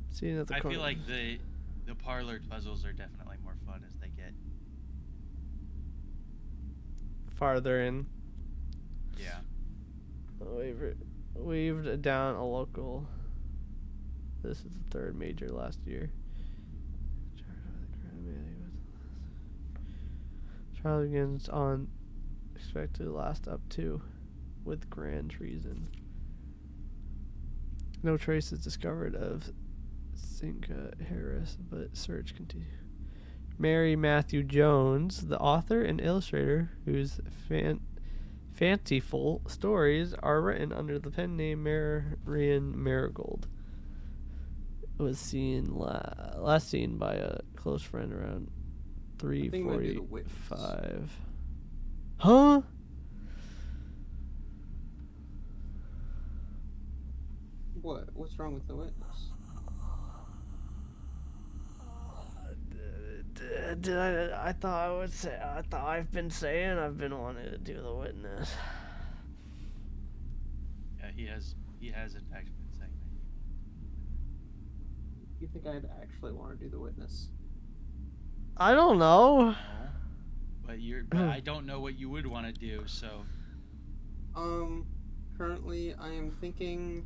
See you at the I corner. feel like the parlor puzzles are definitely more fun as they get farther in. Yeah. Weaved down a local. This is the third major last year. Trial begins on expected to last up to with grand treason. No trace is discovered of Zinka Harris, but search continues. Mary Matthew Jones, the author and illustrator, whose fanciful stories are written under the pen name Marion Marigold, was seen last seen by a close friend around think it might be The Witness. 3:45. Huh? What? What's wrong with The Witness? I thought I would say. I thought I've been saying I've been wanting to do The Witness. Yeah, he has in fact been saying that. You think I'd actually want to do The Witness? I don't know. No, but I don't know what you would want to do. So Currently I am thinking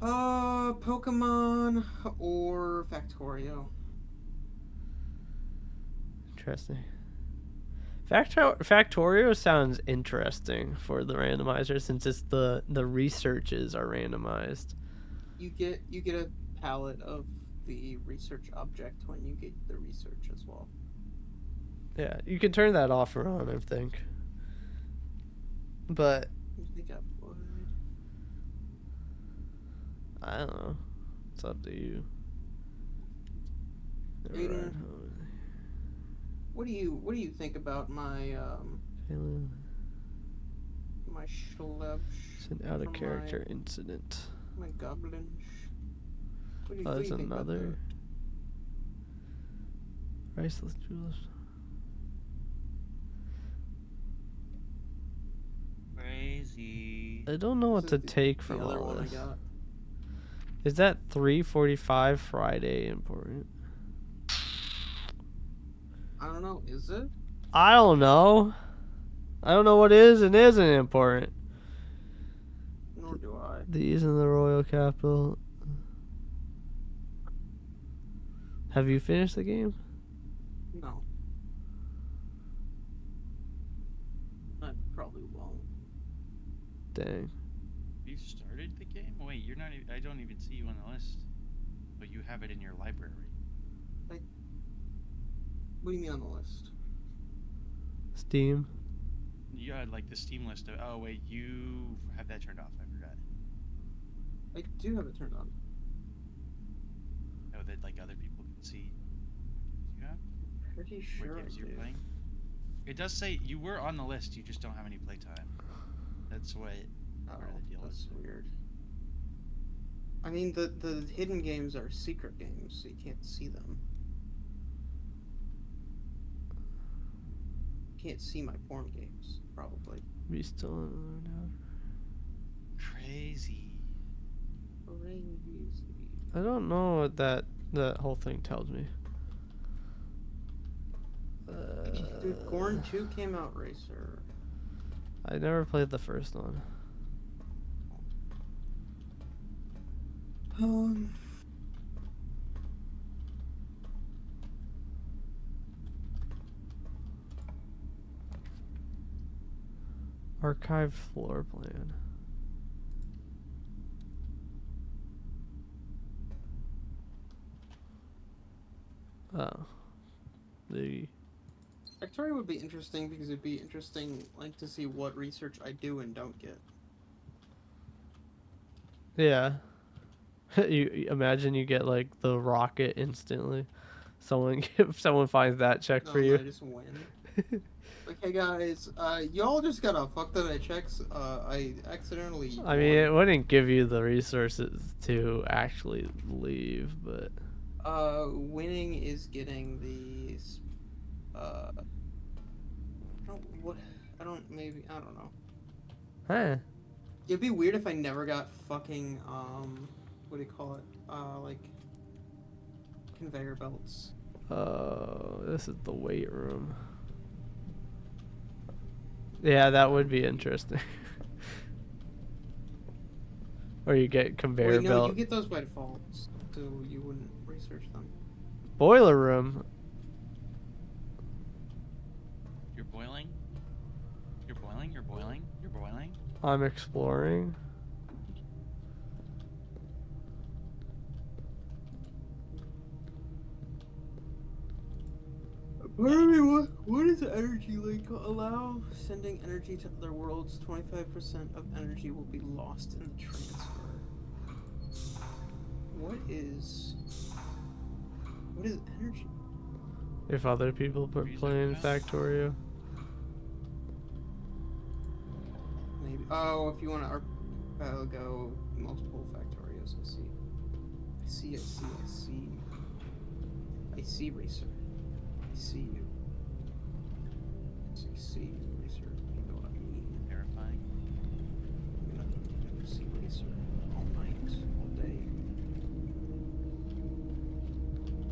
Pokemon or Factorio. Interesting. Factorio sounds interesting for the randomizer since it's the researches are randomized. You get a palette of the research object when you get the research as well. Yeah, you can turn that off or on, I think. But I think I would. I don't know. It's up to you. Aiden, what do you think about my my schleb? It's an out of character incident. My goblin. What do Oh, what do there's you think about another. Priceless jewels. crazy. I don't know what This to is take the from other all one this. I got? Is that 3:45 Friday important? I don't know. Is it? I don't know. I don't know what is and isn't important. Nor do I. These in the royal capital. Have you finished the game? No. I probably won't. Dang. You started the game? Wait, you're not. I don't even see you on the list. But you have it in your library. What do you mean on the list? Steam. You had like the Steam list of. Oh wait, you have that turned off. I forgot. I do have it turned on. Oh, that like other people can see. You have Pretty what sure I games you're do. playing. It does say you were on the list. You just don't have any playtime. That's what part of the deal That's is. weird. I mean, the hidden games are secret games, so you can't see them. You can't see my porn games, probably. Be still in now. Crazy. Crazy. I don't know what that whole thing tells me. Dude, Gorn 2 came out, Racer. I never played the first one. Archive floor plan. Oh. The Victoria would be interesting because it'd be interesting, like, to see what research I do and don't get. yeah. You imagine you get like the rocket instantly. Someone if someone finds that check No, for I you. just win. Like, hey guys, y'all just got a fuck ton of checks. I accidentally. I mean, it wouldn't give you the resources to actually leave, but Winning is getting these. I don't know. huh? It'd be weird if I never got fucking what do you call it? Like conveyor belts. Oh, this is the weight room. Yeah, that would be interesting. Or you get conveyor Wait, no, belt. you get those by default, so you wouldn't research them. Boiler room. You're boiling. You're boiling. You're boiling. I'm exploring. Apparently, what is the energy link? Allow sending energy to other worlds. 25% of energy will be lost in the transfer. What is energy? If other people put play in Factorio. Maybe. Oh, if you want to go multiple Factorios, I see. I see, Racer. I see you. I see you, Racer. You know what I mean. Terrifying. I'm gonna see Racer all night, all day.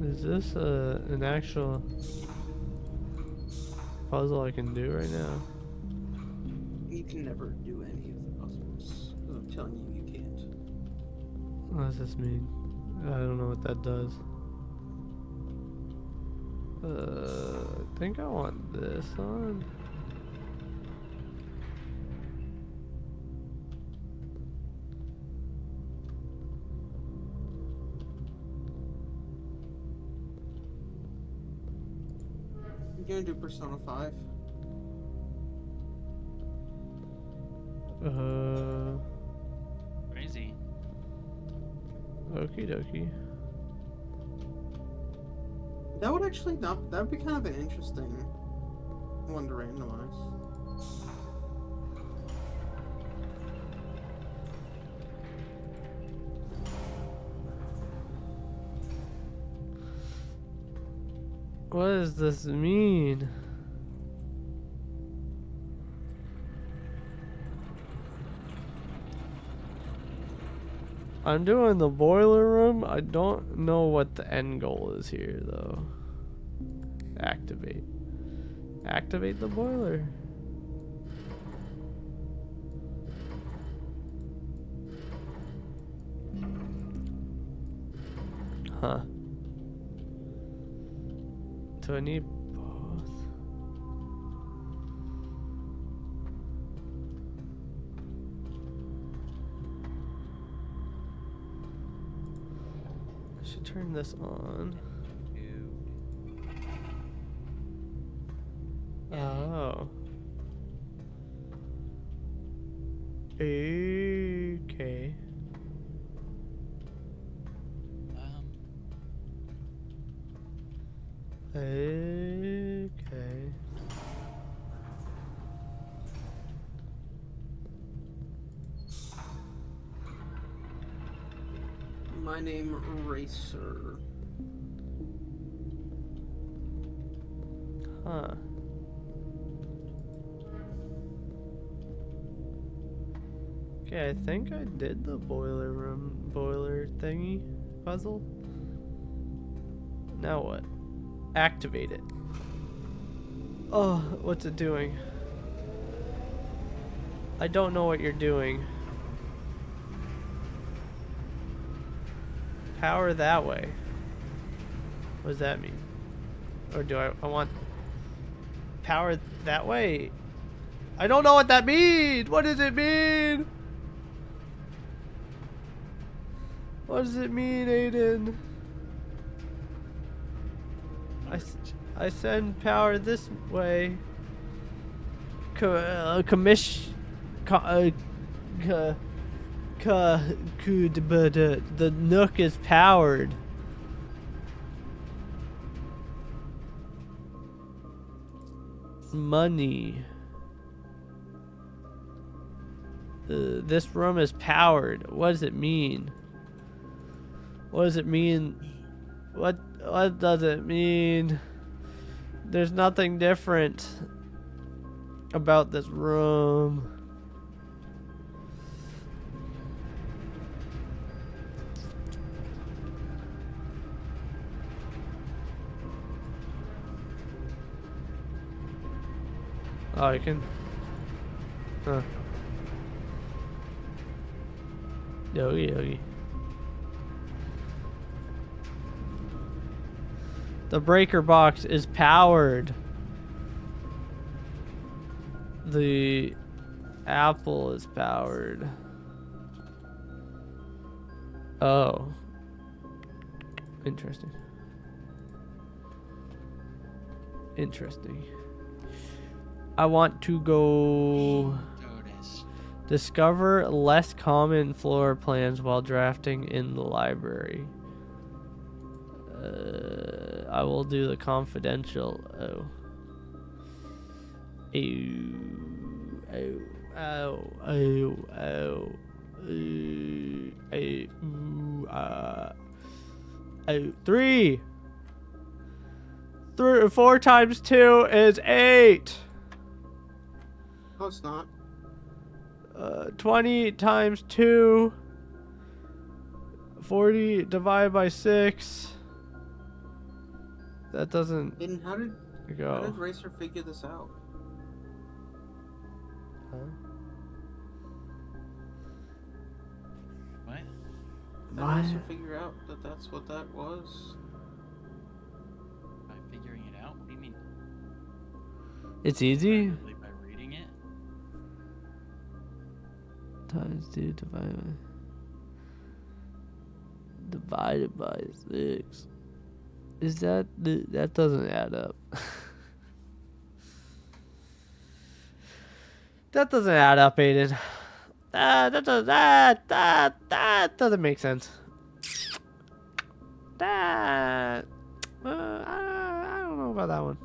Is this an actual puzzle I can do right now? You can never do any of the puzzles. 'Cause I'm telling you, you can't. What does this mean? I don't know what that does. I think I want this on. You're gonna do Persona 5. Crazy. Okie dokie. That would actually not. That would be kind of an interesting one to randomize. What does this mean? I'm doing the boiler room. I don't know what the end goal is here, though. Activate. Activate the boiler. Huh. Do I need both? I should turn this on. Oh. Okay. Okay. My name Racer. Huh. Okay, I think I did the boiler thingy puzzle. Now what? Activate it. Oh, what's it doing? I don't know what you're doing. Power that way. What does that mean? Or do I want power that way? I don't know what that means. What does it mean? What does it mean, Aiden? I send power this way. The Nook is powered. Money. This room is powered. What does it mean? What does it mean? What does it mean? There's nothing different about this room. Oh, you can. Huh. Yogi. The breaker box is powered. the apple is powered. Oh. Interesting. Interesting. I want to go Notice. discover less common floor plans while drafting in the library. I will do the confidential. Oh. Ew. Oh. Oh. Oh. Oh. Oh. 3. 4 times 2 is 8. No, it's not. 20 times 2. 40 divided by 6. That doesn't Aiden, how did go. Racer figure this out? Huh? What? How What? did Racer figure out that that's what that was? By figuring it out? What do you mean? It's easy. Probably by reading it? Times 2 divided by 6. Is that that doesn't add up? That doesn't add up, Aiden. That doesn't make sense. That I don't know about that one.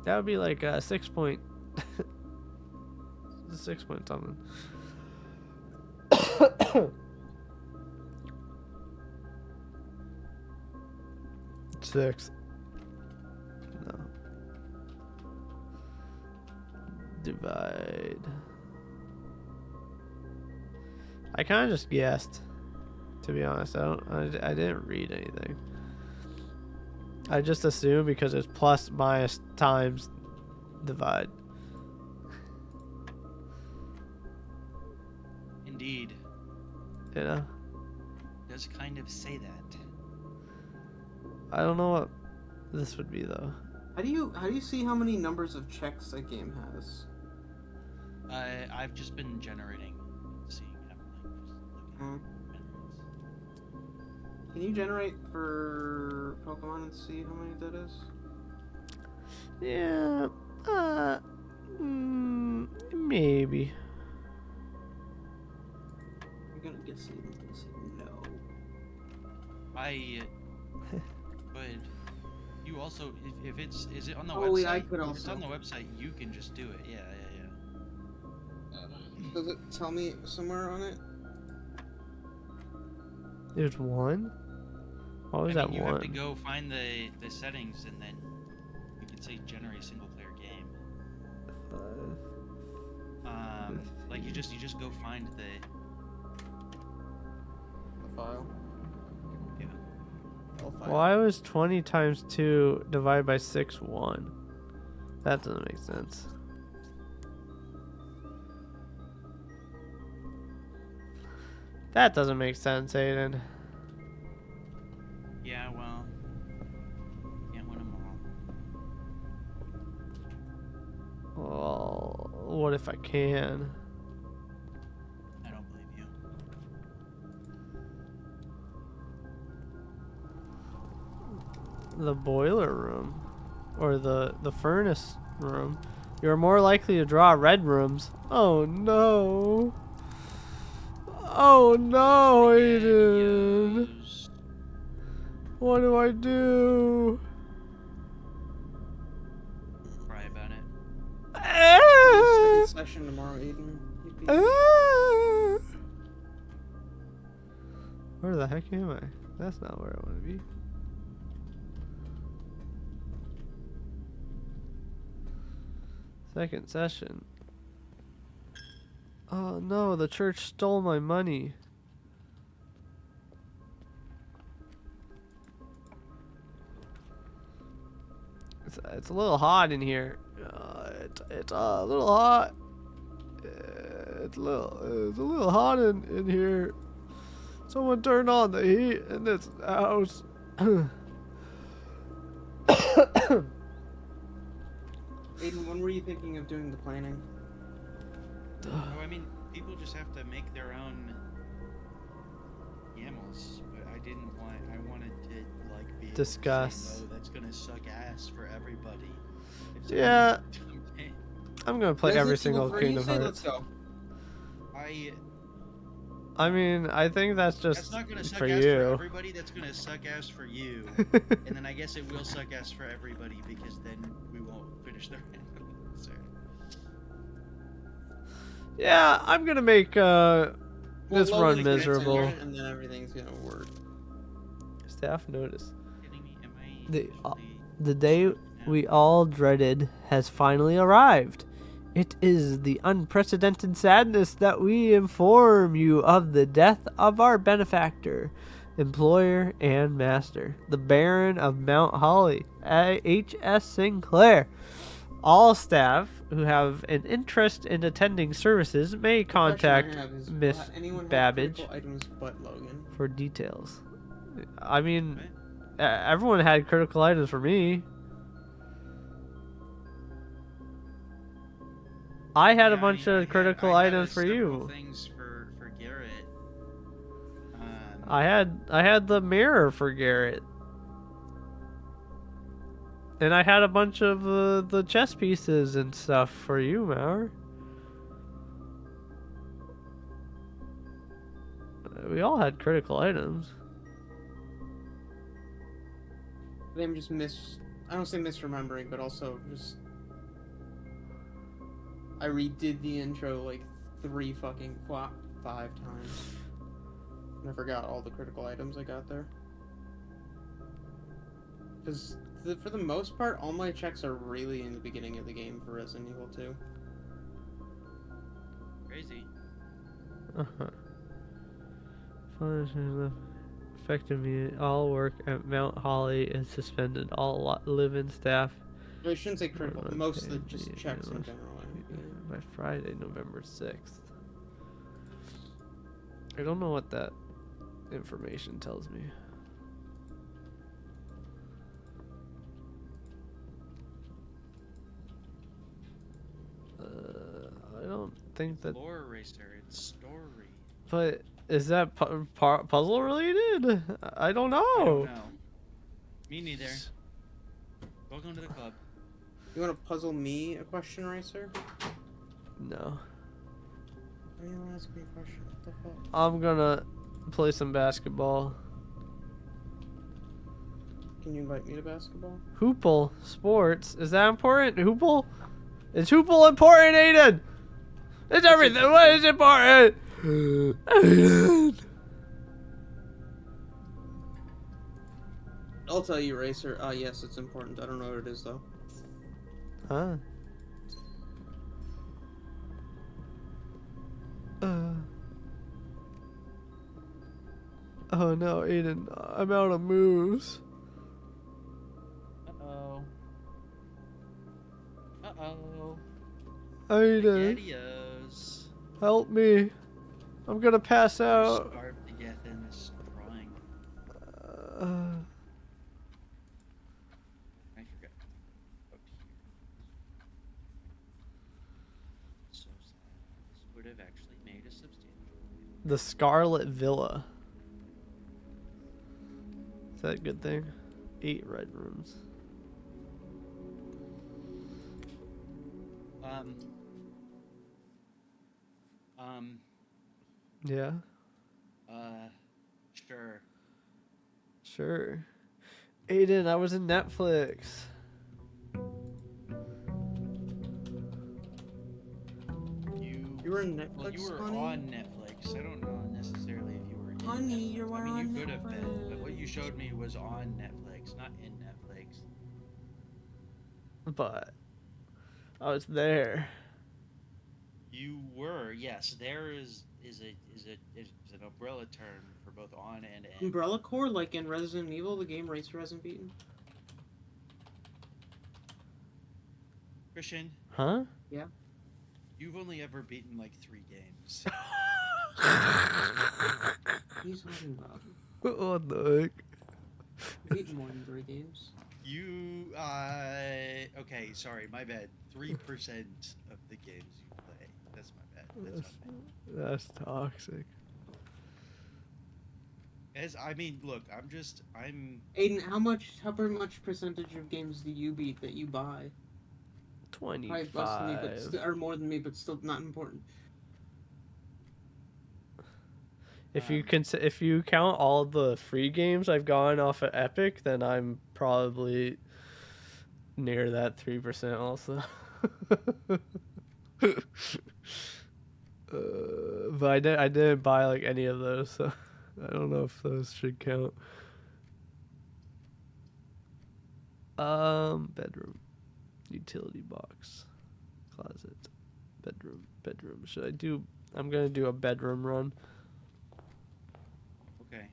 That would be like 6 point. 6 point something. 6. No. Divide. I kind of just guessed. To be honest, I didn't read anything. I just assumed because it's plus, minus, times, divide. Indeed. You know? It does kind of say that. I don't know what this would be though. How do you see how many numbers of checks a game has? I've just been generating, seeing everything, just looking at generates. Can you generate for Pokemon and see how many that is? Yeah. Maybe. I'm gonna guess no. I could. You also, if it's, is it on the Oh, website? yeah, I could If it's also. on the website, you can just do it. Yeah. Does it tell me somewhere on it? There's one? What was that you one? have to go find the settings and then you can say generate single player game. Like you just go find the File. yeah. File. Why was 20 times 2 divided by 6 1? That doesn't make sense. That doesn't make sense, Aiden. Yeah, well, can't win them all. Well, what if I can? I don't believe you. The boiler room. Or the furnace room. You're more likely to draw red rooms. Oh no. Oh no, Aiden. Spaghettios. What do I do? Cry about it. Second session tomorrow, Aiden. Yippee. Where the heck am I? That's not where I want to be. Second session. Oh no, the church stole my money. It's a little hot in here. It's a little hot. It's a little hot in here. Someone turn on the heat in this house. Aiden, when were you thinking of doing the planning? Oh, I mean, people just have to make their own YAMLs, but I didn't want. I wanted to like be able to Discuss. say, no, that's gonna suck ass for everybody. If Yeah. somebody- I'm gonna play every single Kingdom Let's Hearts. go. I mean, I think that's That's just not gonna suck for ass for you. everybody. That's gonna suck ass for you, and then I guess it will suck ass for everybody because then we won't finish the random answer. Yeah, I'm gonna make this Logan's run gonna miserable. enter, and then everything's gonna work. Staff notice. Kidding me? Am I The actually the day now? we all dreaded has finally arrived. It is the unprecedented sadness that we inform you of the death of our benefactor, employer, and master, the Baron of Mount Holly, H.S. Sinclair. All staff who have an interest in attending services may contact Miss Babbage Items but Logan. for details. I mean, everyone had critical items for me. I had a bunch of critical items for you. Things for Garrett. I had the mirror for Garrett. And I had a bunch of the chess pieces and stuff for you, Mauer. We all had critical items. I'm just I don't say misremembering, but also just I redid the intro like 5 times. And I forgot all the critical items I got there. Because for the most part, all my checks are really in the beginning of the game for Resident Evil 2. Crazy. Effectively, all work at Mount Holly is suspended. All live-in staff. I shouldn't say critical. Most of the just checks in general. By Friday, November 6th. I don't know what that information tells me. I don't think that. Lore Racer, it's story. But is that puzzle related? I don't know. I don't know. Me neither. Welcome to the club. You want to puzzle me a question, Racer? No. Why do you want to ask me a question? What the fuck? I'm gonna play some basketball. Can you invite me to basketball? Hoople sports. Is that important? Hoople? Is Hoople important, Aiden? It's everything. What is important? Aiden. I'll tell you, Racer. Yes, it's important. I don't know what it is, though. Huh? Oh no, Aiden. I'm out of moves. Uh-oh. Uh-oh. Aiden, Spaghettios. help me. I'm gonna pass You're out. starved to death in this drawing. I forgot. Up here. So sad. This would have actually made a substantial. The Scarlet Villa. Is that a good thing? 8 red rooms. Yeah. Sure. Sure. Aiden, I was in Netflix. You were in Netflix, Well, you were honey? on Netflix. I don't know necessarily if you were in Honey, Netflix. you were I mean, on you could have been, Netflix. but what you showed me was on Netflix, not in Netflix. But I was there. You were, yes. There is an umbrella term for both on and in. Umbrella Corps, like in Resident Evil, the game Racer hasn't beaten? Christian, Huh? Yeah. you've only ever beaten like 3 games. What are you talking about? What the heck? I've beaten more than 3 games. You okay, sorry, my bad. 3% of the games you play. That's my bad. That's on me. That's toxic. As I mean, look, I'm Aiden, how much percentage of games do you beat that you buy? Probably less than me, but 25. or more than me, but still not important. If you count all the free games I've gotten off of Epic, then I'm probably near that 3% also. But I didn't buy like any of those, so I don't know if those should count. Bedroom, utility box, closet, bedroom. Should I do? I'm gonna do a bedroom run. okay.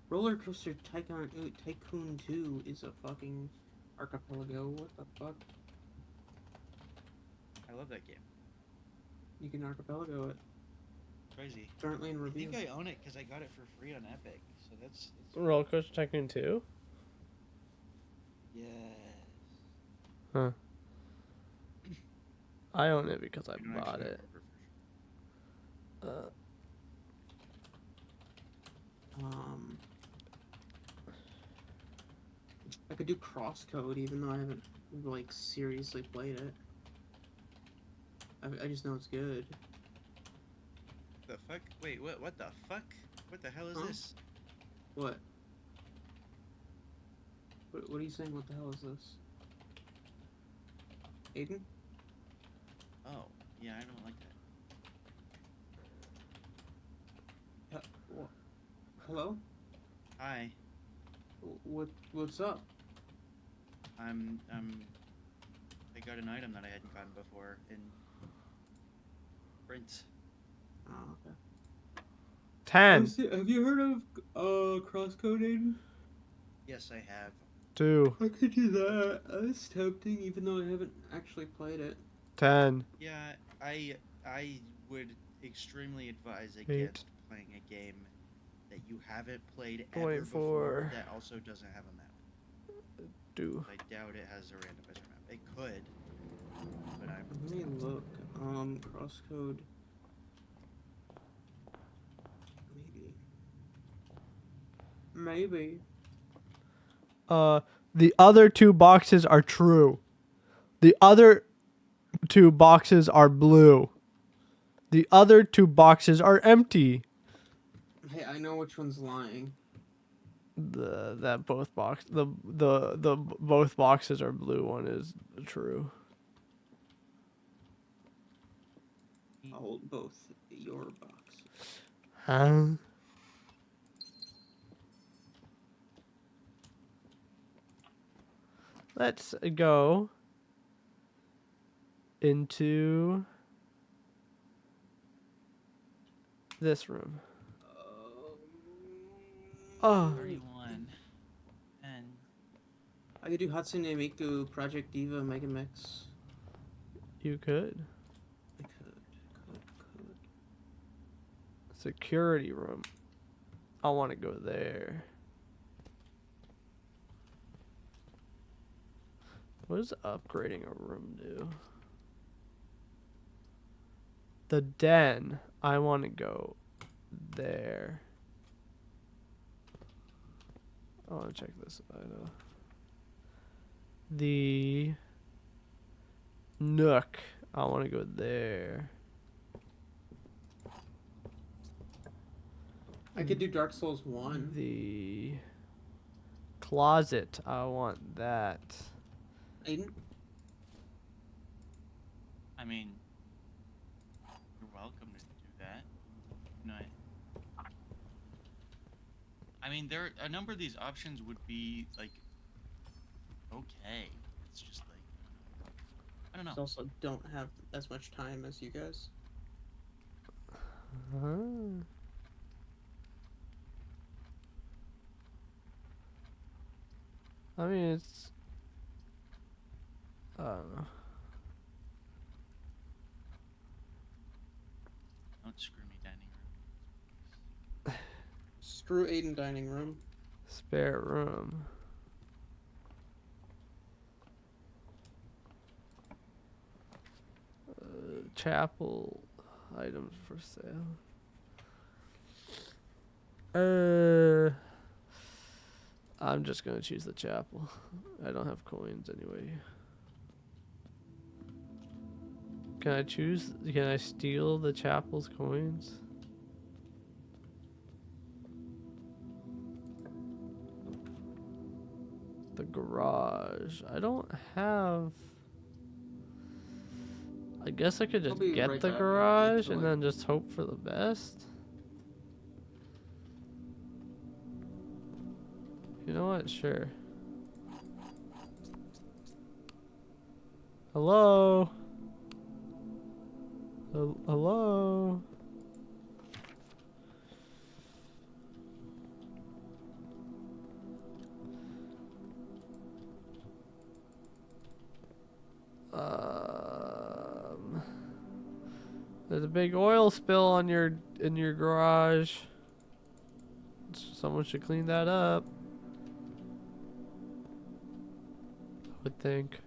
Roller Coaster Tycoon 2 is a fucking archipelago. What the fuck? I love that game. You can archipelago it. Crazy. Currently in I review. think I own it because I got it for free on Epic. So that's Roller Coaster Tycoon 2? yes. Huh. I own it because I I don't bought actually it. remember for sure. I could do Crosscode even though I haven't like seriously played it. I just know it's good. The fuck? Wait, what the fuck? What the hell is Huh? this? What? What are you saying? What the hell is this? Aiden? Oh, yeah, I don't like that. Hello? Hi. What's up? I got an item that I hadn't gotten before in print. Oh, okay. 10. Have you heard of Crosscode, Aiden? Yes, I have. 2. I could do that. It's tempting, even though I haven't actually played it. 10. Yeah, I would extremely advise 8. against playing a game that you haven't played ever 24. before that also doesn't have a map. 2. I doubt it has a randomizer map. It could, but Let me look. Crosscode. Maybe. The other 2 boxes are true. The other 2 boxes are blue. The other 2 boxes are empty. Hey, I know which one's lying. The both boxes are blue. One is true. I'll hold both your boxes. Huh? Let's go into this room. Oh. 31. And I could do Hatsune Miku, Project Diva, Mega Mix. You could. I could. Security room. I want to go there. What does upgrading a room do? The den. I want to go there. I want to check this out. The nook. I want to go there. I could do Dark Souls 1. The closet. I want that. Aiden? I mean, you're welcome to do that. No. I mean, there a number of these options would be like okay. It's just like I don't know. I also don't have as much time as you guys. I mean, it's. I don't know. Don't screw me, dining room. Screw Aiden dining room. Spare room. Chapel items for sale. I'm just gonna choose the chapel. I don't have coins anyway. Can I choose? Can I steal the chapel's coins? The garage. I don't have. I guess I could just Probably get right the back, yeah, garage and totally. then just hope for the best. You know what? Sure. Hello? Hello? There's a big oil spill on in your garage. Someone should clean that up. I would think.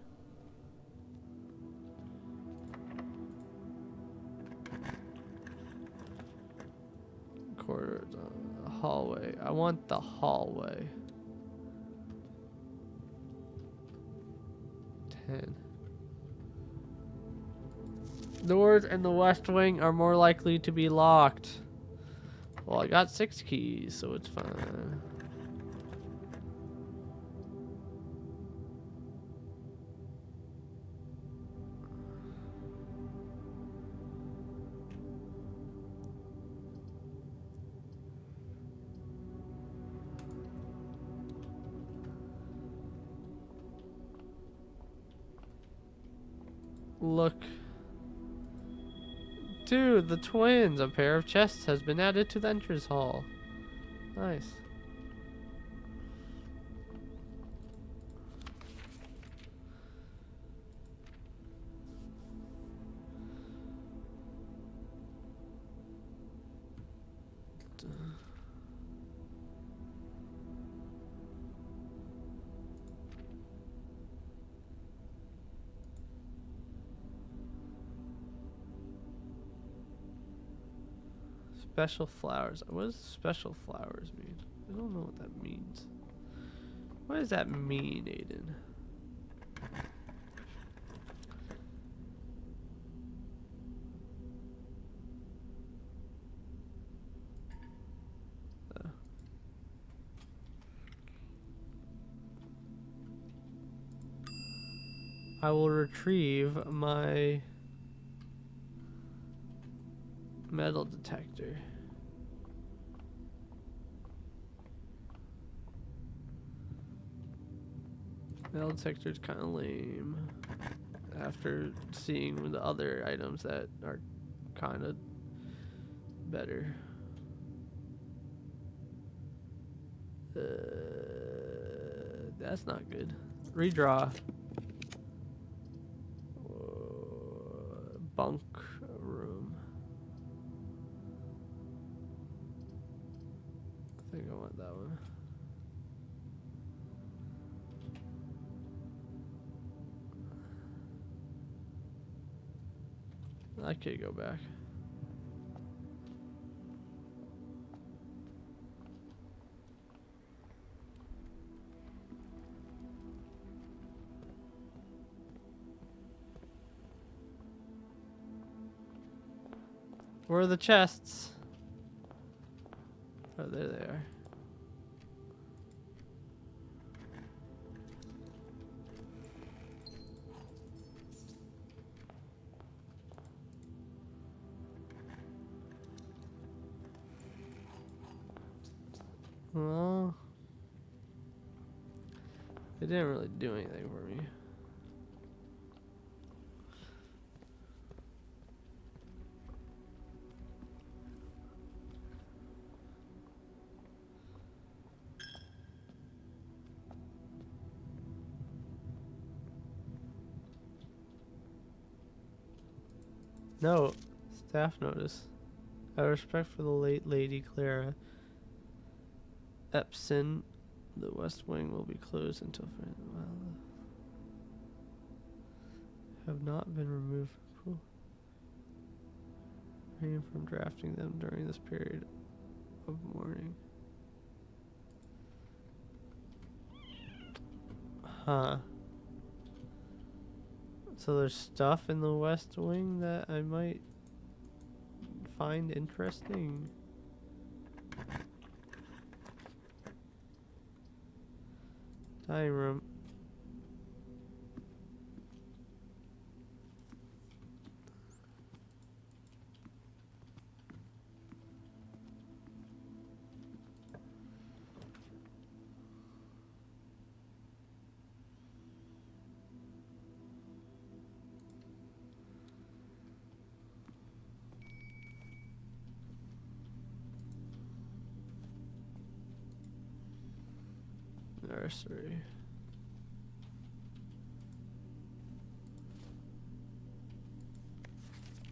Quarters, hallway. I want the hallway. 10. Doors in the west wing are more likely to be locked. Well, I got 6 keys, so it's fine. Look. Dude, the twins. A pair of chests has been added to the entrance hall. Nice. Special flowers. What does special flowers mean? I don't know what that means. What does that mean, Aiden? I will retrieve my metal detector. Metal detector's kind of lame after seeing the other items that are kind of better. That's not good. Redraw. Bunk room. I think I want that one. I could go back. Where are the chests? Oh, there they are. Well, they didn't really do anything for me. No, staff notice. Out of respect for the late Lady Clara Epson, the West Wing will be closed until have not been removed from drafting them during this period of mourning. Huh. So there's stuff in the West Wing that I might find interesting. Dining room. Nursery.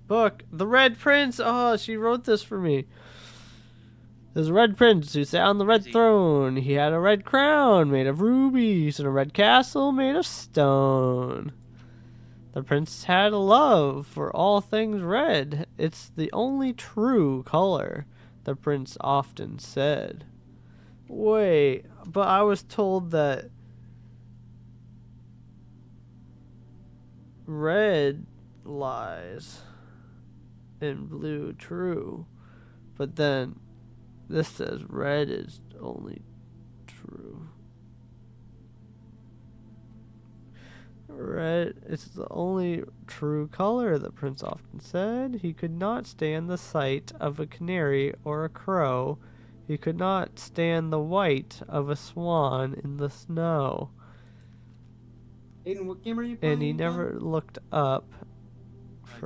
Book, The Red Prince. Oh, she wrote this for me. There's a red prince who sat on the red throne. He had a red crown made of rubies and a red castle made of stone. The prince had a love for all things red. It's the only true color, the prince often said. Wait, but I was told that red lies and blue true. But then this says red is only true. Red is the only true color, the prince often said. He could not stand the sight of a canary or a crow. He could not stand the white of a swan in the snow. Aiden, what game are you playing? And he never looked up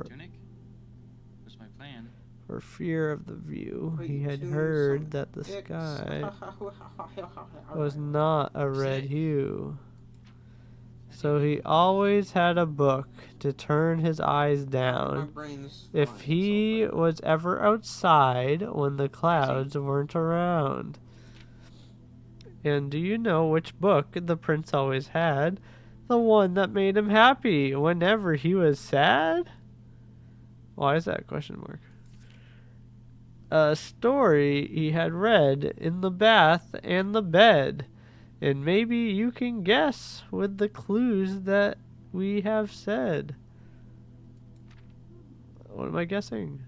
Tunic? That's my plan. for fear of the view. Wait, He had choose heard some that the X. sky was not a red hue. So he always had a book to turn his eyes My down. brain's If fine, he so was ever outside when the clouds weren't around. And do you know which book the prince always had? The one that made him happy whenever he was sad? Why is that a question mark? A story he had read in the bath and the bed. And maybe you can guess with the clues that we have said. What am I guessing?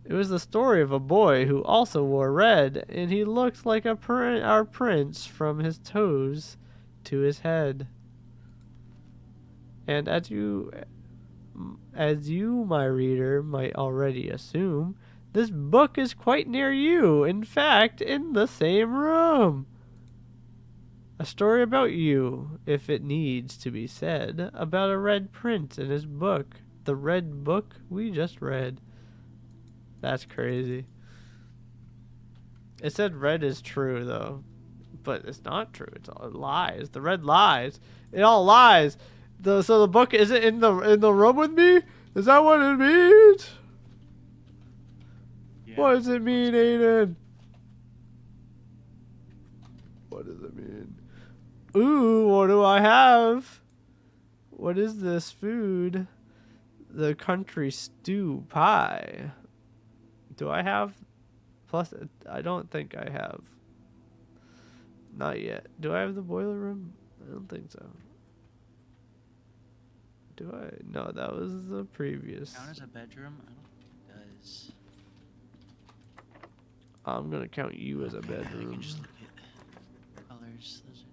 It was the story of a boy who also wore red, and he looked like our prince from his toes to his head. And as you, my reader, might already assume, this book is quite near you. In fact, in the same room. A story about you, if it needs to be said, about a red prince and his book. The red book we just read. That's crazy. It said red is true, though. but it's not true. It's all lies. The red lies. It all lies. So the book isn't in the room with me? Is that what it means? Yeah, What does it that's mean, what's- Aiden? What does it mean? Ooh, what do I have? What is this food? The country stew pie. Do I have plus? I don't think I have. Not yet. Do I have the boiler room? I don't think so. Do I? No, that was the previous. Count as a bedroom? I don't think it does. I'm gonna count you as a Okay, I bedroom. can just look at colors. Those are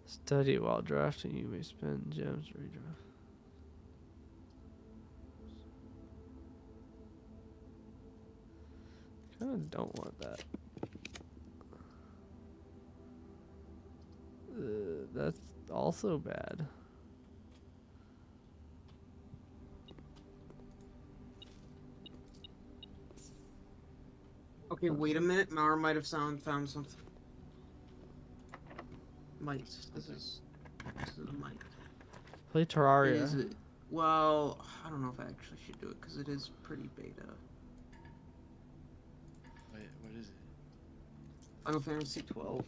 Study while drafting. You may spend gems redraft. Kind of don't want that. That's also bad. Okay, wait a minute. Mara might have found something. Mice. This is a mic. Play Terraria. Is it? Well, I don't know if I actually should do it because it is pretty beta. what is it? Final Fantasy 12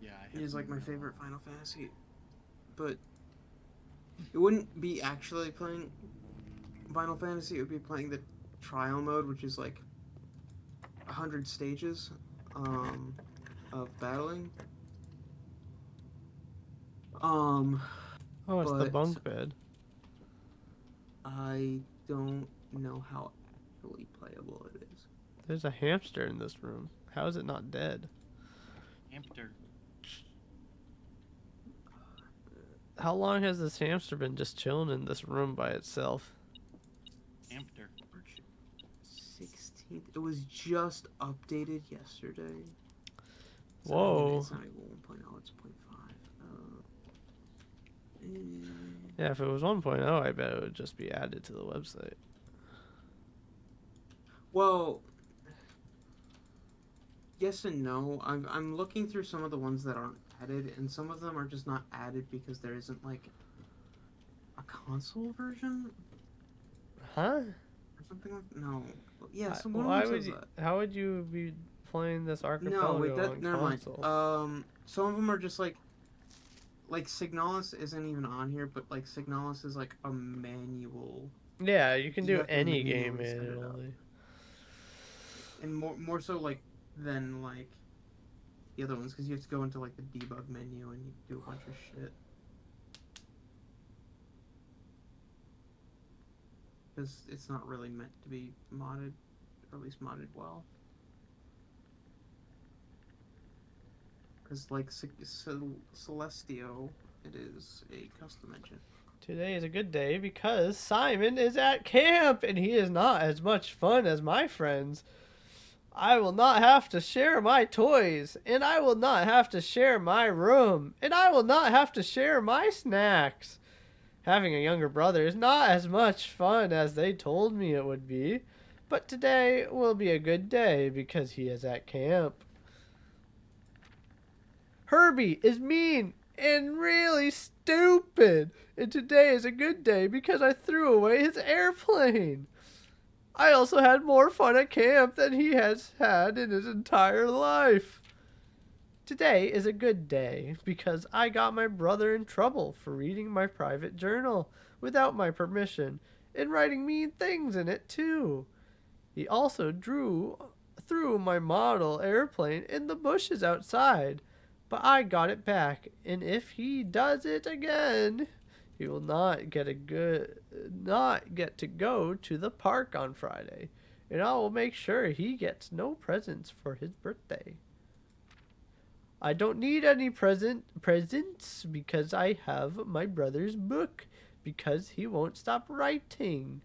Yeah, I have is like my no- favorite Final Fantasy, but it wouldn't be actually playing Final Fantasy. It would be playing the trial mode, which is like 100 stages of battling. Oh, it's the but- bunk bed. I don't know how actually playable it is. There's a hamster in this room. How is it not dead? Hamster. How long has this hamster been just chilling in this room by itself? Hamster. March 16th. It was just updated yesterday. It's not even- Whoa. It's not even 1.0, it's 0.5. Yeah, if it was 1.0, I bet it would just be added to the website. Well, yes and no. I'm looking through some of the ones that aren't added, and some of them are just not added because there isn't like a console version Huh? or something like. No, yeah. Some one Why of them would says you? that. How would you be playing this No, archipelago wait, that on never console? mind. Some of them are just like Signalis isn't even on here, but like Signalis is like a manual, Yeah, you can you do have to any game manually set it up. manually. and more so like than like the other ones because you have to go into like the debug menu and you do a bunch of shit. Because it's not really meant to be modded, or at least modded well. Because like Celestio, it is a custom engine. Today is a good day because Simon is at camp and he is not as much fun as my friends. I will not have to share my toys, and I will not have to share my room, and I will not have to share my snacks. Having a younger brother is not as much fun as they told me it would be, but today will be a good day because he is at camp. Herbie is mean and really stupid, and today is a good day because I threw away his airplane. I also had more fun at camp than he has had in his entire life. Today is a good day because I got my brother in trouble for reading my private journal without my permission and writing mean things in it too. He also threw my model airplane in the bushes outside, but I got it back, and if he does it again, he will not get to go to the park on Friday, and I will make sure he gets no presents for his birthday. I don't need any presents because I have my brother's book because he won't stop writing.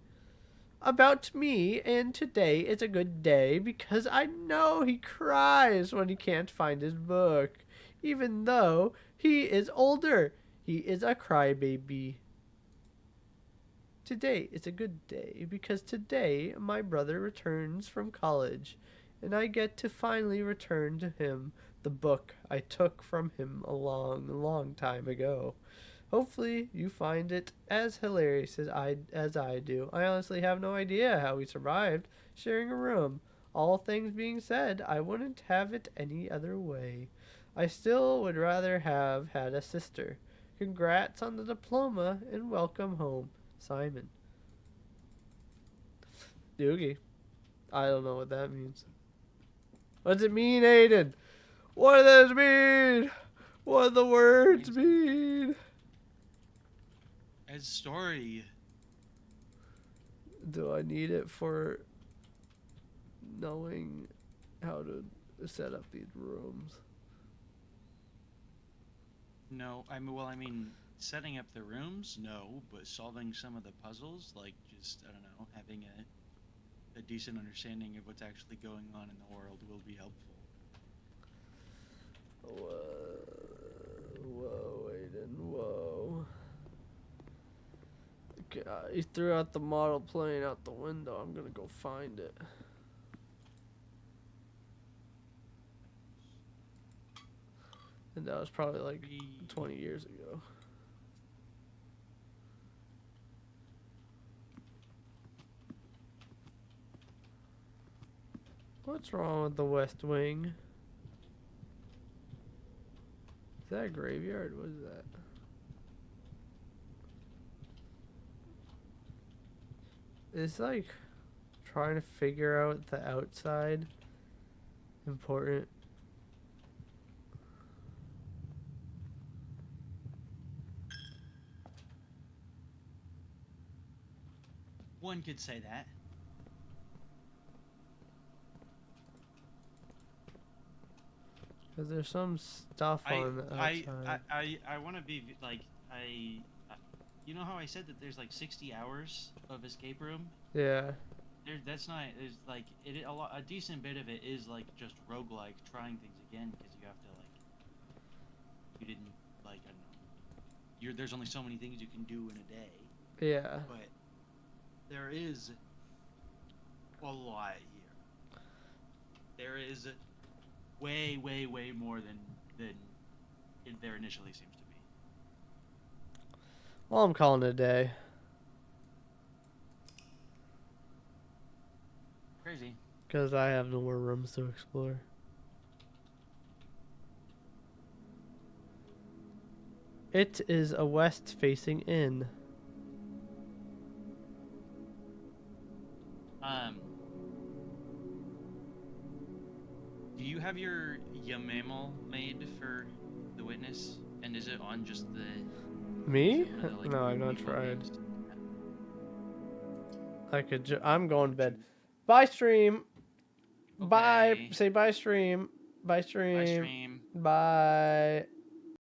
about me, and today is a good day because I know he cries when he can't find his book. Even though he is older, he is a crybaby. Today is a good day because today my brother returns from college, and I get to finally return to him the book I took from him a long, long time ago. Hopefully, you find it as hilarious as I do. I honestly have no idea how we survived sharing a room. All things being said, I wouldn't have it any other way. I still would rather have had a sister. Congrats on the diploma and welcome home, Simon. Doogie. I don't know what that means. What does it mean, Aiden? What does it mean? What do the words mean? As story. Do I need it for knowing how to set up these rooms? No, I mean, setting up the rooms, no, but solving some of the puzzles, like just, I don't know, having a decent understanding of what's actually going on in the world will be helpful. Whoa, Aiden, whoa. God, he threw out the model plane out the window. I'm gonna go find it. And that was probably like 20 years ago. What's wrong with the West Wing? Is that a graveyard? What is that? It's like trying to figure out the outside important. One could say that. Because there's some stuff on the outside. I want to be like, you know how I said that there's like 60 hours of escape room? Yeah. That's not, there's like, a decent bit of it is like just roguelike, trying things again, because you have to like, you didn't, like, I don't know, there's only so many things you can do in a day. Yeah. But there is a lot here. There is way, way, way more than there initially seems to be. Well, I'm calling it a day. Crazy. Because I have no more rooms to explore. It is a west-facing inn. Do you have your Yamamal made for the witness? And is it on just the... Me? Like, No, I've not Yamamal tried. games? I could. I'm going to bed. Bye, stream. Bye. Okay. Say bye, stream. Bye, stream. Bye, stream. Bye.